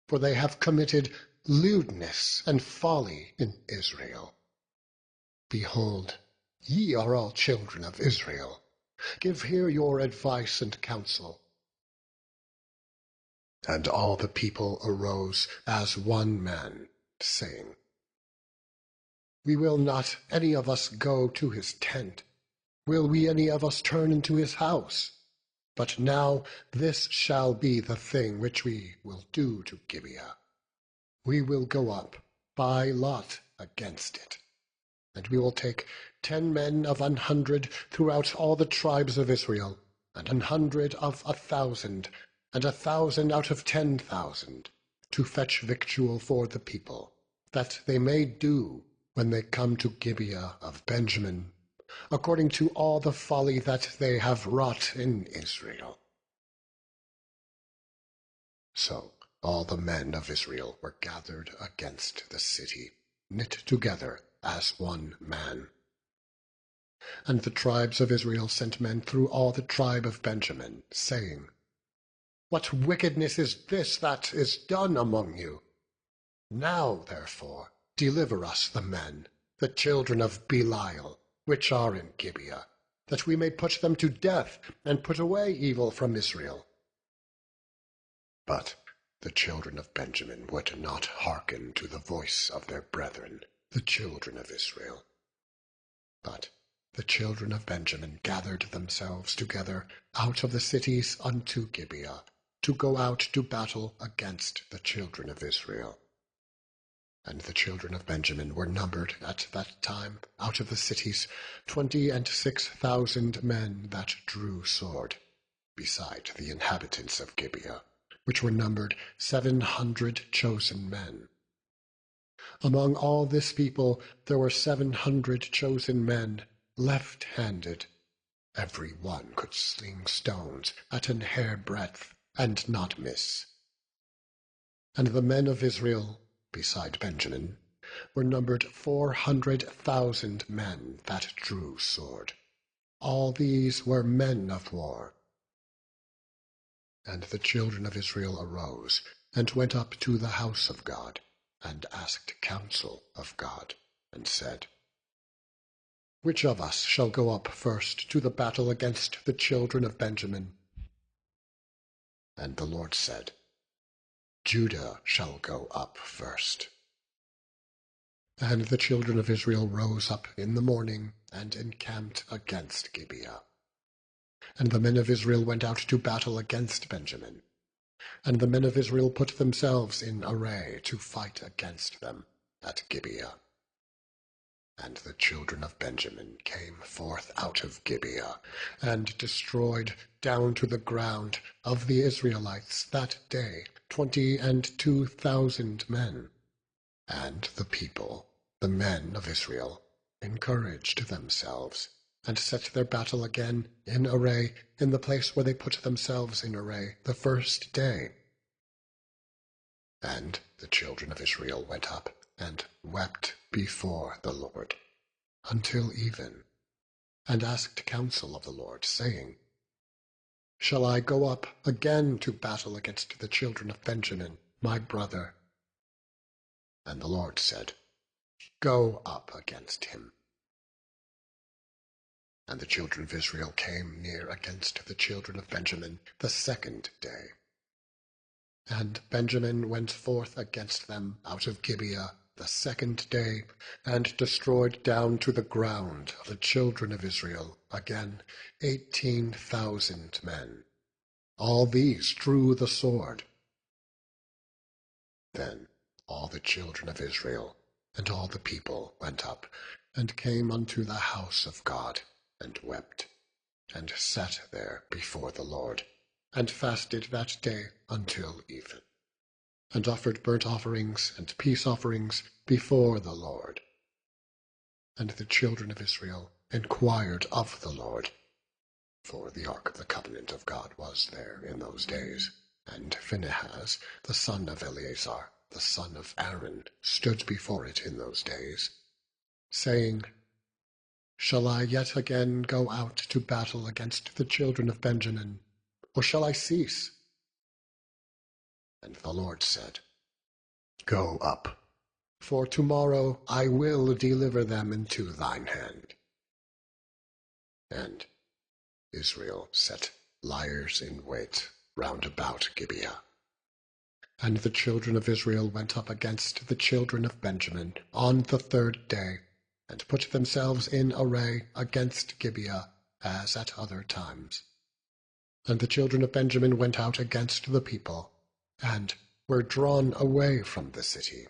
For they have committed lewdness and folly in Israel. Behold, ye are all children of Israel. Give here your advice and counsel. And all the people arose as one man, saying, We will not any of us go to his tent. Will we any of us turn into his house? But now this shall be the thing which we will do to Gibeah. We will go up by lot against it, and we will take 10 men of 100 throughout all the tribes of Israel, and 100 of 1,000, and 1,000 out of 10,000, to fetch victual for the people, that they may do, when they come to Gibeah of Benjamin, according to all the folly that they have wrought in Israel. So all the men of Israel were gathered against the city, knit together as one man. And the tribes of Israel sent men through all the tribe of Benjamin, saying, What wickedness is this that is done among you? Now, therefore, deliver us the men, the children of Belial, which are in Gibeah, that we may put them to death, and put away evil from Israel. But the children of Benjamin would not hearken to the voice of their brethren, the children of Israel. But the children of Benjamin gathered themselves together out of the cities unto Gibeah, to go out to battle against the children of Israel. And the children of Benjamin were numbered at that time out of the cities 26,000 men that drew sword, beside the inhabitants of Gibeah, which were numbered 700 chosen men. Among all this people there were 700 chosen men, left-handed. Every one could sling stones at an hair-breadth, and not miss. And the men of Israel, beside Benjamin, were numbered 400,000 men that drew sword. All these were men of war. And the children of Israel arose, and went up to the house of God, and asked counsel of God, and said, Which of us shall go up first to the battle against the children of Benjamin? And the Lord said, Judah shall go up first. And the children of Israel rose up in the morning, and encamped against Gibeah. And the men of Israel went out to battle against Benjamin. And the men of Israel put themselves in array to fight against them at Gibeah. And the children of Benjamin came forth out of Gibeah, and destroyed down to the ground of the Israelites that day 22,000 men. And the people, the men of Israel, encouraged themselves, and set their battle again in array in the place where they put themselves in array the first day. And the children of Israel went up, and wept before the Lord, until even, and asked counsel of the Lord, saying, Shall I go up again to battle against the children of Benjamin, my brother? And the Lord said, Go up against him. And the children of Israel came near against the children of Benjamin the second day. And Benjamin went forth against them out of Gibeah the second day, and destroyed down to the ground of the children of Israel again 18,000 men. All these drew the sword. Then all the children of Israel and all the people went up, and came unto the house of God, and wept, and sat there before the Lord, and fasted that day until even, and offered burnt offerings and peace offerings before the Lord. And the children of Israel inquired of the Lord, for the ark of the covenant of God was there in those days, and Phinehas, the son of Eleazar, the son of Aaron, stood before it in those days, saying, Shall I yet again go out to battle against the children of Benjamin, or shall I cease? And the Lord said, Go up, for tomorrow I will deliver them into thine hand. And Israel set liers in wait round about Gibeah. And the children of Israel went up against the children of Benjamin on the third day, and put themselves in array against Gibeah, as at other times. And the children of Benjamin went out against the people, and were drawn away from the city.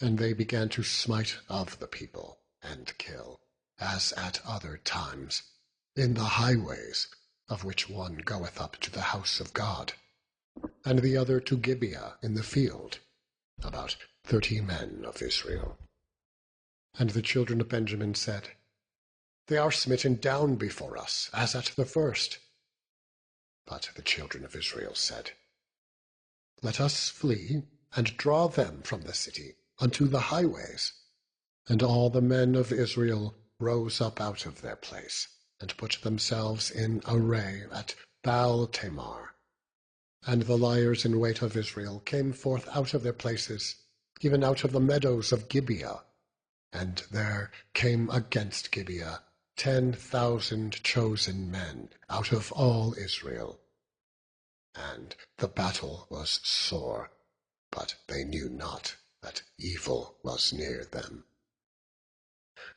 And they began to smite of the people, and kill, as at other times, in the highways, of which one goeth up to the house of God, and the other to Gibeah in the field, about 30 men of Israel. And the children of Benjamin said, They are smitten down before us, as at the first. But the children of Israel said, Let us flee, and draw them from the city unto the highways. And all the men of Israel rose up out of their place, and put themselves in array at Baal-Tamar. And the liers in wait of Israel came forth out of their places, even out of the meadows of Gibeah. And there came against Gibeah 10,000 chosen men out of all Israel. And the battle was sore, but they knew not that evil was near them.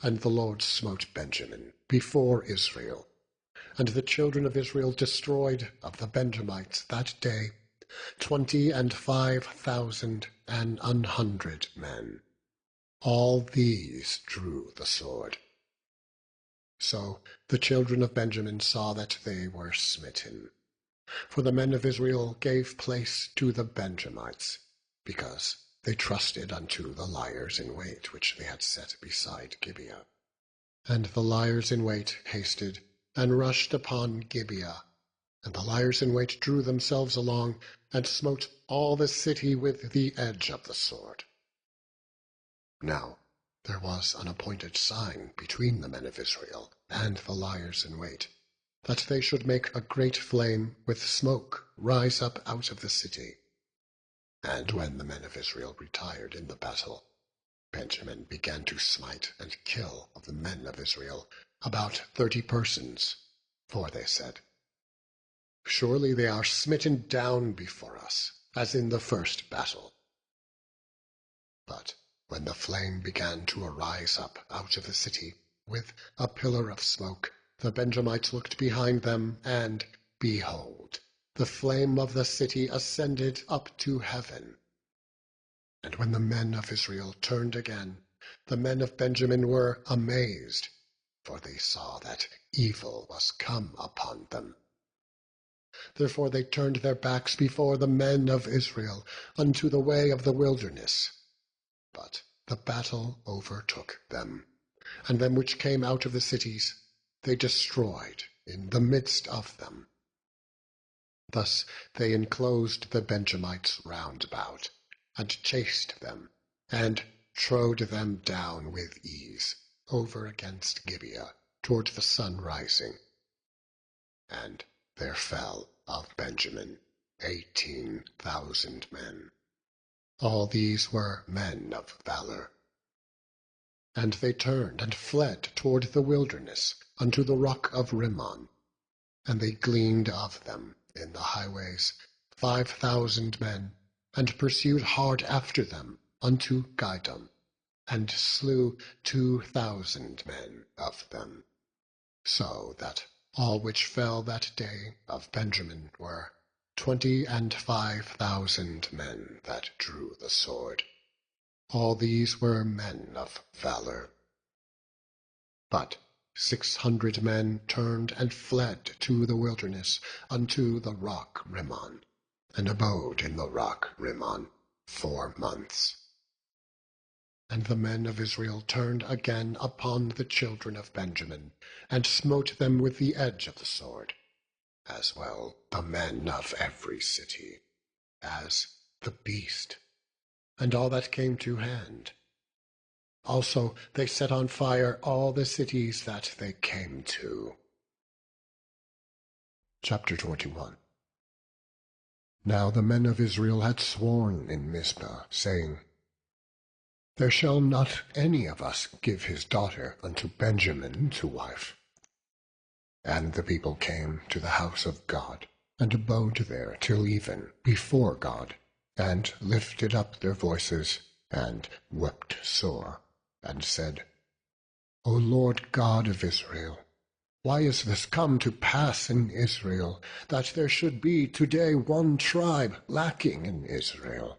And the Lord smote Benjamin before Israel, and the children of Israel destroyed of the Benjamites that day 25,100 men. All these drew the sword. So the children of Benjamin saw that they were smitten. For the men of Israel gave place to the Benjamites, because they trusted unto the liers in wait which they had set beside Gibeah. And the liers in wait hasted, and rushed upon Gibeah. And the liers in wait drew themselves along, and smote all the city with the edge of the sword. Now there was an appointed sign between the men of Israel and the liers in wait, that they should make a great flame with smoke rise up out of the city. And when the men of Israel retired in the battle, Benjamin began to smite and kill of the men of Israel about 30 persons. For they said, Surely they are smitten down before us, as in the first battle. But when the flame began to arise up out of the city with a pillar of smoke, the Benjamites looked behind them, and, behold, the flame of the city ascended up to heaven. And when the men of Israel turned again, the men of Benjamin were amazed, for they saw that evil was come upon them. Therefore they turned their backs before the men of Israel unto the way of the wilderness. But the battle overtook them, and them which came out of the cities they destroyed in the midst of them. Thus they enclosed the Benjamites round about, and chased them, and trode them down with ease over against Gibeah toward the sun rising. And there fell of Benjamin 18,000 men. All these were men of valor. And they turned and fled toward the wilderness unto the rock of Rimmon. And they gleaned of them in the highways 5,000 men, and pursued hard after them unto Gidom, and slew 2,000 men of them. So that all which fell that day of Benjamin were 25,000 men that drew the sword. All these were men of valor. But 600 men turned and fled to the wilderness unto the rock Rimmon, and abode in the rock Rimmon 4 months. And the men of Israel turned again upon the children of Benjamin, and smote them with the edge of the sword, as well the men of every city, as the beast, and all that came to hand. Also they set on fire all the cities that they came to. Chapter 21. Now the men of Israel had sworn in Mizpah, saying, There shall not any of us give his daughter unto Benjamin to wife. And the people came to the house of God, and abode there till even before God, and lifted up their voices, and wept sore, and said, O Lord God of Israel, why is this come to pass in Israel, that there should be today one tribe lacking in Israel?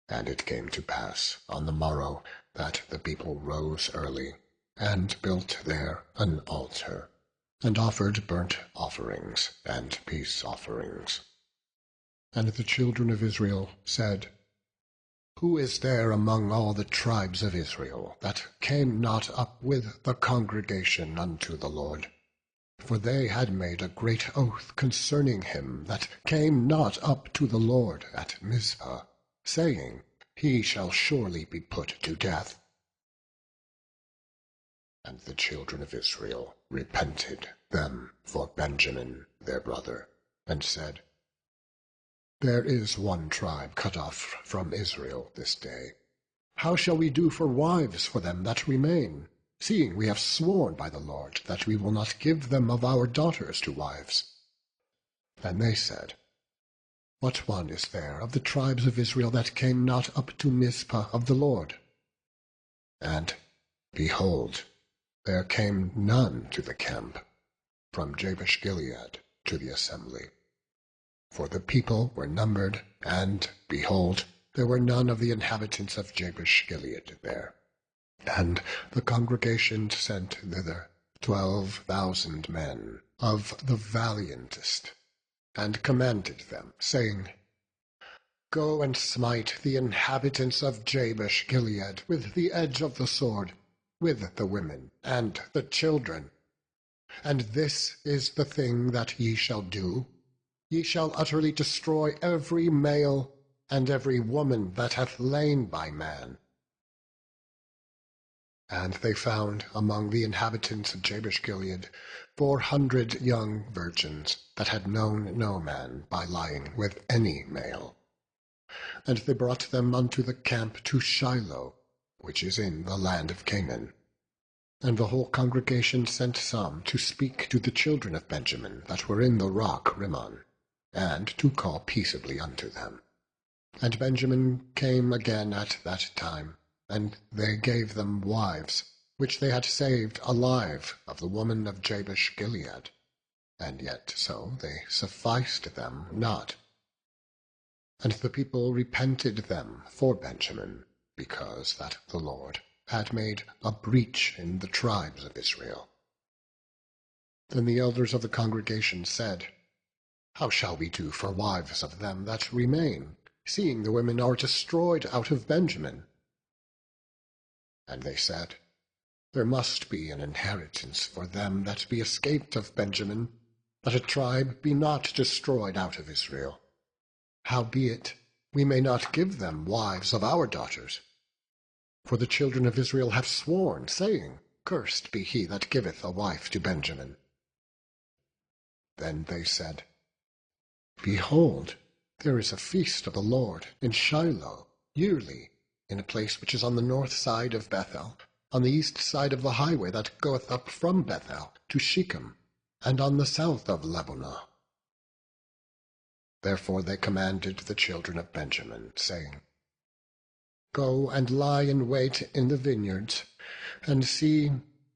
And it came to pass on the morrow that the people rose early, and built there an altar, and offered burnt offerings and peace offerings. And the children of Israel said, Who is there among all the tribes of Israel that came not up with the congregation unto the Lord? For they had made a great oath concerning him that came not up to the Lord at Mizpah, saying, He shall surely be put to death. And the children of Israel repented them for Benjamin their brother, and said, There is one tribe cut off from Israel this day. How shall we do for wives for them that remain, seeing we have sworn by the Lord that we will not give them of our daughters to wives? And they said, What one is there of the tribes of Israel that came not up to Mizpah of the Lord? And, behold, there came none to the camp, from Jabesh-Gilead to the assembly. For the people were numbered, and, behold, there were none of the inhabitants of Jabesh-Gilead there. And the congregation sent thither 12,000 men of the valiantest, and commanded them, saying, Go and smite the inhabitants of Jabesh-Gilead with the edge of the sword, with the women and the children. And this is the thing that ye shall do. Ye shall utterly destroy every male and every woman that hath lain by man. And they found among the inhabitants of Jabesh-Gilead 400 young virgins that had known no man by lying with any male. And they brought them unto the camp to Shiloh, which is in the land of Canaan. And the whole congregation sent some to speak to the children of Benjamin that were in the rock Rimmon, and to call peaceably unto them. And Benjamin came again at that time, and they gave them wives, which they had saved alive of the woman of Jabesh-Gilead, and yet so they sufficed them not. And the people repented them for Benjamin, because that the Lord had made a breach in the tribes of Israel. Then the elders of the congregation said, How shall we do for wives of them that remain, seeing the women are destroyed out of Benjamin? And they said, There must be an inheritance for them that be escaped of Benjamin, that a tribe be not destroyed out of Israel. Howbeit, we may not give them wives of our daughters. For the children of Israel have sworn, saying, Cursed be he that giveth a wife to Benjamin. Then they said, Behold, there is a feast of the Lord in Shiloh yearly, in a place which is on the north side of Bethel, on the east side of the highway that goeth up from Bethel to Shechem, and on the south of Lebanah. Therefore they commanded the children of Benjamin, saying, Go and lie in wait in the vineyards, and see,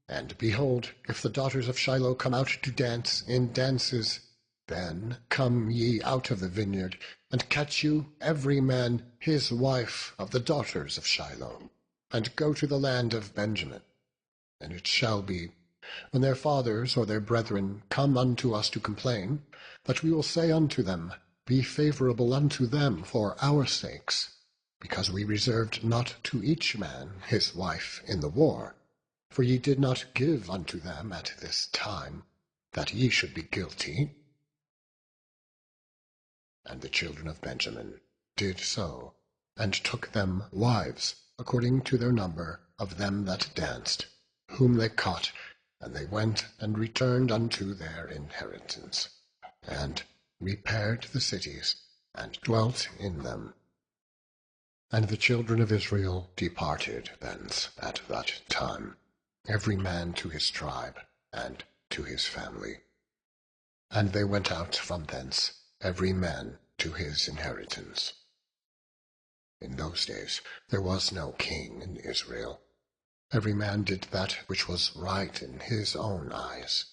and behold, if the daughters of Shiloh come out to dance in dances, then come ye out of the vineyard, and catch you every man his wife of the daughters of Shiloh, and go to the land of Benjamin. And it shall be, when their fathers or their brethren come unto us to complain, that we will say unto them, Be favorable unto them for our sakes, because we reserved not to each man his wife in the war, for ye did not give unto them at this time, that ye should be guilty. And the children of Benjamin did so, and took them wives, according to their number of them that danced, whom they caught, and they went and returned unto their inheritance, and repaired the cities, and dwelt in them. And the children of Israel departed thence at that time, every man to his tribe, and to his family. And they went out from thence, every man to his inheritance. In those days there was no king in Israel. Every man did that which was right in his own eyes.